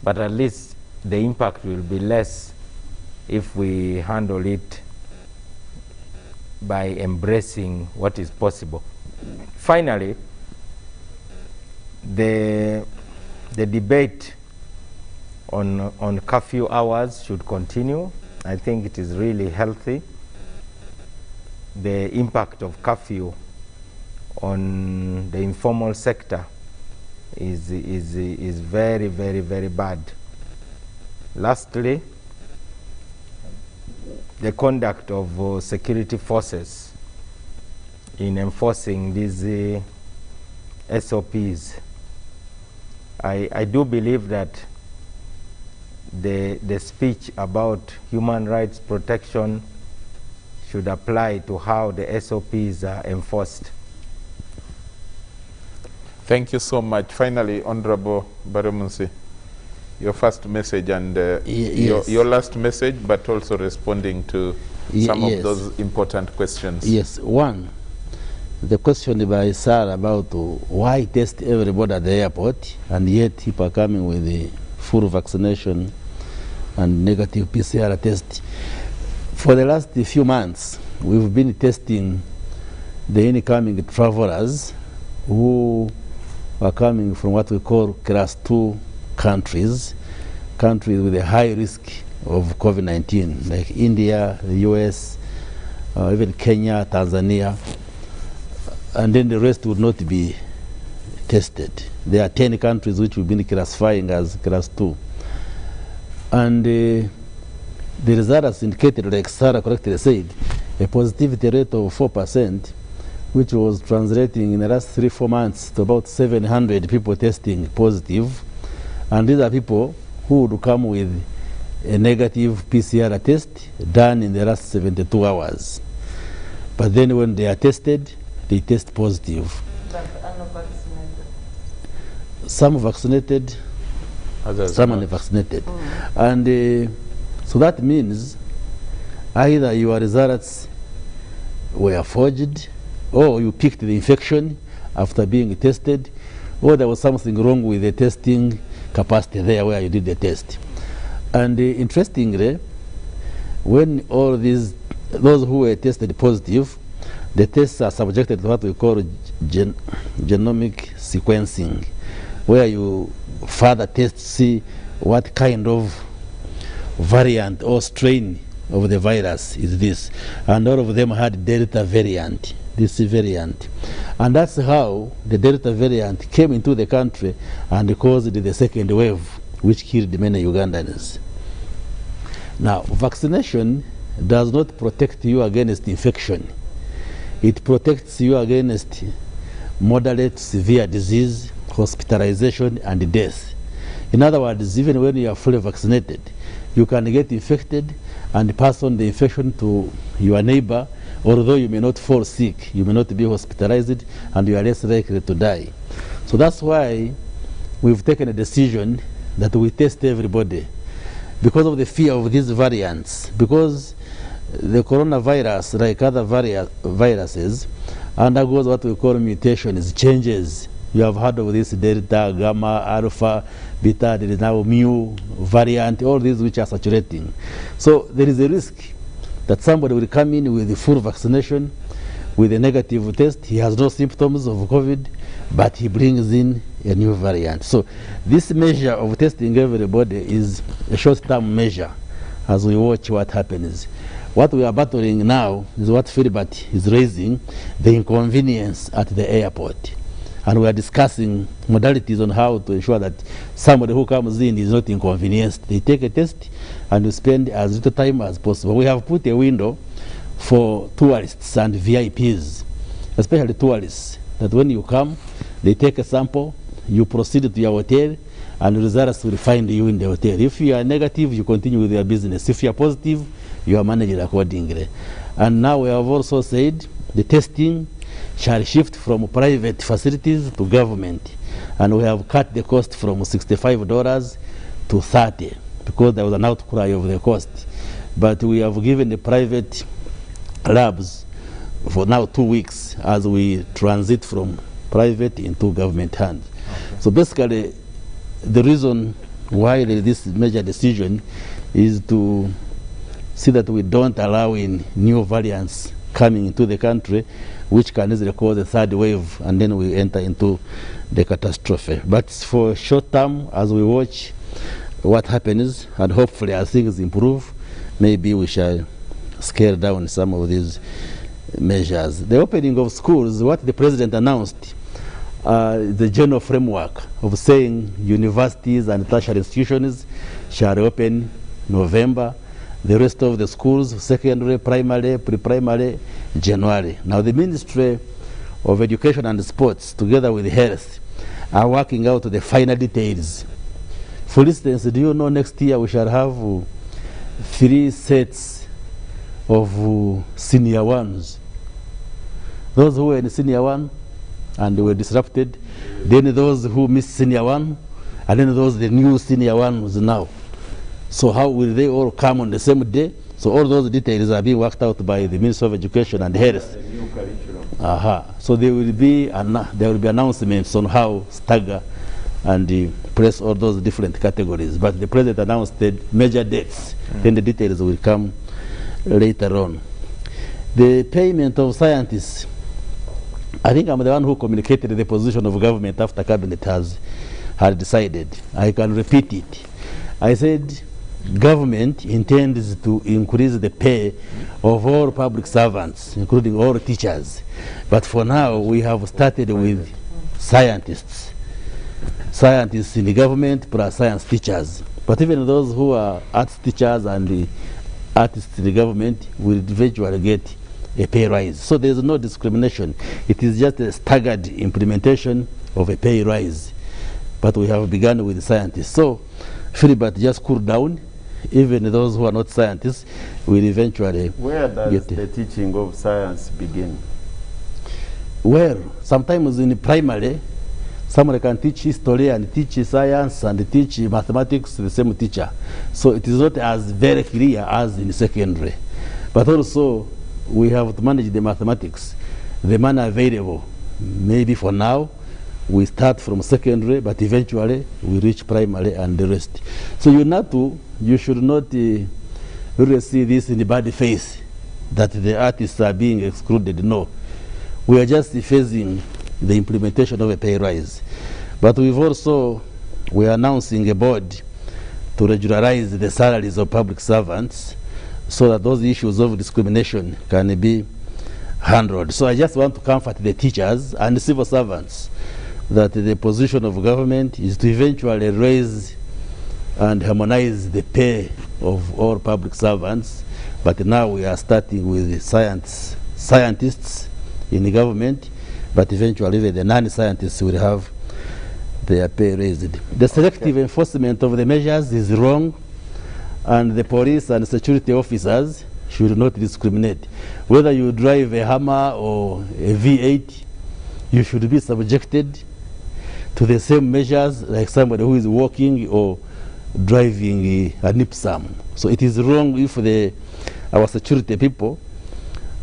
but at least the impact will be less if we handle it by embracing what is possible. Finally, the debate on curfew hours should continue. I think it is really healthy. The impact of curfew on the informal sector is very, very, very bad. Lastly, the conduct of security forces in enforcing these SOPs. I do believe that the speech about human rights protection should apply to how the SOPs are enforced.
Thank you so much. Finally, Honorable Baremunsi, your first message and
yes.
your last message, but also responding to some
yes.
of those important questions.
Yes, one, the question by Sarah about why test everybody at the airport and yet people are coming with the full vaccination and negative PCR test. For the last few months, we've been testing the incoming travelers who are coming from what we call class 2 countries with a high risk of COVID-19, like India, the US, even Kenya, Tanzania, and then the rest would not be tested. There are 10 countries which we've been classifying as class 2. And the results indicated, like Sarah correctly said, a positivity rate of 4%, which was translating in the last 3-4 months to about 700 people testing positive. And these are people who would come with a negative PCR test done in the last 72 hours. But then when they are tested, they test positive. Some vaccinated, some unvaccinated. And so that means either your results were forged, or you picked the infection after being tested, or there was something wrong with the testing capacity there where you did the test. And interestingly, when all those who were tested positive, the tests are subjected to what we call genomic sequencing, where you further test to see what kind of variant or strain of the virus is this. And all of them had Delta variant, this variant. And that's how the Delta variant came into the country and caused the second wave, which killed many Ugandans. Now, vaccination does not protect you against infection. It protects you against moderate severe disease, hospitalization, and death. In other words, even when you are fully vaccinated, you can get infected and pass on the infection to your neighbor, although you may not fall sick, you may not be hospitalized, and you are less likely to die. So that's why we've taken a decision that we test everybody because of the fear of these variants, because the coronavirus, like other viruses, undergoes what we call mutations, changes. You have heard of this Delta, Gamma, Alpha, Beta, there is now Mu variant, all these which are saturating. So there is a risk that somebody will come in with the full vaccination, with a negative test. He has no symptoms of COVID, but he brings in a new variant. So this measure of testing everybody is a short-term measure as we watch what happens. What we are battling now is what Philbert is raising, the inconvenience at the airport. And we are discussing modalities on how to ensure that somebody who comes in is not inconvenienced. They take a test and we spend as little time as possible. We have put a window for tourists and VIPs, especially tourists, that when you come, they take a sample, you proceed to your hotel, and the results will find you in the hotel. If you are negative, you continue with your business. If you are positive, you are managed accordingly. And now we have also said the testing shall shift from private facilities to government. And we have cut the cost from $65 to $30 because there was an outcry of the cost. But we have given the private labs for now 2 weeks as we transit from private into government hands. Okay. So basically, the reason why there is this major decision is to see that we don't allow in new variants coming into the country, which can easily cause a third wave, and then we enter into the catastrophe. But for short term, as we watch what happens, and hopefully as things improve, maybe we shall scale down some of these measures. The opening of schools, what the president announced, the general framework of saying universities and tertiary institutions shall open November. The rest of the schools, secondary, primary, pre-primary, January. Now the Ministry of Education and Sports, together with Health, are working out the final details. For instance, do you know next year we shall have 3 sets of senior ones? Those who were in senior 1 and were disrupted, then those who missed senior 1, and then those the new senior ones now. So how will they all come on the same day? So all those details are being worked out by the Ministry of Education and Health. So there will be announcements on how stagger and press all those different categories. But the president announced the major dates. Then the details will come later on. The payment of scientists. I think I'm the one who communicated the position of government after cabinet had decided. I can repeat it. I said government intends to increase the pay of all public servants, including all teachers. But for now, we have started with scientists. Scientists in the government plus science teachers. But even those who are arts teachers and the artists in the government will eventually get a pay rise. So there is no discrimination. It is just a staggered implementation of a pay rise. But we have begun with scientists. So Philibert, just cool down. Even those who are not scientists will eventually
Where does the teaching of science begin?
Well, sometimes in primary, someone can teach history and teach science and teach mathematics to the same teacher. So it is not as very clear as in secondary. But also, we have to manage the mathematics, the manner available. Maybe for now, we start from secondary, but eventually we reach primary and the rest. So you should not really see this in the bad face, that the artists are being excluded. No. We are just facing the implementation of a pay rise. But we are announcing a board to regularize the salaries of public servants so that those issues of discrimination can be handled. So I just want to comfort the teachers and the civil servants that the position of government is to eventually raise and harmonize the pay of all public servants. But now we are starting with scientists in the government, but eventually even the non-scientists will have their pay raised. The selective enforcement of the measures is wrong, and the police and security officers should not discriminate. Whether you drive a Hummer or a V8, you should be subjected to the same measures like somebody who is walking or driving a Nipsam. So it is wrong if our security people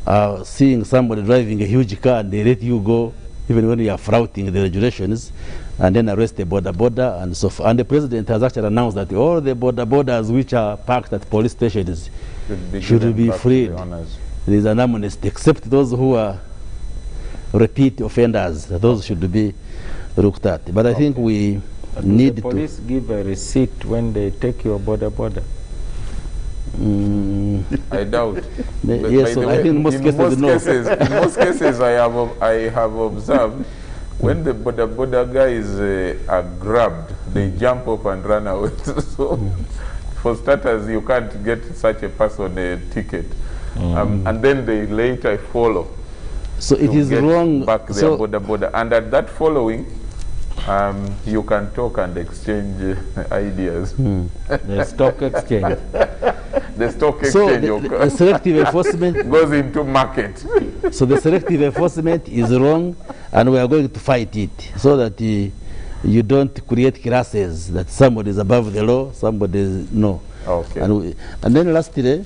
are seeing somebody driving a huge car and they let you go even when you are flouting the regulations, and then arrest the border and so forth. And the president has actually announced that all the borders which are parked at police stations should be freed. There is an amnesty, except those who are repeat offenders. Those should be looked at. But I think we need
the police give a receipt when they take your border.
I doubt.
Yes, so I think in most
cases, I have observed when the border guys are grabbed, they jump up and run away. So, for starters, you can't get such a person a ticket, and then they later follow.
So it is wrong.
Back their border, and at that following, you can talk and exchange ideas.
The stock exchange.
The stock exchange.
So the selective enforcement
goes into market.
So the selective enforcement is wrong, and we are going to fight it so that you don't create classes that somebody is above the law, somebody is no.
Okay.
And then lastly,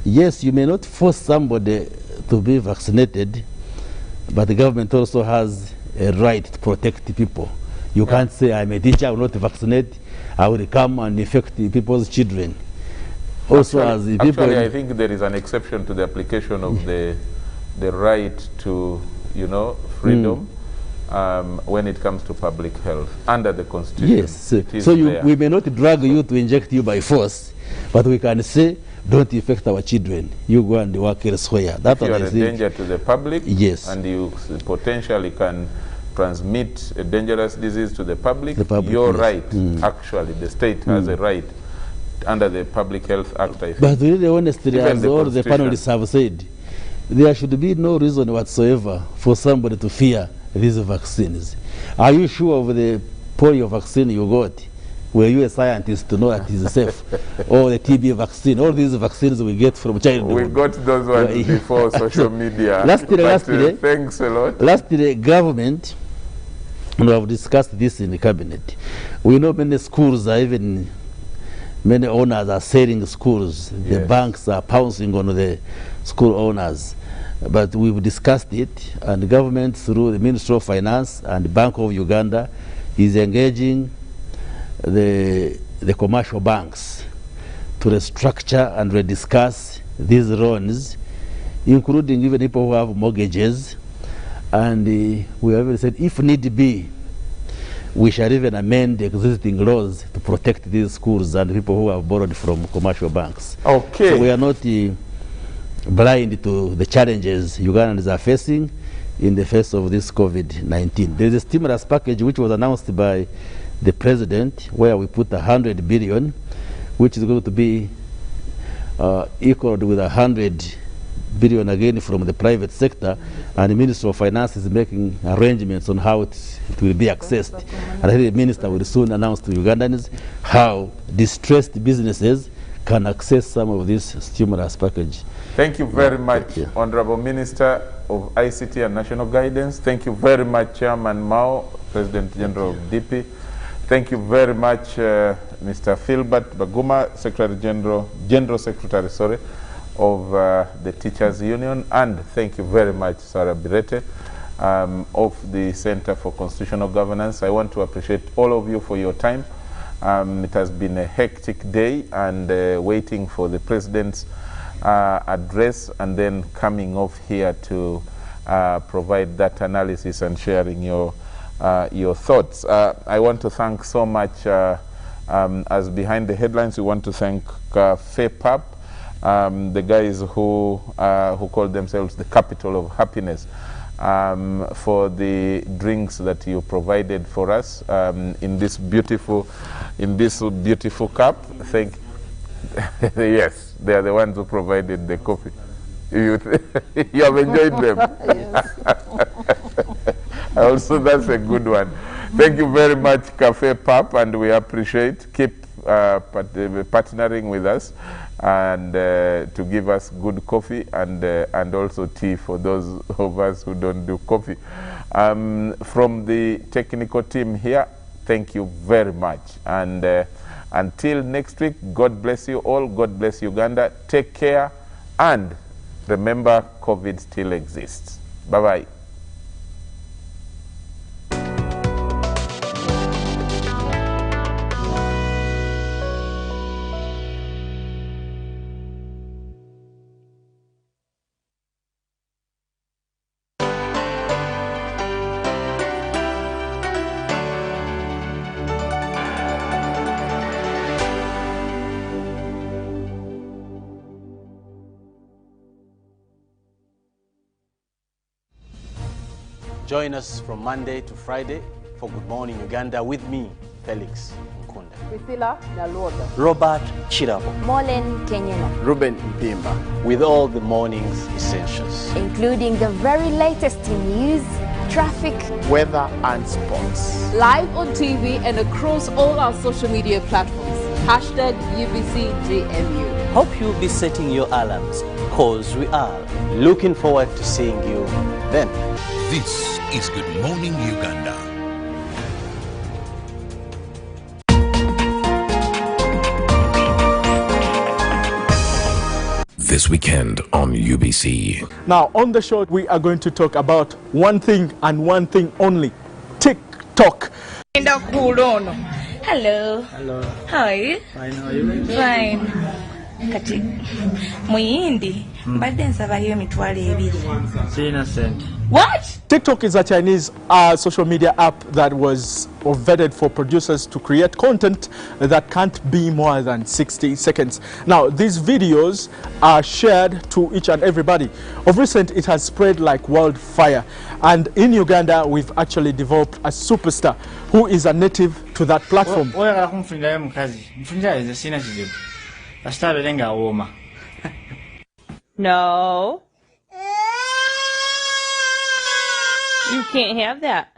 yes, you may not force somebody to be vaccinated, but the government also has a right to protect people. You can't say, I'm a teacher, I will not vaccinate, I will come and infect people's children. Also,
actually,
as the people...
Actually, I think there is an exception to the application of the right to, freedom when it comes to public health under the Constitution.
Yes, so we may not drag you to inject you by force, but we can say, don't infect our children. You go and work elsewhere. That's
if you
what
are
I
a
think.
Danger to the public,
yes,
and you potentially can transmit a dangerous disease to the public,
yes.
Your right, actually, the state has a right under the Public Health Act, I think.
But really, honestly, as all the panelists have said, there should be no reason whatsoever for somebody to fear these vaccines. Are you sure of the polio vaccine you got? Were you a scientist to know that it's safe? Or the TB vaccine? All these vaccines we get from childhood.
We got those ones before social media.
Lastly,
thanks a lot.
Lastly, government, we have discussed this in the cabinet. We know many schools are even, many owners are selling schools. The banks are pouncing on the school owners. But we've discussed it, and the government through the Ministry of Finance and the Bank of Uganda is engaging the commercial banks to restructure and rediscuss these loans, including even people who have mortgages. And we have said, if need be, we shall even amend the existing laws to protect these schools and people who have borrowed from commercial banks.
Okay.
So we are not blind to the challenges Ugandans are facing in the face of this COVID-19. There is a stimulus package which was announced by the president, where we put 100 billion, which is going to be equaled with 100 billion again from the private sector, and the Minister of Finance is making arrangements on how it will be accessed. And I think the minister will soon announce to Ugandans how distressed businesses can access some of this stimulus package.
Thank you very much, Honorable Minister of ICT and National Guidance. Thank you very much, Chairman Mao, President General of DP. Thank you very much, Mr. Philbert Baguma, General Secretary, sorry, of the Teachers Union, and thank you very much, Sarah Birete, of the Center for Constitutional Governance. I want to appreciate all of you for your time. It has been a hectic day, and waiting for the President's address, and then coming off here to provide that analysis and sharing your thoughts. I want to thank so much, as behind the headlines, we want to thank FEPAP, the guys who call themselves the capital of happiness, for the drinks that you provided for us in this beautiful cup. Thank yes, they are the ones who provided the coffee. You have enjoyed them. Also, that's a good one. Thank you very much, Cafe Pap, and we appreciate. Keep partnering with us and to give us good coffee and also tea for those of us who don't do coffee. From the technical team here, thank you very much. And until next week, God bless you all. God bless Uganda. Take care, and remember, COVID still exists. Bye-bye.
Join us from Monday to Friday for Good Morning Uganda with me, Felix Nkunda.
Priscilla Naluoga.
Robert Chirabo.
Molen Kenyana.
Ruben Mpimba. With all the morning's essentials.
Including the very latest in news, traffic,
weather and sports.
Live on TV and across all our social media platforms. Hashtag UBCGMU.
Hope you'll be setting your alarms, cause we are looking forward to seeing you then.
This is Good Morning Uganda. This weekend on UBC.
Now, on the show, we are going to talk about one thing and one thing only: TikTok.
Hello.
Hello.
How are you?
Fine, how are you?
Fine. Kati muyindi mbadde nsabayo emitwalo ebiri.
Sina sent.
What?
TikTok is a Chinese social media app that was vetted for producers to create content that can't be more than 60 seconds. Now, these videos are shared to each and everybody. Of recent, it has spread like wildfire. And in Uganda, we've actually developed a superstar who is a native to that platform.
No. You can't have that.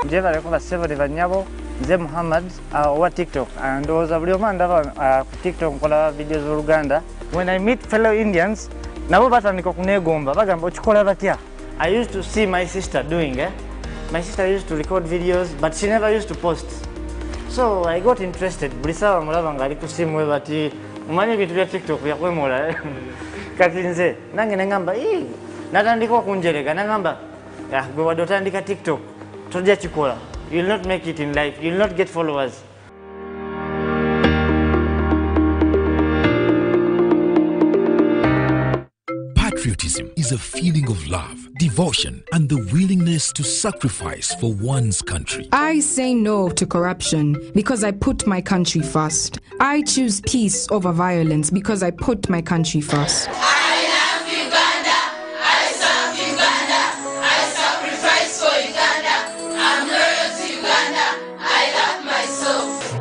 Jeva rekoba several vanyabo Nze Muhammad wa TikTok and oza buli omanda TikTok nkola videos Uganda. When I meet fellow Indians, nabo batandika kunegomba bagamba okikola batya. I used to see my sister doing My sister used to record videos but she never used to post. So I got interested. Buli sawa mulaba nga ali ku simu we bati umanye bintu bya TikTok yakwemola. Kati nze nange nangamba natandika okunjerega nangamba gwe wadde otandika TikTok tojja kikola. You will not make it in life. You will not get followers.
Patriotism is a feeling of love, devotion, and the willingness to sacrifice for one's country.
I say no to corruption because I put my country first. I choose peace over violence because I put my country first.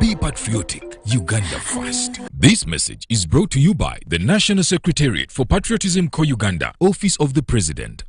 Be patriotic, Uganda first. This message is brought to you by the National Secretariat for Patriotism Co Uganda, Office of the President.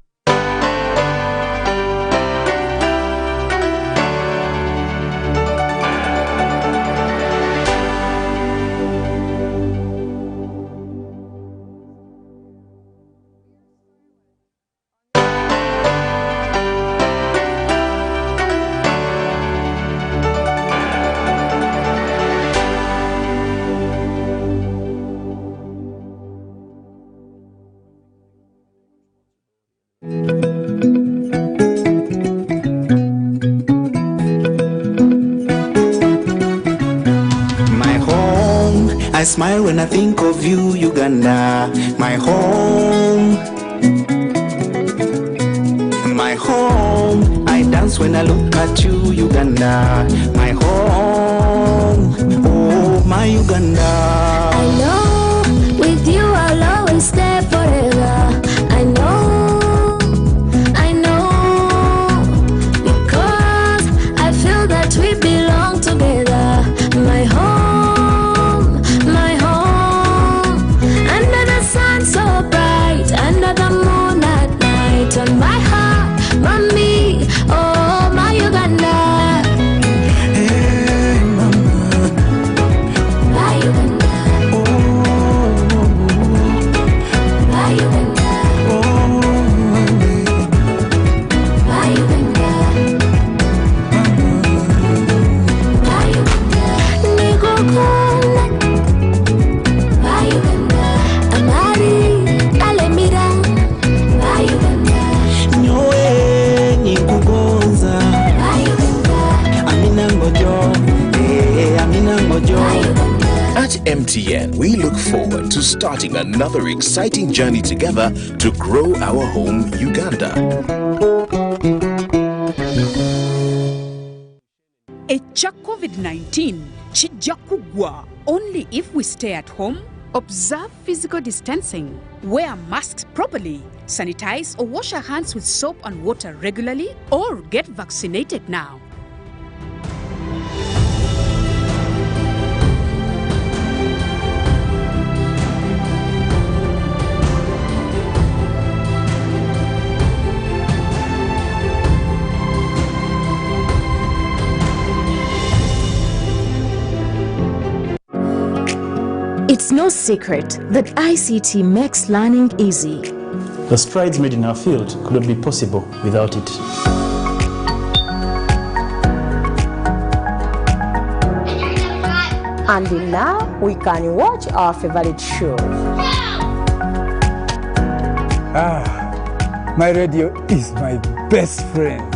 I smile when I think of you, Uganda, my home. My home, I dance when I look at you, Uganda, my home. Oh, my Uganda.
I know with you I'll always stay forever. I know, because I feel that we belong together. My home. So bright under the moon at night on my heart, mommy, oh my Uganda.
Hey mama,
my Uganda.
Oh,
my Uganda.
Oh,
my Uganda. My Uganda. Nigokona. My Uganda.
At MTN, we look forward to starting another exciting journey together to grow our home, Uganda.
Echa COVID-19 kijja kugwa only if we stay at home, observe physical distancing, wear masks properly, sanitize or wash our hands with soap and water regularly, or get vaccinated now.
It's no secret that ICT makes learning easy.
The strides made in our field could not be possible without it.
And now we can watch our favorite show.
My radio is my best friend.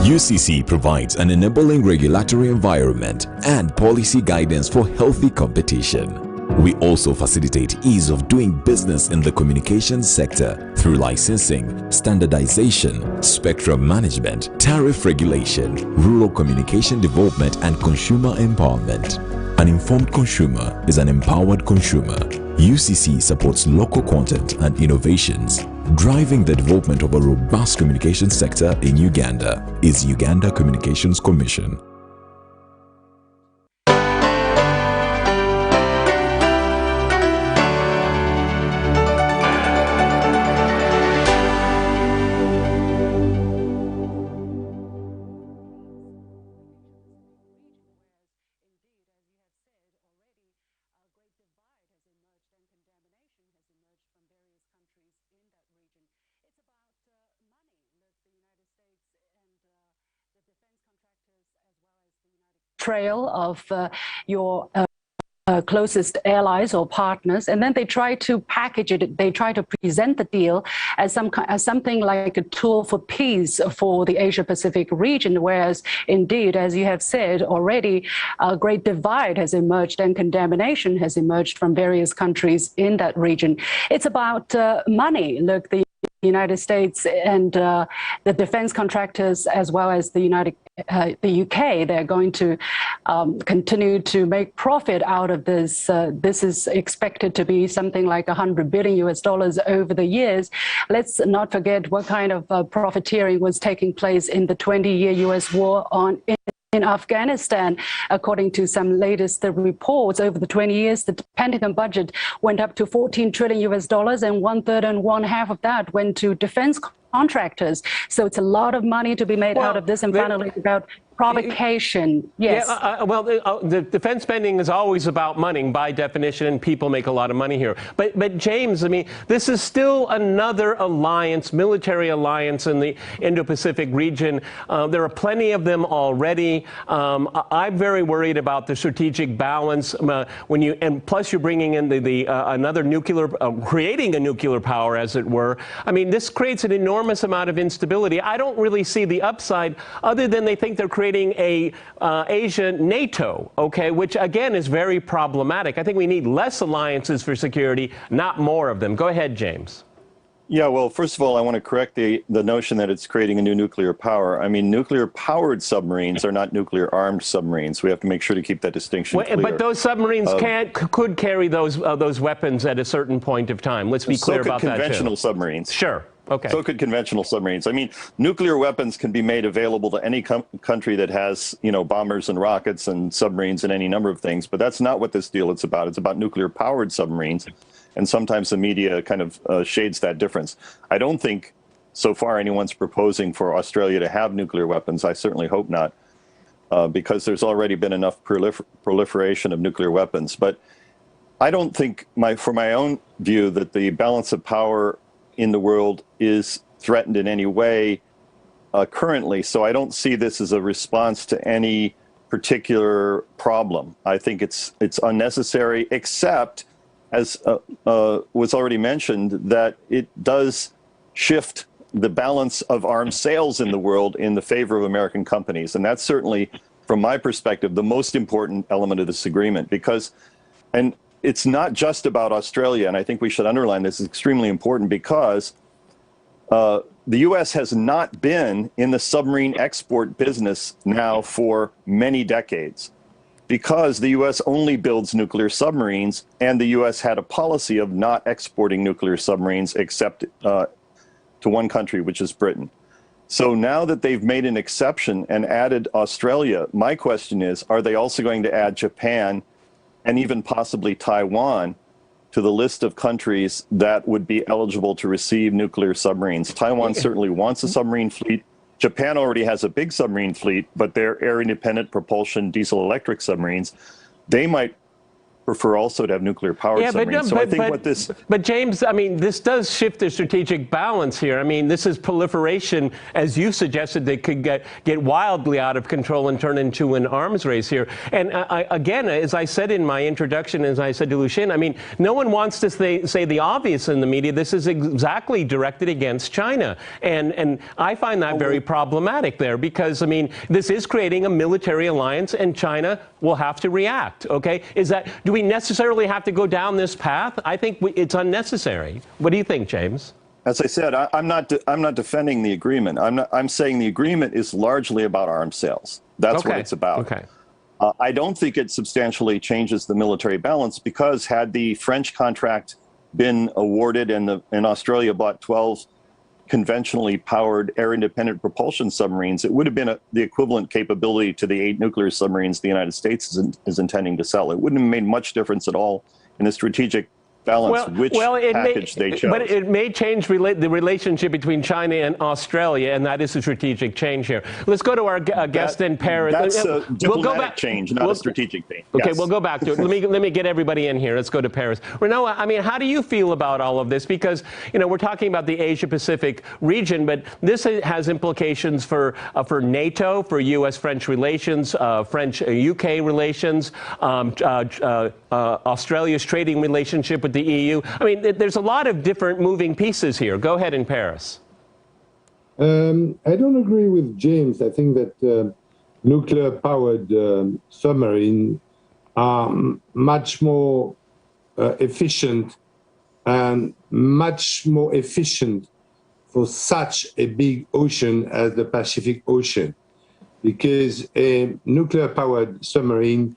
UCC provides an enabling regulatory environment and policy guidance for healthy competition. We also facilitate ease of doing business in the communications sector through licensing, standardization, spectrum management, tariff regulation, rural communication development, and consumer empowerment. An informed consumer is an empowered consumer. UCC supports local content and innovations. Driving the development of a robust communication sector in Uganda is Uganda Communications Commission.
betrayal of your closest allies or partners, and then they try to package it. They try to present the deal as something like a tool for peace for the Asia-Pacific region, whereas indeed, as you have said already, a great divide has emerged and contamination has emerged from various countries in that region. It's about money. Look, the United States and the defense contractors, as well as the UK, they're going to continue to make profit out of this. This is expected to be something like $100 billion over the years. Let's not forget what kind of profiteering was taking place in the 20-year US war in Afghanistan. According to some latest reports, over the 20 years, the Pentagon budget went up to $14 trillion, and 1/3 and 1/2 of that went to defense contractors. So it's a lot of money to be made out of this. And finally, about provocation. Yes.
Yeah, well, the defense spending is always about money by definition, and people make a lot of money here. But James, I mean, this is still another alliance, military alliance in the Indo-Pacific region. There are plenty of them already. I'm very worried about the strategic balance and plus you're bringing in another nuclear, creating a nuclear power, as it were. I mean, this creates an enormous amount of instability. I don't really see the upside, other than they think they're creating a Asia NATO, okay, which again is very problematic. I think we need less alliances for security, not more of them. Go ahead, James.
Yeah, well, first of all, I want to correct the notion that it's creating a new nuclear power. I mean, nuclear-powered submarines are not nuclear-armed submarines. We have to make sure to keep that distinction clear.
But those submarines could carry those weapons at a certain point of time. Let's be clear about that, too. So could conventional
submarines.
Sure. Okay.
So could conventional submarines. I mean, nuclear weapons can be made available to any country that has, bombers and rockets and submarines and any number of things. But that's not what this deal is about. It's about nuclear-powered submarines. And sometimes the media kind of shades that difference. I don't think so far anyone's proposing for Australia to have nuclear weapons. I certainly hope not, because there's already been enough proliferation of nuclear weapons. But I don't think, for my own view, that the balance of power in the world is threatened in any way currently. So I don't see this as a response to any particular problem. I think it's unnecessary, except, as was already mentioned, that it does shift the balance of arms sales in the world in the favor of American companies. And that's certainly, from my perspective, the most important element of this agreement, because, and it's not just about Australia, and I think we should underline this, is extremely important, because the U.S. has not been in the submarine export business now for many decades, because the U.S. only builds nuclear submarines, and the U.S. had a policy of not exporting nuclear submarines except to one country, which is Britain. So now that they've made an exception and added Australia, my question is, are they also going to add Japan and even possibly Taiwan to the list of countries that would be eligible to receive nuclear submarines? Taiwan certainly wants a submarine fleet. Japan already has a big submarine fleet, but they're air-independent propulsion diesel-electric submarines. They might prefer also to have nuclear-powered submarines.
But James, I mean, this does shift the strategic balance here. I mean, this is proliferation, as you suggested, that could get wildly out of control and turn into an arms race here. And again, as I said in my introduction, as I said to Lucien, I mean, no one wants to say the obvious in the media. This is exactly directed against China. And I find that very problematic there, because, I mean, this is creating a military alliance, and China will have to react, okay? Do we necessarily have to go down this path? I think it's unnecessary. What do you think, James?
As I said, I'm not defending the agreement. I'm saying the agreement is largely about arms sales. That's what it's about.
Okay.
I don't think it substantially changes the military balance, because had the French contract been awarded and Australia bought 12 conventionally powered air-independent propulsion submarines, it would have been the equivalent capability to the 8 nuclear submarines the United States is intending to sell. It wouldn't have made much difference at all in the strategic balance which package they chose.
But it may change the relationship between China and Australia, and that is a strategic change here. Let's go to our guest in Paris.
That's a diplomatic change, not a strategic change.
Okay,
yes.
we'll go back to it. Let me get everybody in here. Let's go to Paris. Renaud, I mean, how do you feel about all of this? Because, you know, we're talking about the Asia-Pacific region, but this has implications for NATO, for U.S.-French relations, French-UK relations, Australia's trading relationship with the EU. I mean, there's a lot of different moving pieces here. Go ahead in Paris.
I don't agree with James. I think that nuclear-powered submarines are much more efficient and much more efficient for such a big ocean as the Pacific Ocean, because a nuclear-powered submarine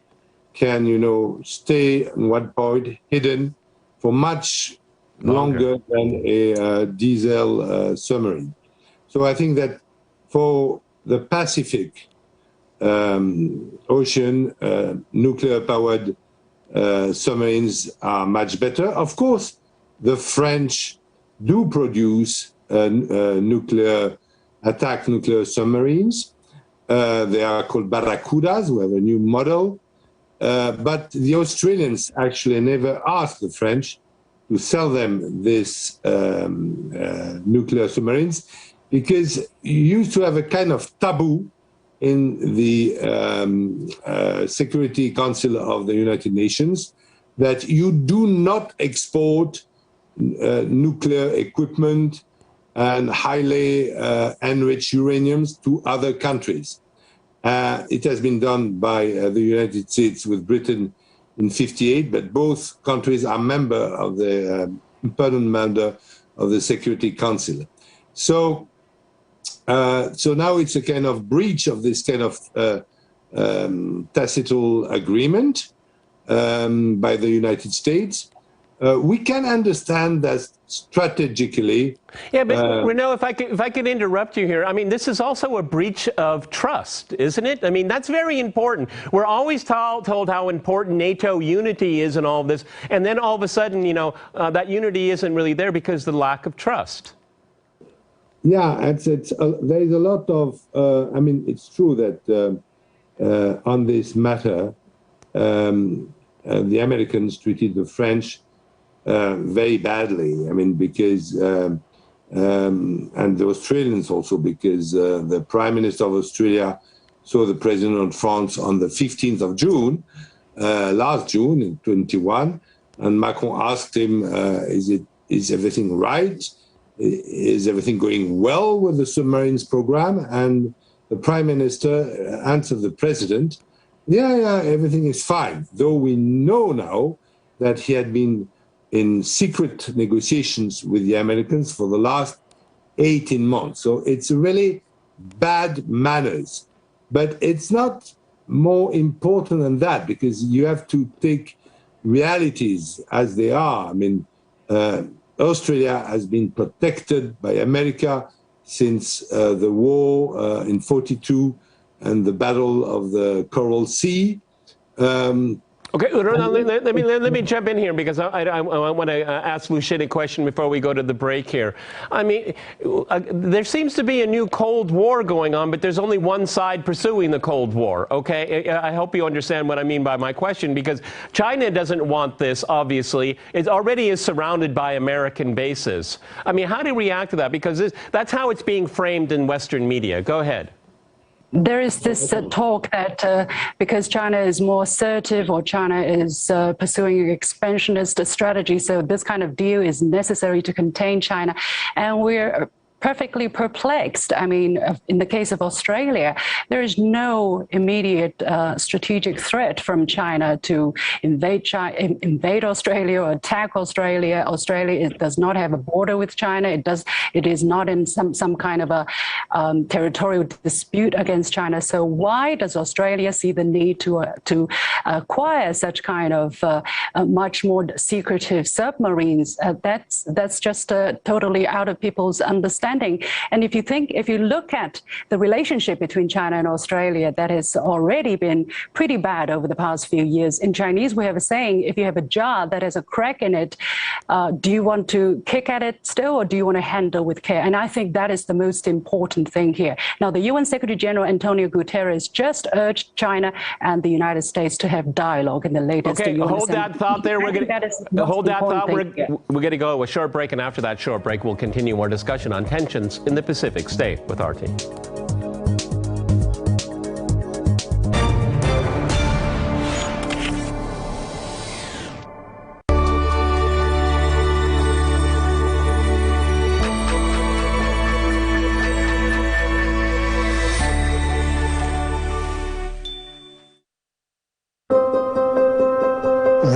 can, you know, stay in one point hidden for much longer than a diesel submarine. So I think that for the Pacific Ocean, nuclear-powered submarines are much better. Of course, the French do produce nuclear submarines. They are called Barracudas. We have a new model. But the Australians actually never asked the French to sell them this nuclear submarines, because you used to have a kind of taboo in the Security Council of the United Nations that you do not export nuclear equipment and highly enriched uraniums to other countries. It has been done by the United States with Britain in '58, but both countries are permanent member of the Security Council. So now it's a kind of breach of this kind of tacit agreement by the United States. We can understand that strategically.
Yeah, but Renaud, if I could interrupt you here, I mean, this is also a breach of trust, isn't it? I mean, that's very important. We're always told how important NATO unity is and all of this, and then all of a sudden, you know, that unity isn't really there because of the lack of trust.
Yeah, there is a lot of. I mean, it's true that on this matter, the Americans treated the French very badly. I mean, because and the Australians also, because the Prime Minister of Australia saw the President of France on the 15th of June, last June in 21, and Macron asked him, "Is everything right? Is everything going well with the submarines program?" And the Prime Minister answered the President, "Yeah, everything is fine." Though we know now that he had been in secret negotiations with the Americans for the last 18 months. So it's really bad manners. But it's not more important than that, because you have to take realities as they are. I mean, Australia has been protected by America since the war in '42 and the Battle of the Coral Sea.
Okay, let me jump in here, because I want to ask Lucien a question before we go to the break here. I mean, there seems to be a new Cold War going on, but there's only one side pursuing the Cold War, okay? I hope you understand what I mean by my question, because China doesn't want this, obviously. It already is surrounded by American bases. I mean, how do you react to that? Because that's how it's being framed in Western media. Go ahead.
There is this talk that because China is more assertive, or China is pursuing an expansionist strategy, so this kind of deal is necessary to contain China. And we're perfectly perplexed. I mean, in the case of Australia, there is no immediate strategic threat from China to invade Australia or attack Australia. Australia does not have a border with China. It is not in some kind of a territorial dispute against China. So why does Australia see the need to acquire such kind of much more secretive submarines? That's just totally out of people's understanding. understanding. And if you look at the relationship between China and Australia, that has already been pretty bad over the past few years. In Chinese, we have a saying, if you have a jar that has a crack in it, do you want to kick at it still, or do you want to handle with care? And I think that is the most important thing here. Now, the UN Secretary General Antonio Guterres just urged China and the United States to have dialogue in the latest UN
hold
Assembly.
that thought there. We're going to hold that thought. We're going to go to a short break, and after that short break, we'll continue our discussion on tensions in the Pacific. Stay with our team.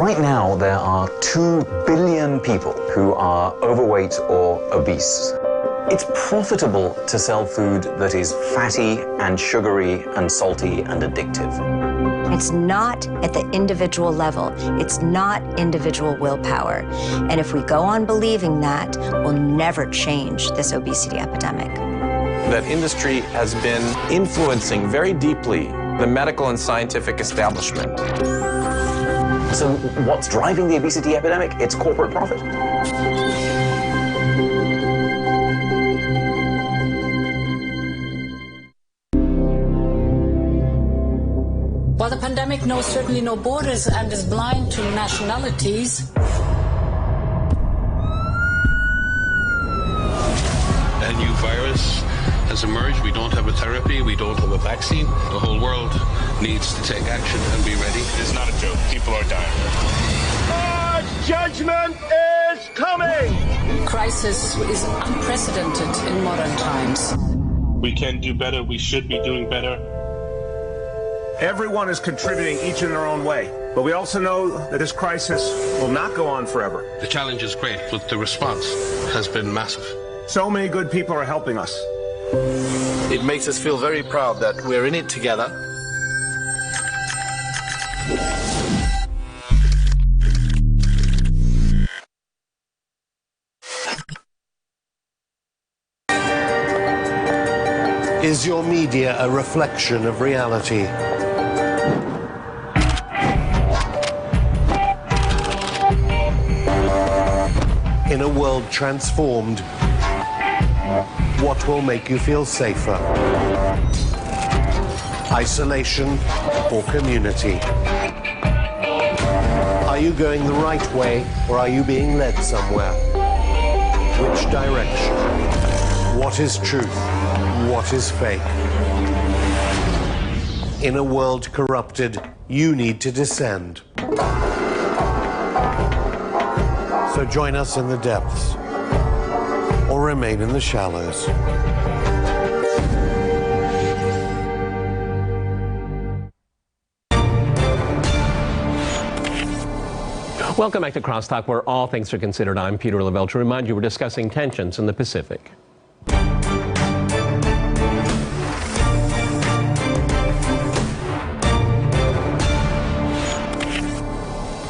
Right now, there are 2 billion people who are overweight or obese. It's profitable to sell food that is fatty and sugary and salty and addictive.
It's not at the individual level. It's not individual willpower. And if we go on believing that, we'll never change this obesity epidemic.
That industry has been influencing very deeply the medical and scientific establishment.
So what's driving the obesity epidemic? It's corporate profit.
While the pandemic knows certainly no borders and is blind to nationalities,
a new virus has emerged. We don't have a therapy. We don't have a vaccine. The whole world needs to take action and be ready.
It's not a joke. People are dying.
Our judgment is coming!
crisis is unprecedented in modern times.
We can do better. We should be doing better.
Everyone is contributing each in their own way, but we also know that this crisis will not go on forever.
The challenge is great, but the response has been massive.
So many good people are helping us.
It makes us feel very proud that we're in it together.
Is your media a reflection of reality? In a world transformed, what will make you feel safer? Isolation or community? Are you going the right way, or are you being led somewhere? Which direction? What is truth? What is fake? In a world corrupted, you need to descend. So join us in the depths, or remain in the shallows.
Welcome back to Crosstalk, where all things are considered. I'm Peter Lavelle. To remind you, we're discussing tensions in the Pacific.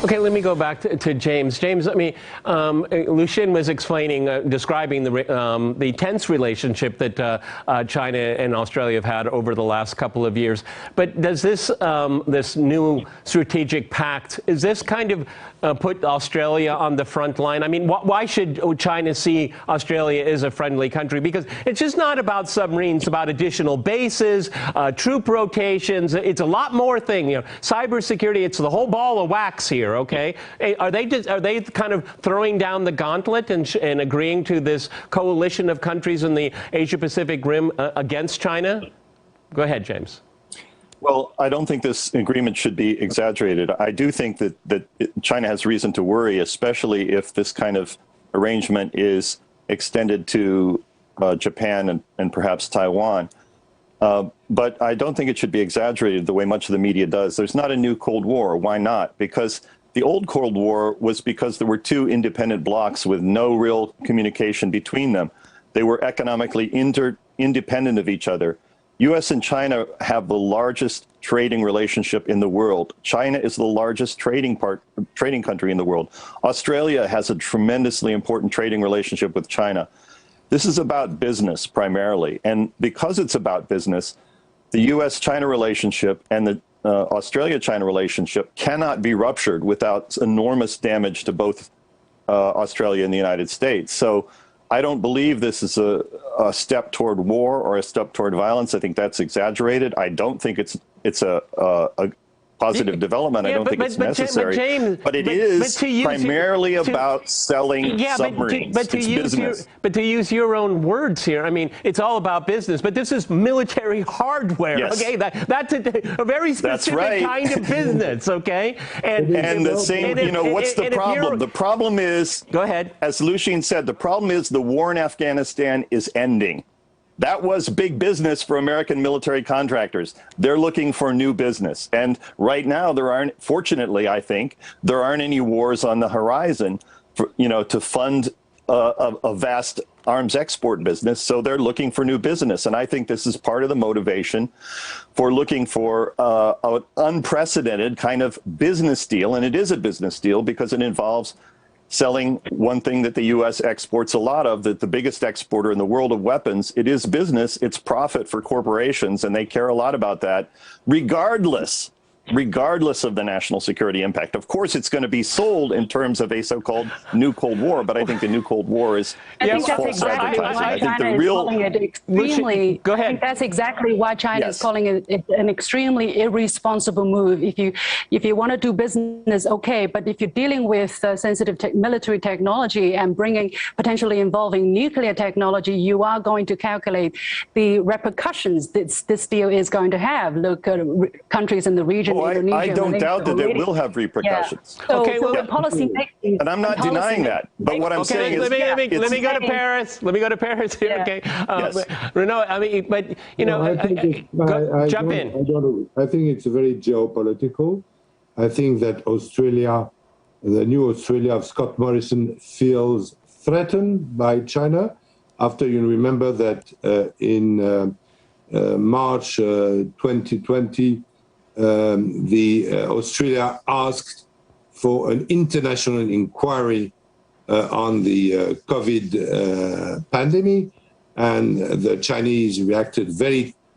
Okay, let me go back to James. James, I mean, Lucian was explaining, describing the tense relationship that China and Australia have had over the last couple of years. But does this this new strategic pact, is this kind of put Australia on the front line? I mean, why should China see Australia as a friendly country? Because it's just not about submarines, it's about additional bases, troop rotations. It's a lot more thing. You know, cybersecurity. It's the whole ball of wax here. Okay, are they kind of throwing down the gauntlet and agreeing to this coalition of countries in the Asia-Pacific Rim against China? Go ahead, James.
Well, I don't think this agreement should be exaggerated. I do think that China has reason to worry, especially if this kind of arrangement is extended to Japan and perhaps Taiwan. But I don't think it should be exaggerated the way much of the media does. There's not a new Cold War. Why not? Because the old Cold War was because there were two independent blocs with no real communication between them. They were economically independent of each other. U.S. and China have the largest trading relationship in the world. China is the largest trading country in the world. Australia has a tremendously important trading relationship with China. This is about business primarily. And because it's about business, the U.S.-China relationship and the Australia-China relationship cannot be ruptured without enormous damage to both Australia and the United States. So I don't believe this is a step toward war or a step toward violence. I think that's exaggerated. I don't think it's a positive development. I don't think it's necessary. But it is primarily about selling submarines. It's business.
But to use your own words here, I mean, it's all about business. But this is military hardware.
Yes.
Okay, that's a very specific kind of business. Okay,
and the same. You know, what's the problem? The problem is.
Go ahead.
As Lucien said, the problem is the war in Afghanistan is ending. That was big business for American military contractors. They're looking for new business. And right now, there aren't, fortunately, I think, there aren't any wars on the horizon for, you know, to fund a vast arms export business. So they're looking for new business. And I think this is part of the motivation for looking for an unprecedented kind of business deal. And it is a business deal because it involves selling one thing that the U.S. exports a lot of, that the biggest exporter in the world of weapons. It is business, it's profit for corporations, and they care a lot about that, regardless of the national security impact. Of course, it's going to be sold in terms of a so-called new Cold War, but I think the new Cold War is false advertising. I think the real...
Go ahead.
I think that's exactly why China is calling it an extremely irresponsible move. If you want to do business, okay, but if you're dealing with sensitive military technology and potentially involving nuclear technology, you are going to calculate the repercussions this deal is going to have. Look, countries in the region.
I don't doubt that it will have repercussions.
Yeah. So, okay, well, the policy making,
and I'm not denying that. But what I'm saying is,
let me go to Paris. Let me go to Paris here. Okay, Renaud. I mean, but you know, jump in.
I think it's very geopolitical. I think that Australia, the new Australia of Scott Morrison, feels threatened by China. After you remember that in March 2020. Australia asked for an international inquiry on the COVID pandemic, and the Chinese reacted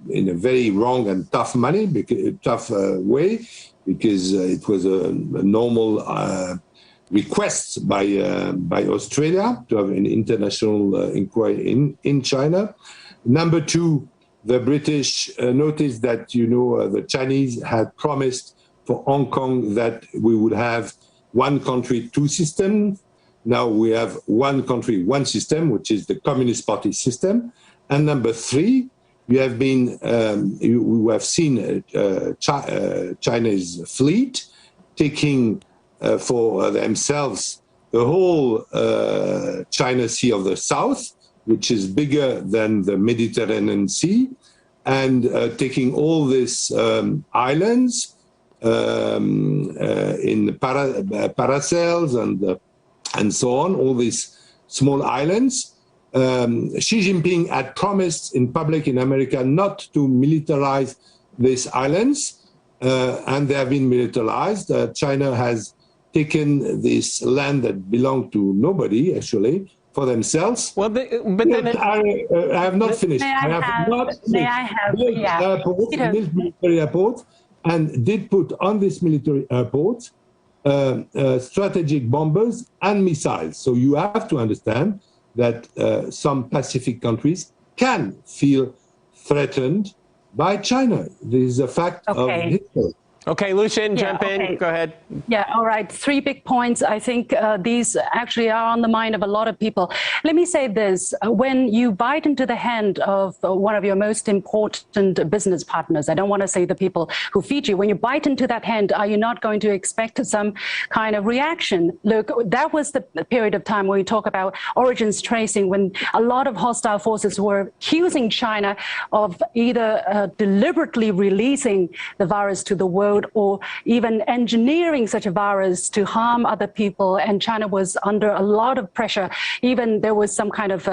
in a very wrong and tough way, because it was a normal request by Australia to have an international inquiry in China. Number two, the British noticed that, the Chinese had promised for Hong Kong that we would have one country, two systems. Now we have one country, one system, which is the Communist Party system. And number three, we have seen China's fleet taking for themselves the whole China Sea of the South, which is bigger than the Mediterranean Sea, and taking all these islands in Paracels and so on, all these small islands. Xi Jinping had promised in public in America not to militarize these islands, and they have been militarized. China has taken this land that belonged to nobody, actually, for themselves.
Well,
I have not finished. Military airports, and did put on this military airport strategic bombers and missiles. So you have to understand that some Pacific countries can feel threatened by China. This is a fact of history.
Okay, Lucien, jump in. Go ahead.
Yeah, all right. 3 big points. I think these actually are on the mind of a lot of people. Let me say this. When you bite into the hand of one of your most important business partners, I don't want to say the people who feed you, when you bite into that hand, are you not going to expect some kind of reaction? Look, that was the period of time when we talk about origins tracing, when a lot of hostile forces were accusing China of either deliberately releasing the virus to the world promote or even engineering such a virus to harm other people. And China was under a lot of pressure. Even there was some kind of,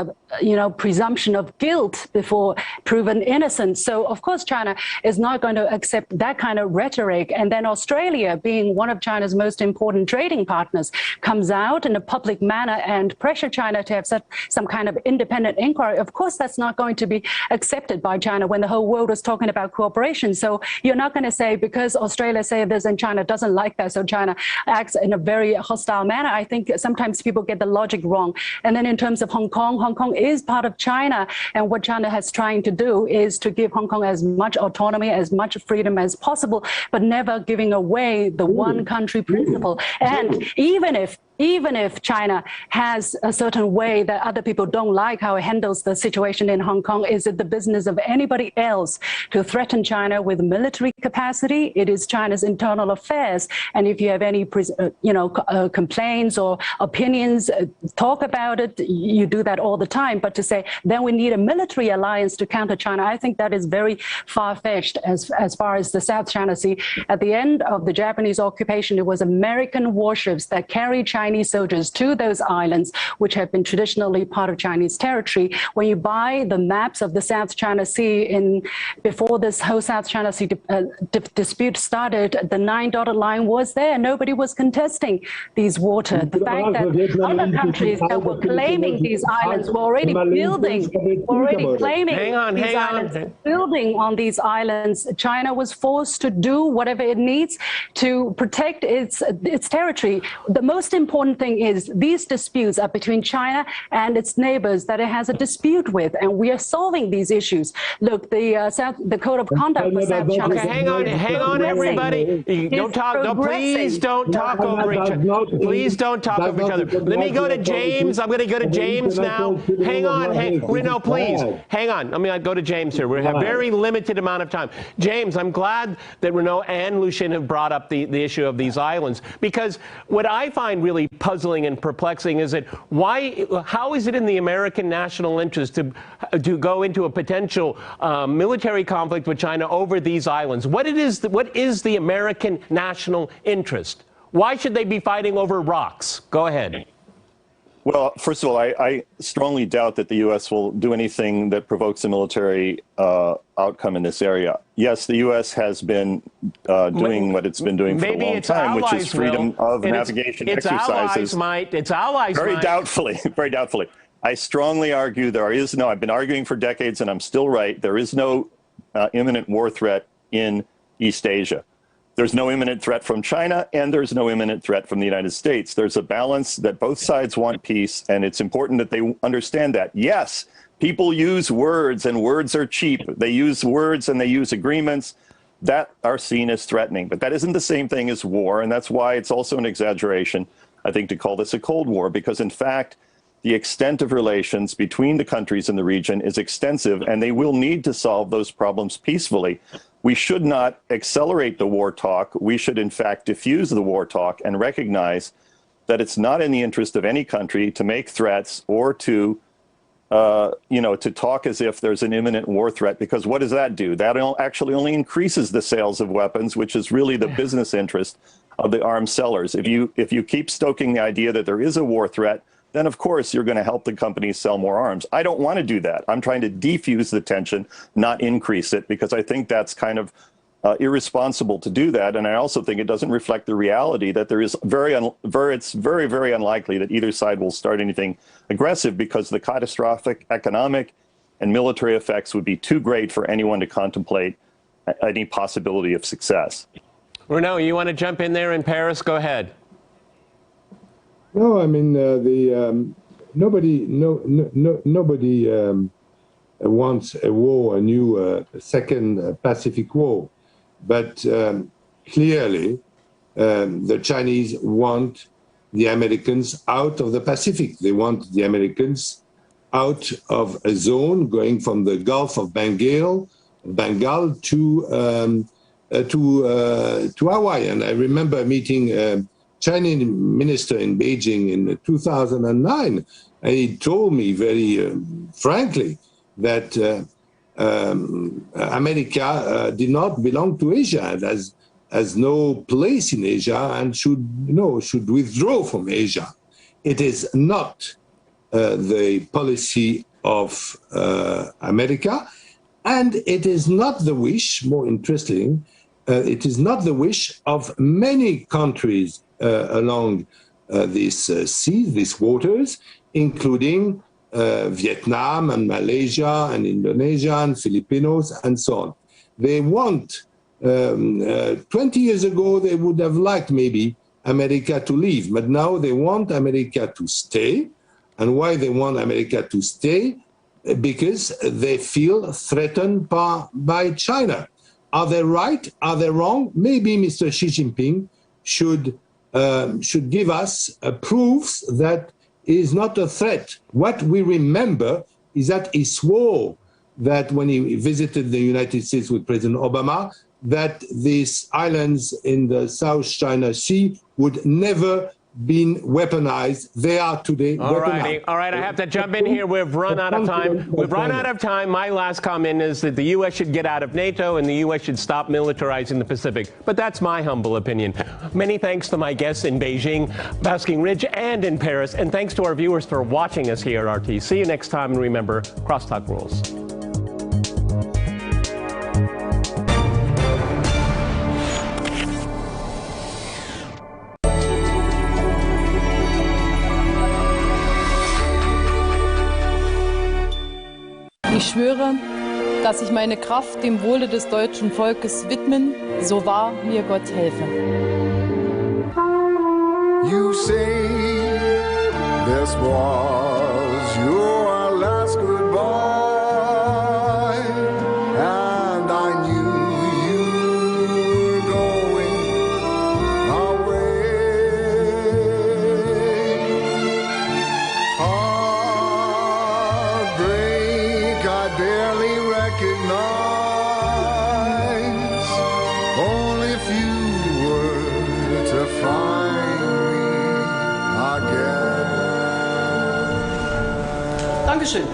presumption of guilt before proven innocent. So, of course, China is not going to accept that kind of rhetoric. And then Australia, being one of China's most important trading partners, comes out in a public manner and pressure China to have some kind of independent inquiry. Of course, that's not going to be accepted by China when the whole world is talking about cooperation. So you're not going to say because Australia says this and China doesn't like that, so China acts in a very hostile manner. I think sometimes people get the logic wrong. And then in terms of Hong Kong is part of China. And what China has trying to do is to give Hong Kong as much autonomy, as much freedom as possible, but never giving away the one country principle. And even if China has a certain way that other people don't like how it handles the situation in Hong Kong, is it the business of anybody else to threaten China with military capacity? It is China's internal affairs. And if you have any, complaints or opinions, talk about it. You do that all the time. But to say, then we need a military alliance to counter China, I think that is very far-fetched as far as the South China Sea. At the end of the Japanese occupation, it was American warships that carried Chinese soldiers to those islands, which have been traditionally part of Chinese territory. When you buy the maps of the South China Sea before this whole South China Sea dispute started, the 9 dotted line was there. Nobody was contesting these waters. The fact that other countries that were claiming these islands were already building, building on these islands, China was forced to do whatever it needs to protect its territory. The most important thing is these disputes are between China and its neighbors that it has a dispute with, and we are solving these issues. Look, the code of conduct for South China.
Okay, hang on, everybody. Don't talk. No, please don't talk over each other. Please don't talk over each other. Let me go to James. I'm going to go to James now. Hang on, Renaud, please. Hang on. I'm going to go to James here. We have a very limited amount of time. James, I'm glad that Renaud and Lucien have brought up the issue of these islands, because what I find really puzzling and perplexing is that how is it in the American national interest to go into a potential military conflict with China over these islands? What is the American national interest? Why should they be fighting over rocks? Go ahead.
Well, first of all, I strongly doubt that the U.S. will do anything that provokes a military outcome in this area. Yes, the U.S. has been doing what it's been doing for a long time, which is freedom of navigation exercises.
Its allies
very doubtfully, very doubtfully. I strongly argue I've been arguing for decades, and I'm still right, there is no imminent war threat in East Asia. There's no imminent threat from China, and there's no imminent threat from the United States. There's a balance that both sides want peace, and it's important that they understand that. Yes, people use words, and words are cheap. They use words and they use agreements that are seen as threatening. But that isn't the same thing as war, and that's why it's also an exaggeration, I think, to call this a Cold War, because, in fact, the extent of relations between the countries in the region is extensive, and they will need to solve those problems peacefully. We should not accelerate the war talk. We should, in fact, diffuse the war talk and recognize that it's not in the interest of any country to make threats or to talk as if there's an imminent war threat, because what does that do? That actually only increases the sales of weapons, which is really the business interest of the arms sellers. If you keep stoking the idea that there is a war threat, then of course you're going to help the companies sell more arms. I don't want to do that. I'm trying to defuse the tension, not increase it, because I think that's kind of irresponsible to do that. And I also think it doesn't reflect the reality that it's very, very unlikely that either side will start anything aggressive, because the catastrophic economic and military effects would be too great for anyone to contemplate any possibility of success.
Renaud, you want to jump in there in Paris? Go ahead.
No, I mean nobody wants a war, a new second Pacific war, but clearly the Chinese want the Americans out of the Pacific. They want the Americans out of a zone going from the Gulf of Bengal to Hawaii. And I remember meeting Chinese minister in Beijing in 2009, and he told me very frankly that America did not belong to Asia. has no place in Asia and should withdraw from Asia. It is not the policy of America, and it is not the wish, more interesting, it is not the wish of many countries along this sea, these waters, including Vietnam and Malaysia and Indonesia and Filipinos and so on. They want, 20 years ago, they would have liked maybe America to leave, but now they want America to stay. And why they want America to stay? Because they feel threatened by China. Are they right? Are they wrong? Maybe Mr. Xi Jinping should give us proofs that is not a threat. What we remember is that he swore that when he visited the United States with President Obama, that these islands in the South China Sea would never been weaponized. They are today weaponized.
All right, I have to jump in here. We've run out of time. We've run out of time. My last comment is that the U.S. should get out of NATO and the U.S. should stop militarizing the Pacific. But that's my humble opinion. Many thanks to my guests in Beijing, Basking Ridge, and in Paris. And thanks to our viewers for watching us here at RT. See you next time. And remember, crosstalk rules.
Ich schwöre, dass ich meine Kraft dem Wohle des deutschen Volkes widmen, so wahr mir Gott helfe.
You say this was your last goodbye, and I knew you were going away. Heartbreak I barely recognize, only if you were to find me again.
Dankeschön.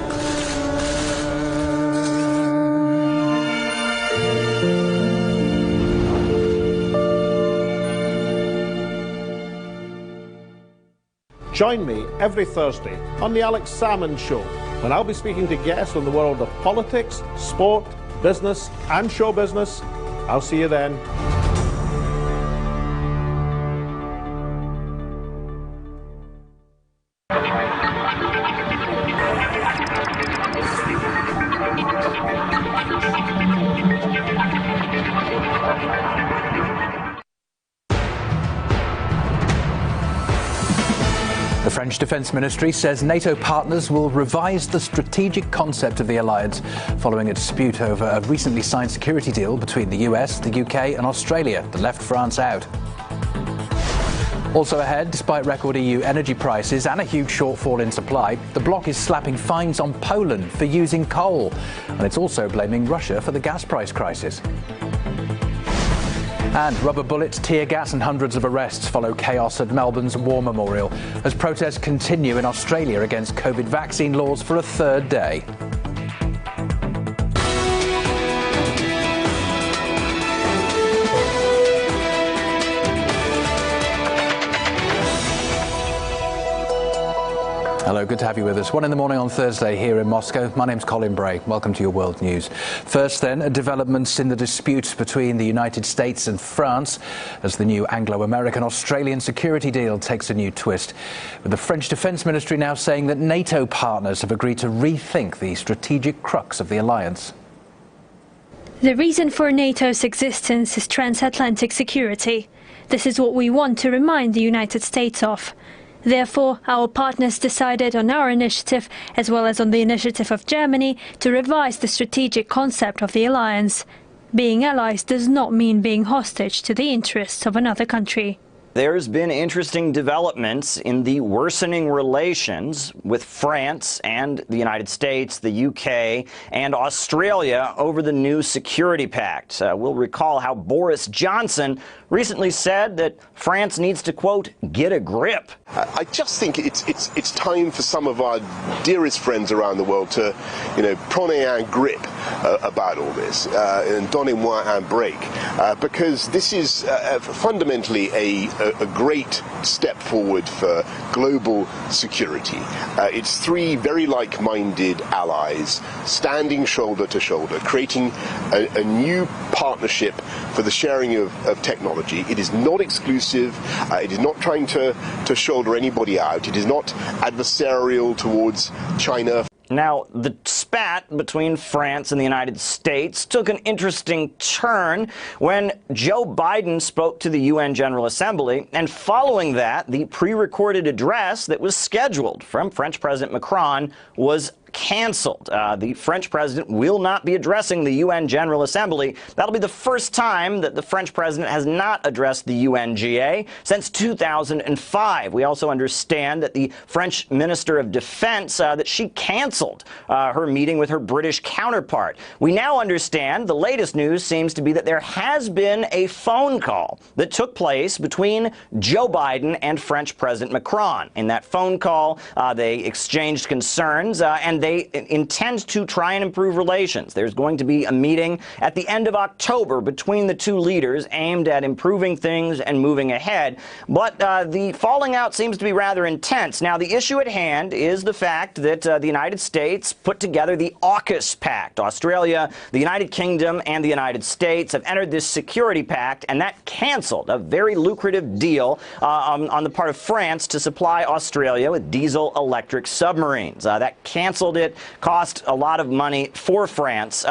Join me every Thursday on The Alex Salmond Show, when I'll be speaking to guests on the world of politics, sport, business, and show business. I'll see you then.
The French Defence Ministry says NATO partners will revise the strategic concept of the alliance following a dispute over a recently signed security deal between the US, the UK and Australia that left France out. Also ahead, despite record EU energy prices and a huge shortfall in supply, the bloc is slapping fines on Poland for using coal, and it's also blaming Russia for the gas price crisis. And rubber bullets, tear gas and hundreds of arrests follow chaos at Melbourne's War Memorial as protests continue in Australia against COVID vaccine laws for a third day. Hello, good to have you with us. 1 in the morning on Thursday here in Moscow. My name's Colin Bray. Welcome to your World News. First then, developments in the dispute between the United States and France as the new Anglo-American-Australian security deal takes a new twist, with the French Defence Ministry now saying that NATO partners have agreed to rethink the strategic crux of the alliance.
The reason for NATO's existence is transatlantic security. This is what we want to remind the United States of. Therefore, our partners decided on our initiative, as well as on the initiative of Germany, to revise the strategic concept of the alliance. Being allies does not mean being hostage to the interests of another country.
There's been interesting developments in the worsening relations with France and the United States, the UK, and Australia over the new security pact. We'll recall how Boris Johnson recently said that France needs to, quote, get a grip.
I just think it's time for some of our dearest friends around the world to, prendre un grip
about all this, and donnez-moi un break, because this is fundamentally a great step forward for global security. It's three very like-minded allies standing shoulder to shoulder, creating a new partnership for the sharing of technology. It is not exclusive. It is not trying to shoulder anybody out. It is not adversarial towards China.
Now, the spat between France and the United States took an interesting turn when Joe Biden spoke to the UN General Assembly, and following that, the pre-recorded address that was scheduled from French President Macron was canceled. The French president will not be addressing the UN General Assembly. That'll be the first time that the French president has not addressed the UNGA since 2005. We also understand that the French Minister of Defense, that she canceled her meeting with her British counterpart. We now understand the latest news seems to be that there has been a phone call that took place between Joe Biden and French President Macron. In that phone call, they exchanged concerns and they intend to try and improve relations. There's going to be a meeting at the end of October between the two leaders aimed at improving things and moving ahead. But the falling out seems to be rather intense. Now, the issue at hand is the fact that the United States put together the AUKUS Pact. Australia, the United Kingdom, and the United States have entered this security pact, and that canceled a very lucrative deal on the part of France to supply Australia with diesel-electric submarines. That canceled it, cost a lot of money for France.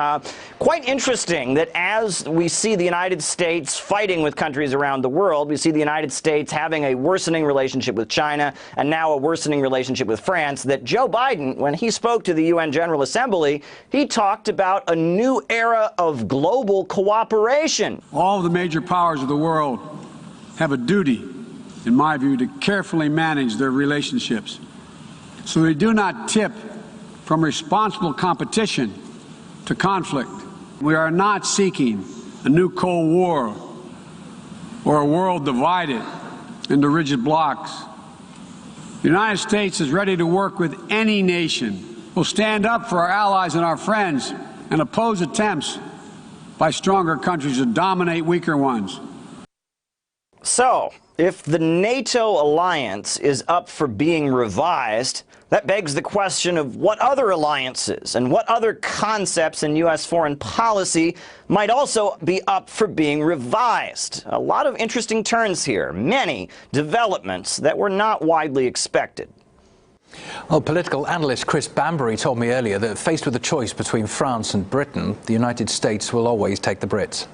Quite interesting that as we see the United States fighting with countries around the world, we see the United States having a worsening relationship with China and now a worsening relationship with France, that Joe Biden, when he spoke to the UN General Assembly, he talked about a new era of global cooperation.
All the major powers of the world have a duty, in my view, to carefully manage their relationships so they do not tip from responsible competition to conflict. We are not seeking a new Cold War or a world divided into rigid blocs. The United States is ready to work with any nation. We'll stand up for our allies and our friends and oppose attempts by stronger countries to dominate weaker ones.
So, if the NATO alliance is up for being revised, that begs the question of what other alliances and what other concepts in U.S. foreign policy might also be up for being revised. A lot of interesting turns here, many developments that were not widely expected.
Well, political analyst Chris Bambury told me earlier that faced with a choice between France and Britain, the United States will always take the Brits.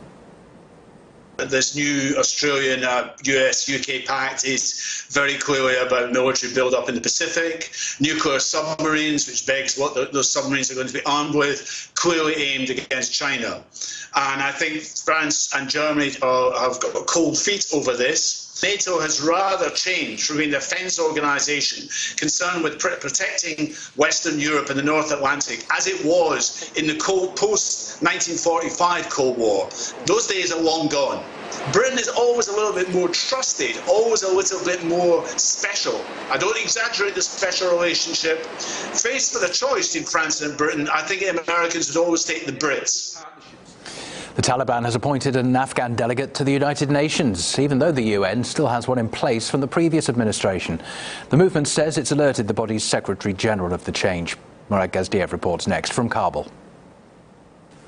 This new Australian, US, UK pact is very clearly about military build-up in the Pacific, nuclear submarines, which begs what those submarines are going to be armed with, clearly aimed against China. And I think France and Germany have got cold feet over this. NATO has rather changed from being a defence organisation concerned with protecting Western Europe and the North Atlantic as it was in the post-1945 Cold War. Those days are long gone. Britain is always a little bit more trusted, always a little bit more special. I don't exaggerate the special relationship. Faced with a choice in France and Britain, I think Americans would always take the Brits.
The Taliban has appointed an Afghan delegate to the United Nations, even though the UN still has one in place from the previous administration. The movement says it's alerted the body's Secretary General of the change. Murad Gazdiev reports next from Kabul.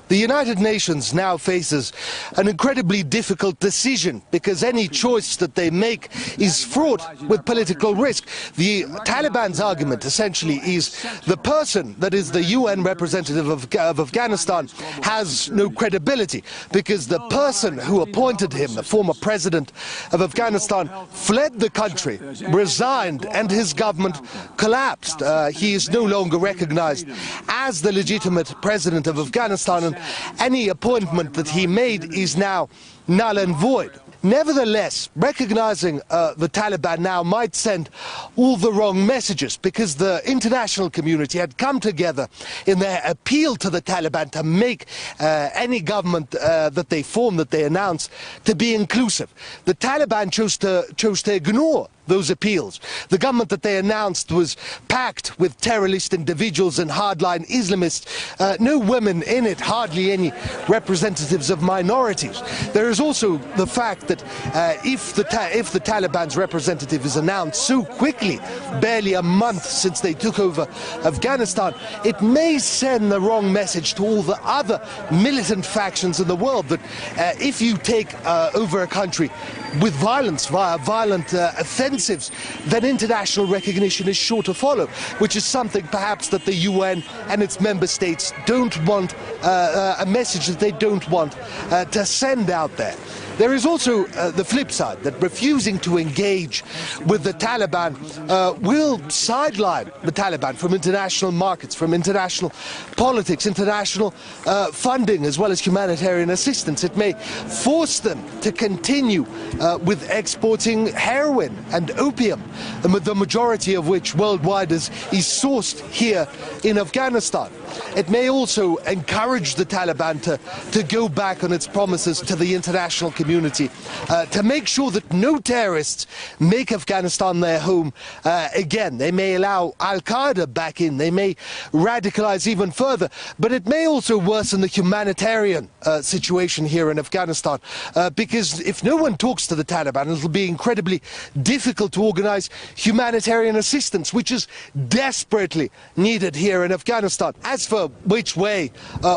The United Nations now faces an incredibly difficult decision because any choice that they make is fraught with political risk. The Taliban's argument essentially is the person that is the UN representative of Afghanistan has no credibility because the person who appointed him, the former president of Afghanistan, fled the country, resigned, and his government collapsed. He is no longer recognized as the legitimate president of Afghanistan, and any appointment that he made is now null and void. Nevertheless, recognizing the Taliban now might send all the wrong messages, because the international community had come together in their appeal to the Taliban to make any government that they form, that they announce, to be inclusive. The Taliban chose to ignore those appeals. The government that they announced was packed with terrorist individuals and hardline Islamists. No women in it, hardly any representatives of minorities. There is also the fact that if the Taliban's representative is announced so quickly, barely a month since they took over Afghanistan, it may send the wrong message to all the other militant factions in the world that if you take over a country with violence, via violent offensives, then international recognition is sure to follow, which is something perhaps that the UN and its member states don't want, a message that they don't want to send out there. There is also the flip side, that refusing to engage with the Taliban will sideline the Taliban from international markets, from international politics, international funding, as well as humanitarian assistance. It may force them to continue with exporting heroin and opium, the majority of which worldwide is sourced here in Afghanistan. It may also encourage the Taliban to go back on its promises to the international community, to make sure that no terrorists make Afghanistan their home again. They may allow Al-Qaeda back in, they may radicalize even further, but it may also worsen the humanitarian situation here in Afghanistan, because if no one talks to the Taliban, it'll be incredibly difficult to organize humanitarian assistance, which is desperately needed here in Afghanistan. As for which way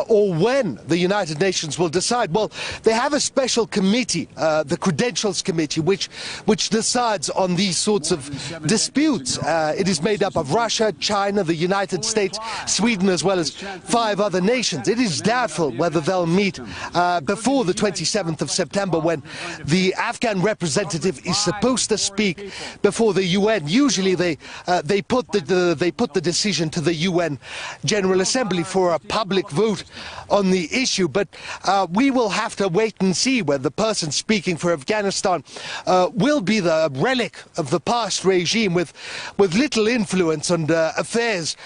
or when the United Nations will decide, well, they have a special committee, the Credentials Committee, which decides on these sorts of disputes. It is made up of Russia, China, the United States, Sweden, as well as 5 other nations. It is doubtful whether they'll meet before the 27th of September, when the Afghan representative is supposed to speak before the UN. Usually they put the decision to the UN General Assembly for a public vote on the issue, but we will have to wait and see whether the person speaking for Afghanistan will be the relic of the past regime with little influence on affairs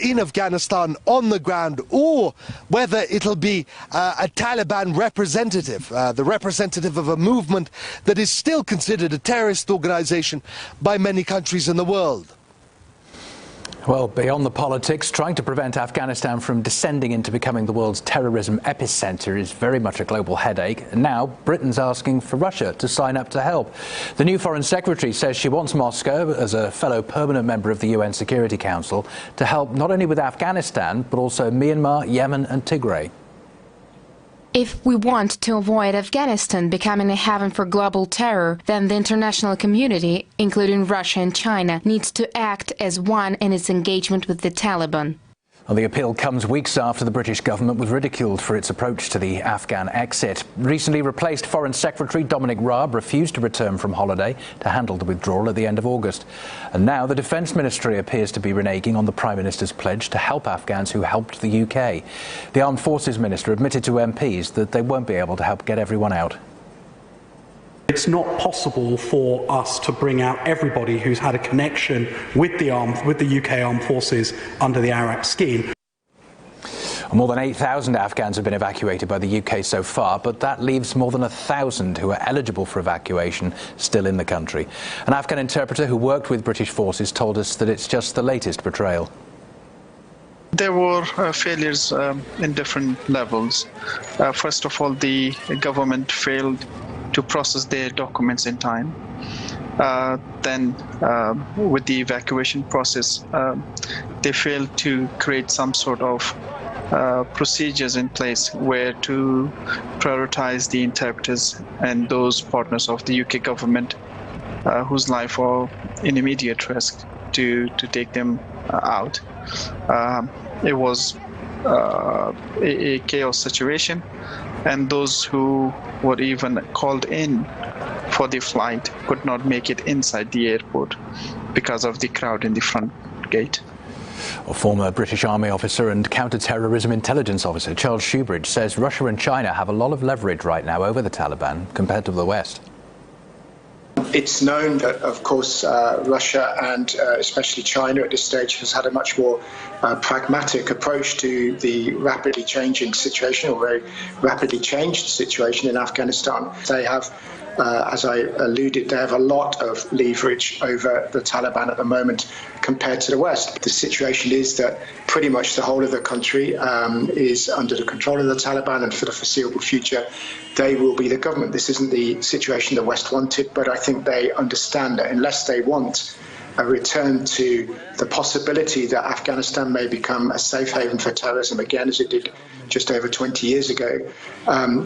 in Afghanistan on the ground, or whether it'll be a Taliban representative, the representative of a movement that is still considered a terrorist organization by many countries in the world.
Well, beyond the politics, trying to prevent Afghanistan from descending into becoming the world's terrorism epicenter is very much a global headache. And now Britain's asking for Russia to sign up to help. The new Foreign Secretary says she wants Moscow, as a fellow permanent member of the UN Security Council, to help not only with Afghanistan, but also Myanmar, Yemen and Tigray.
If we want to avoid Afghanistan becoming a haven for global terror, then the international community, including Russia and China, needs to act as one in its engagement with the Taliban.
Well, the appeal comes weeks after the British government was ridiculed for its approach to the Afghan exit. Recently replaced Foreign Secretary Dominic Raab refused to return from holiday to handle the withdrawal at the end of August. And now the Defence Ministry appears to be reneging on the Prime Minister's pledge to help Afghans who helped the UK. The Armed Forces Minister admitted to MPs that they won't be able to help get everyone out.
It's not possible for us to bring out everybody who's had a connection with the UK Armed Forces under the ARAP scheme.
More than 8,000 Afghans have been evacuated by the UK so far, but that leaves more than 1,000 who are eligible for evacuation still in the country. An Afghan interpreter who worked with British forces told us that it's just the latest betrayal.
There were failures in different levels. First of all, the government failed to process their documents in time. Then, with the evacuation process, they failed to create some sort of procedures in place where to prioritize the interpreters and those partners of the UK government whose life are in immediate risk to take them out. It was a chaos situation, and those who were even called in for the flight could not make it inside the airport because of the crowd in the front gate.
A former British Army officer and counter-terrorism intelligence officer Charles Odongotho says Russia and China have a lot of leverage right now over the Taliban compared to the West.
It's known that, of course, Russia and especially China at this stage has had a much more pragmatic approach to the rapidly changing situation, or very rapidly changed situation in Afghanistan. They have, as I alluded, they have a lot of leverage over the Taliban at the moment compared to the West. The situation is that pretty much the whole of the country is under the control of the Taliban, and for the foreseeable future, they will be the government. This isn't the situation the West wanted, but I think they understand that unless they want a return to the possibility that Afghanistan may become a safe haven for terrorism again, as it did just over 20 years ago,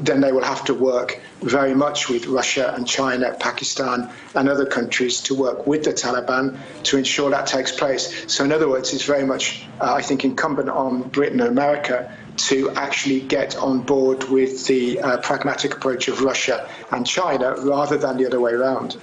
then they will have to work very much with Russia and China, Pakistan and other countries to work with the Taliban to ensure that takes place. So in other words, it's very much, I think, incumbent on Britain and America to actually get on board with the pragmatic approach of Russia and China rather than the other way around.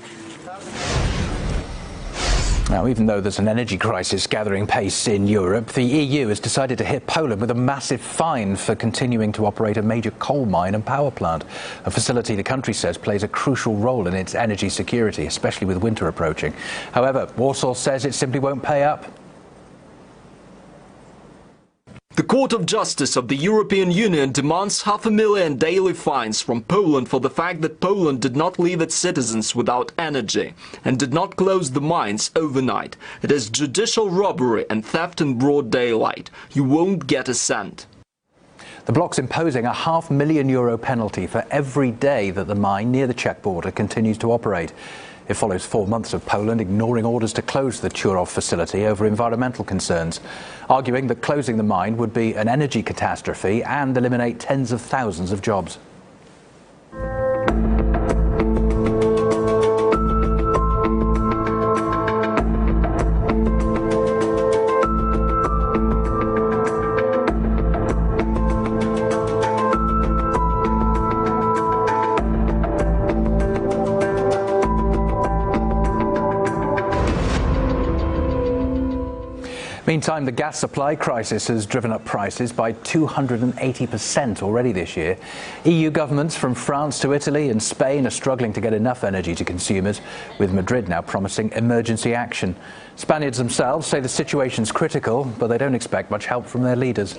Now, even though there's an energy crisis gathering pace in Europe, the EU has decided to hit Poland with a massive fine for continuing to operate a major coal mine and power plant, a facility the country says plays a crucial role in its energy security, especially with winter approaching. However, Warsaw says it simply won't pay up.
The Court of Justice of the European Union demands $500,000 daily fines from Poland for the fact that Poland did not leave its citizens without energy and did not close the mines overnight. It is judicial robbery and theft in broad daylight. You won't get a cent.
The bloc's imposing a €500,000 penalty for every day that the mine near the Czech border continues to operate. It follows 4 months of Poland ignoring orders to close the Turów facility over environmental concerns, arguing that closing the mine would be an energy catastrophe and eliminate tens of thousands of jobs. Meantime, the gas supply crisis has driven up prices by 280% already this year. EU governments from France to Italy and Spain are struggling to get enough energy to consumers, with Madrid now promising emergency action. Spaniards themselves say the situation's critical, but they don't expect much help from their leaders.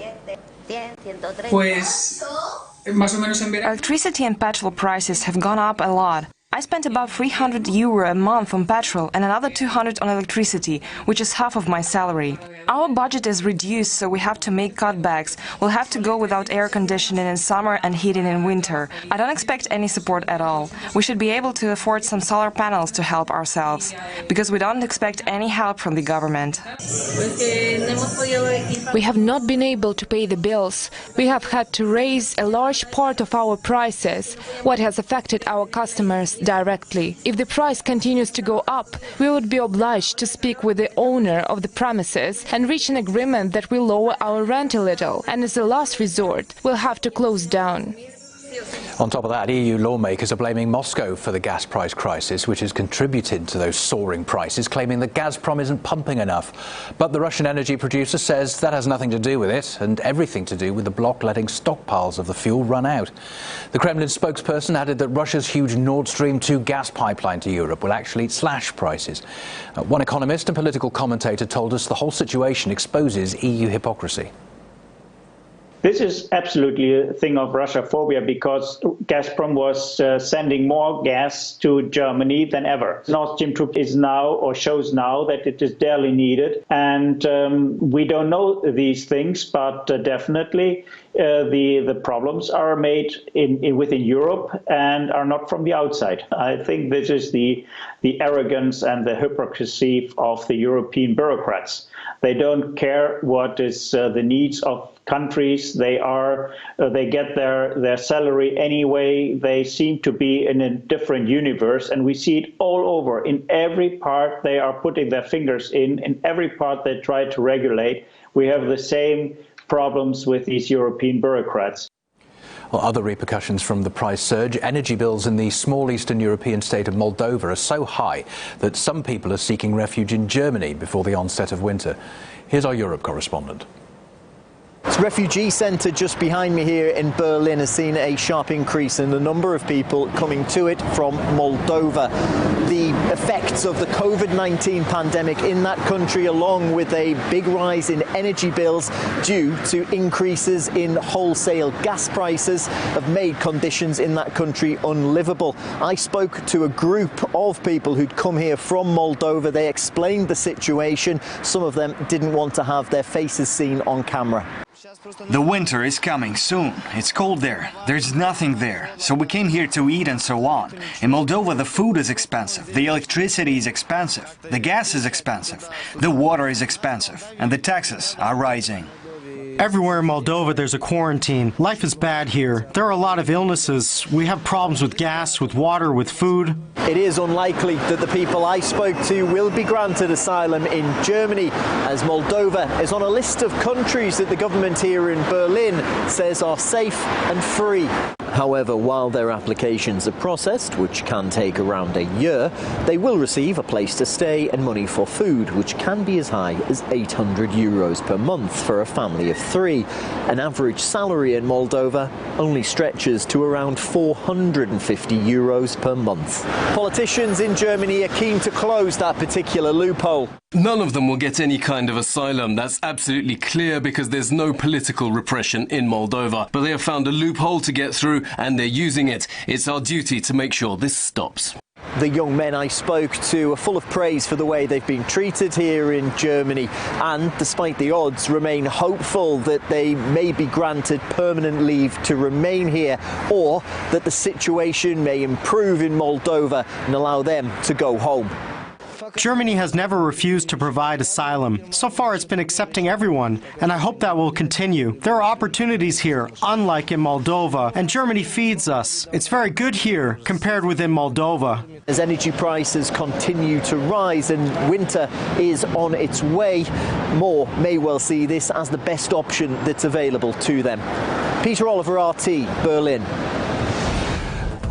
Electricity and petrol prices have gone up a lot. I spent about €300 a month on petrol and another 200 on electricity, which is half of my salary. Our budget is reduced, so we have to make cutbacks. We'll have to go without air conditioning in summer and heating in winter. I don't expect any support at all. We should be able to afford some solar panels to help ourselves, because we don't expect any help from the government.
We have not been able to pay the bills. We have had to raise a large part of our prices, what has affected our customers directly. If the price continues to go up, we would be obliged to speak with the owner of the premises and reach an agreement that will lower our rent a little, and as a last resort, we'll have to close down.
On top of that, EU lawmakers are blaming Moscow for the gas price crisis, which has contributed to those soaring prices, claiming that Gazprom isn't pumping enough. But the Russian energy producer says that has nothing to do with it, and everything to do with the bloc letting stockpiles of the fuel run out. The Kremlin spokesperson added that Russia's huge Nord Stream 2 gas pipeline to Europe will actually slash prices. One economist and political commentator told us the whole situation exposes EU hypocrisy.
This is absolutely a thing of Russia-phobia, because Gazprom was sending more gas to Germany than ever. Nord Stream 2 is now, or shows now, that it is dearly needed. And we don't know these things, but definitely the problems are made within Europe and are not from the outside. I think this is the arrogance and the hypocrisy of the European bureaucrats. They don't care what is the needs of countries. They get their salary anyway. They seem to be in a different universe, and we see it all over. In every part they are putting their fingers in every part they try to regulate. We have the same problems with these European bureaucrats.
Well, other repercussions from the price surge. Energy bills in the small Eastern European state of Moldova are so high that some people are seeking refuge in Germany before the onset of winter. Here's our Europe correspondent.
This refugee centre just behind me here in Berlin has seen a sharp increase in the number of people coming to it from Moldova. The effects of the COVID-19 pandemic in that country, along with a big rise in energy bills due to increases in wholesale gas prices, have made conditions in that country unlivable. I spoke to a group of people who'd come here from Moldova. They explained the situation. Some of them didn't want to have their faces seen on camera.
The winter is coming soon. It's cold there. There's nothing there. So we came here to eat and so on. In Moldova, the food is expensive. The electricity is expensive. The gas is expensive. The water is expensive. And the taxes are rising.
Everywhere in Moldova there's a quarantine. Life is bad here. There are a lot of illnesses. We have problems with gas, with water, with food.
It is unlikely that the people I spoke to will be granted asylum in Germany, as Moldova is on a list of countries that the government here in Berlin says are safe and free. However, while their applications are processed, which can take around a year, they will receive a place to stay and money for food, which can be as high as €800 per month for a family of 3. An average salary in Moldova only stretches to around €450 per month. Politicians in Germany are keen to close that particular loophole.
None of them will get any kind of asylum. That's absolutely clear because there's no political repression in Moldova. But they have found a loophole to get through and they're using it. It's our duty to make sure this stops.
The young men I spoke to are full of praise for the way they've been treated here in Germany and, despite the odds, remain hopeful that they may be granted permanent leave to remain here or that the situation may improve in Moldova and allow them to go home.
Germany has never refused to provide asylum. So far it's been accepting everyone, and I hope that will continue. There are opportunities here, unlike in Moldova, and Germany feeds us. It's very good here, compared with in Moldova.
As energy prices continue to rise and winter is on its way, more may well see this as the best option that's available to them. Peter Oliver, RT, Berlin.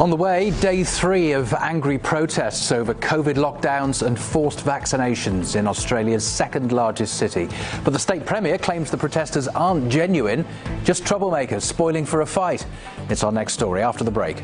On the way, day 3 of angry protests over COVID lockdowns and forced vaccinations in Australia's second largest city. But the state premier claims the protesters aren't genuine, just troublemakers spoiling for a fight. It's our next story after the break.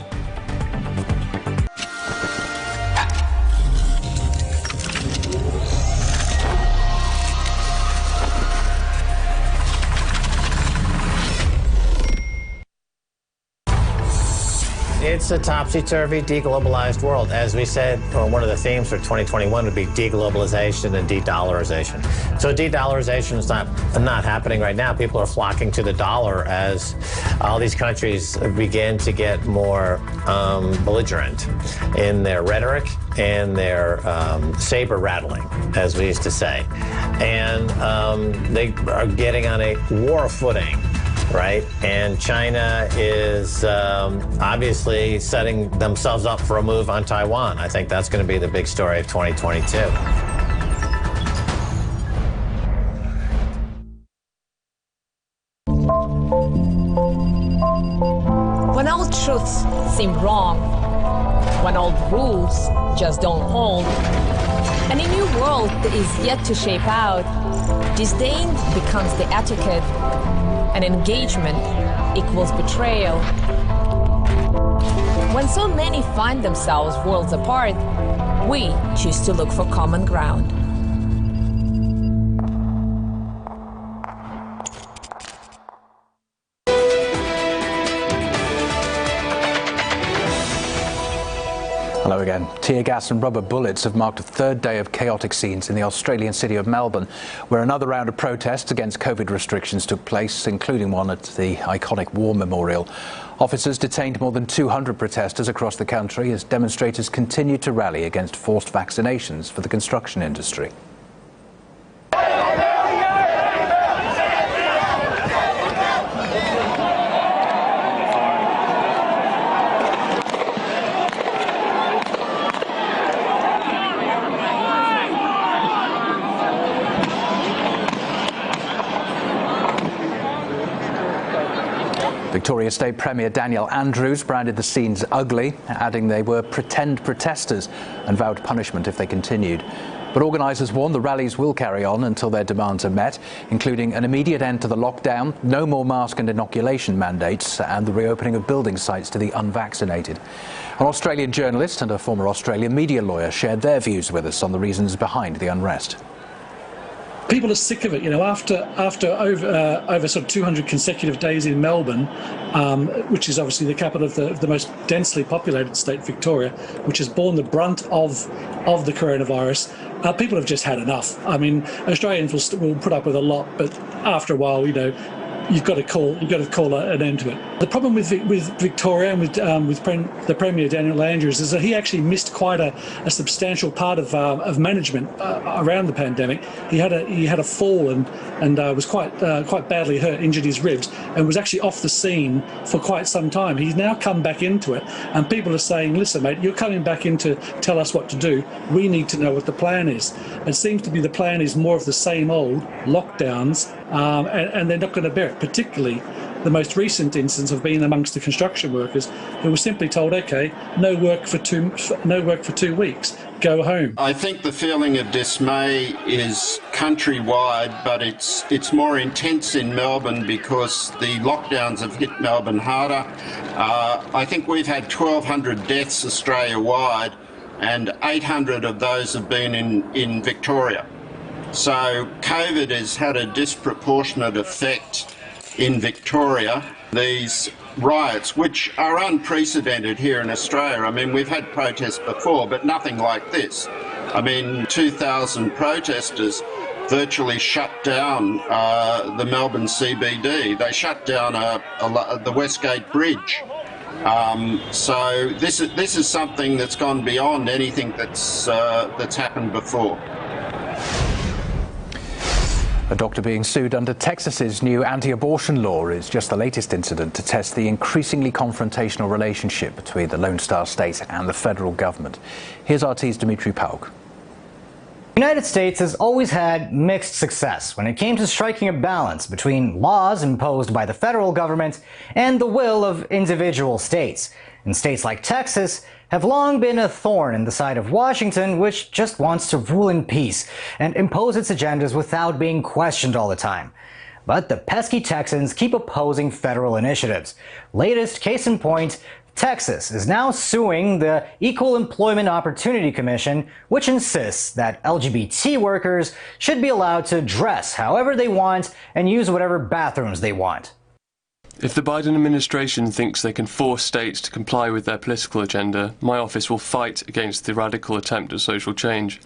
It's a topsy-turvy, deglobalized world. As we said, one of the themes for 2021 would be deglobalization and de-dollarization. So de-dollarization is not happening right now. People are flocking to the dollar as all these countries begin to get more belligerent in their rhetoric and their saber rattling, as we used to say. And they are getting on a war footing. Right, and China is obviously setting themselves up for a move on Taiwan. I think that's going to be the big story of 2022.
When old truths seem wrong, when old rules just don't hold, and a new world that is yet to shape out, disdain becomes the etiquette, and engagement equals betrayal. When so many find themselves worlds apart, we choose to look for common ground.
Hello again. Tear gas and rubber bullets have marked a third day of chaotic scenes in the Australian city of Melbourne, where another round of protests against COVID restrictions took place, including one at the iconic War Memorial. Officers detained more than 200 protesters across the country as demonstrators continued to rally against forced vaccinations for the construction industry. Victoria State Premier Daniel Andrews branded the scenes ugly, adding they were pretend protesters and vowed punishment if they continued. But organisers warn the rallies will carry on until their demands are met, including an immediate end to the lockdown, no more mask and inoculation mandates, and the reopening of building sites to the unvaccinated. An Australian journalist and a former Australian media lawyer shared their views with us on the reasons behind the unrest.
People are sick of it, after over sort of 200 consecutive days in Melbourne, which is obviously the capital of the most densely populated state, Victoria, which has borne the brunt of the coronavirus. People have just had enough. I mean, Australians will put up with a lot, but after a while, you've got to call an end to it. The problem with Victoria and with the Premier Daniel Andrews is that he actually missed quite a substantial part of management around the pandemic. He had a fall and was quite badly hurt, injured his ribs, and was actually off the scene for quite some time. He's now come back into it, and people are saying, "Listen, mate, you're coming back in to tell us what to do. We need to know what the plan is." It seems to be the plan is more of the same old lockdowns, and they're not going to bear it. Particularly, the most recent instance have been amongst the construction workers who were simply told, "Okay, no work for 2 weeks. Go home."
I think the feeling of dismay is countrywide, but it's more intense in Melbourne because the lockdowns have hit Melbourne harder. I think we've had 1,200 deaths Australia-wide, and 800 of those have been in Victoria. So COVID has had a disproportionate effect in Victoria. These riots, which are unprecedented here in Australia. I mean, we've had protests before, but nothing like this. I mean, 2,000 protesters virtually shut down the Melbourne CBD. They shut down the Westgate Bridge. So this is something that's gone beyond anything that's happened before.
A doctor being sued under Texas's new anti-abortion law is just the latest incident to test the increasingly confrontational relationship between the Lone Star State and the federal government. Here's RT's Dimitri Pauk.
The United States has always had mixed success when it came to striking a balance between laws imposed by the federal government and the will of individual states. And states like Texas have long been a thorn in the side of Washington, which just wants to rule in peace and impose its agendas without being questioned all the time. But the pesky Texans keep opposing federal initiatives. Latest case in point, Texas is now suing the Equal Employment Opportunity Commission, which insists that LGBT workers should be allowed to dress however they want and use whatever bathrooms they want.
If the Biden administration thinks they can force states to comply with their political agenda, my office will fight against the radical attempt at social change.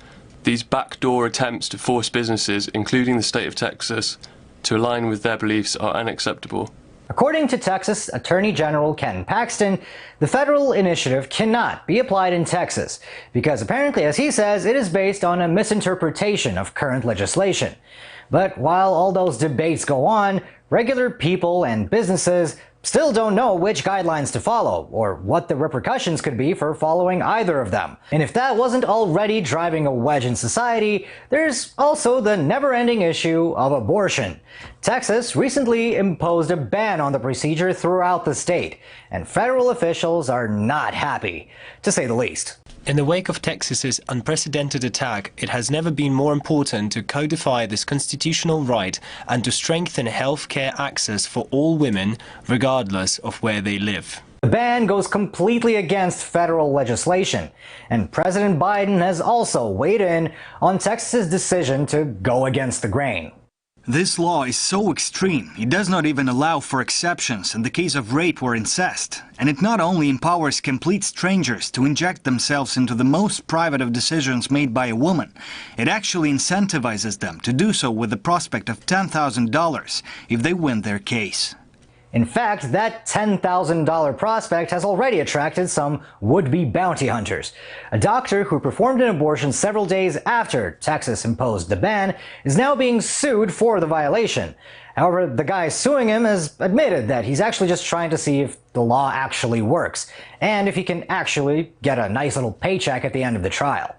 These backdoor attempts to force businesses, including the state of Texas, to align with their beliefs are unacceptable.
According to Texas Attorney General Ken Paxton, the federal initiative cannot be applied in Texas because apparently, as he says, it is based on a misinterpretation of current legislation. But while all those debates go on, regular people and businesses still don't know which guidelines to follow or what the repercussions could be for following either of them. And if that wasn't already driving a wedge in society, there's also the never-ending issue of abortion. Texas recently imposed a ban on the procedure throughout the state, and federal officials are not happy, to say the least.
In the wake of Texas's unprecedented attack, it has never been more important to codify this constitutional right and to strengthen health care access for all women, regardless of where they live.
The ban goes completely against federal legislation, and President Biden has also weighed in on Texas's decision to go against the grain.
This law is so extreme, it does not even allow for exceptions in the case of rape or incest. And it not only empowers complete strangers to inject themselves into the most private of decisions made by a woman, it actually incentivizes them to do so with the prospect of $10,000 if they win their case.
In fact, that $10,000 prospect has already attracted some would-be bounty hunters. A doctor who performed an abortion several days after Texas imposed the ban is now being sued for the violation. However, the guy suing him has admitted that he's actually just trying to see if the law actually works, and if he can actually get a nice little paycheck at the end of the trial.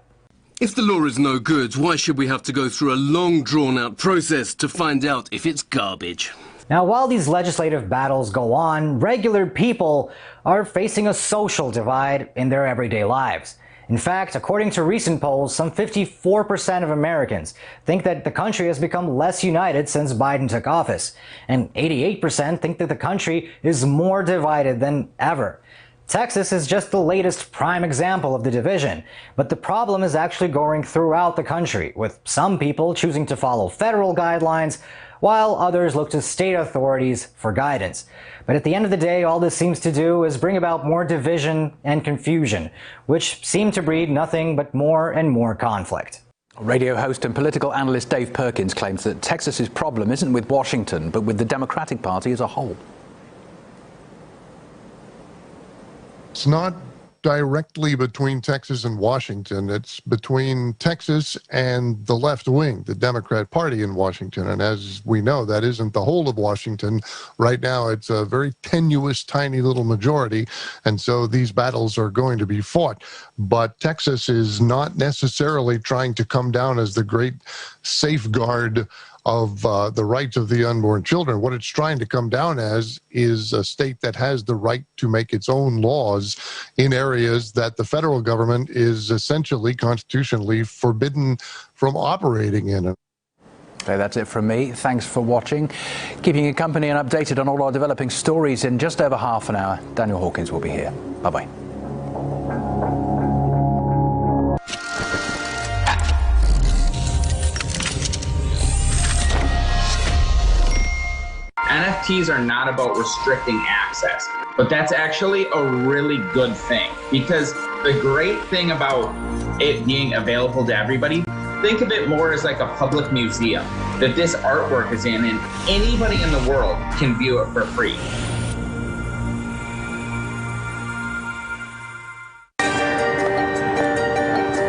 If the law is no good, why should we have to go through a long, drawn-out process to find out if it's garbage?
Now, while these legislative battles go on, regular people are facing a social divide in their everyday lives. In fact, according to recent polls, some 54% of Americans think that the country has become less united since Biden took office, and 88% think that the country is more divided than ever. Texas is just the latest prime example of the division, but the problem is actually going throughout the country, with some people choosing to follow federal guidelines, while others look to state authorities for guidance. But at the end of the day, all this seems to do is bring about more division and confusion, which seem to breed nothing but more and more conflict.
Radio host and political analyst Dave Perkins claims that Texas's problem isn't with Washington, but with the Democratic Party as a whole.
It's not directly between Texas and Washington. It's between Texas and the left wing, the Democrat Party in Washington. And as we know, that isn't the whole of Washington. Right now, it's a very tenuous, tiny little majority. And so these battles are going to be fought. But Texas is not necessarily trying to come down as the great safeguard of the rights of the unborn children. What it's trying to come down as is a state that has the right to make its own laws in areas that the federal government is essentially constitutionally forbidden from operating in.
Okay, that's it from me. Thanks for watching. Keeping you company and updated on all our developing stories in just over half an hour. Daniel Hawkins will be here. Bye-bye.
NFTs are not about restricting access, but that's actually a really good thing, because the great thing about it being available to everybody, think of it more as like a public museum that this artwork is in, and anybody in the world can view it for free.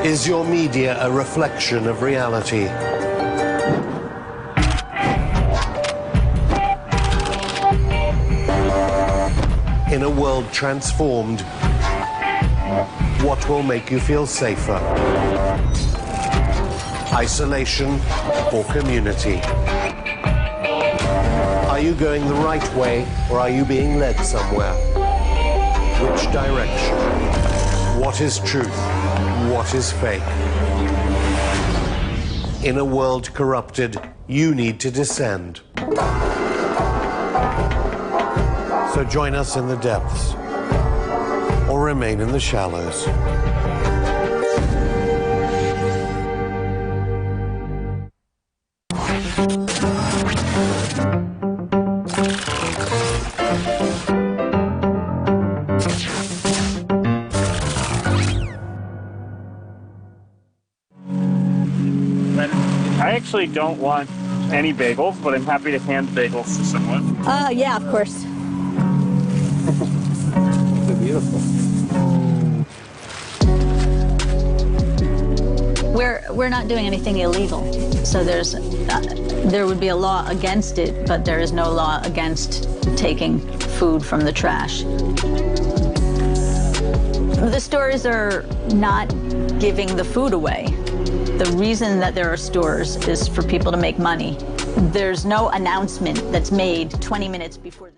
Is your media a reflection of reality? In a world transformed, what will make you feel safer? Isolation or community? Are you going the right way, or are you being led somewhere? Which direction? What is truth? What is fake? In a world corrupted, you need to descend. So join us in the depths, or remain in the shallows.
I actually don't want any bagels, but I'm happy to hand bagels to someone.
Yeah, of course.
They're beautiful.
We're not doing anything illegal, so there would be a law against it, but there is no law against taking food from the trash. The stores are not giving the food away. The reason that there are stores is for people to make money. There's no announcement that's made 20 minutes before the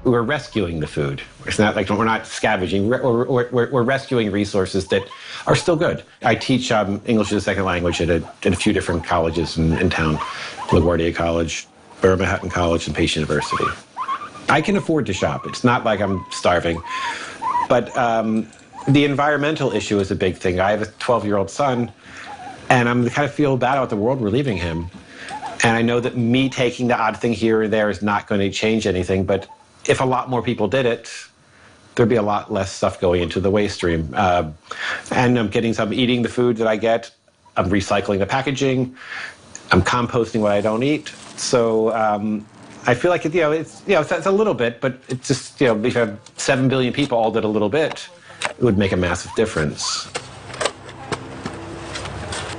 We're rescuing the food. It's not like we're not scavenging. We're rescuing resources that are still good. I teach English as a second language at a few different colleges in town. LaGuardia College, Burma Hatton College, and Pace University. I can afford to shop. It's not like I'm starving. But the environmental issue is a big thing. I have a 12-year-old son, and I'm kind of feel bad about the world we're leaving him. And I know that me taking the odd thing here or there is not going to change anything, but if a lot more people did it, there'd be a lot less stuff going into the waste stream. And I'm eating the food that I get. I'm recycling the packaging. I'm composting what I don't eat. So I feel like it's a little bit, but it's just, if you have 7 billion people all did a little bit, it would make a massive difference.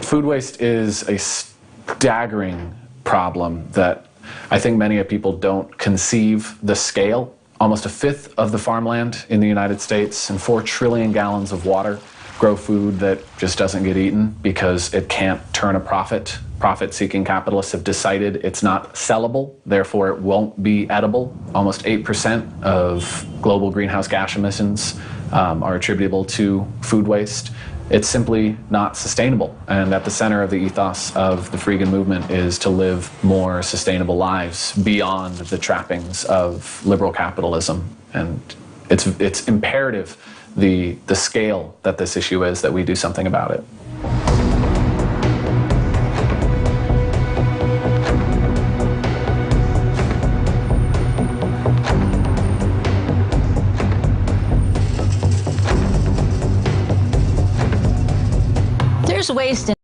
Food waste is a staggering problem that I think many people don't conceive the scale. Almost a fifth of the farmland in the United States and 4 trillion gallons of water grow food that just doesn't get eaten because it can't turn a profit. Profit-seeking capitalists have decided it's not sellable, therefore it won't be edible. Almost 8% of global greenhouse gas emissions are attributable to food waste. It's simply not sustainable. And at the center of the ethos of the Freegan movement is to live more sustainable lives beyond the trappings of liberal capitalism. And it's imperative, the scale that this issue is, that we do something about it.
There's waste in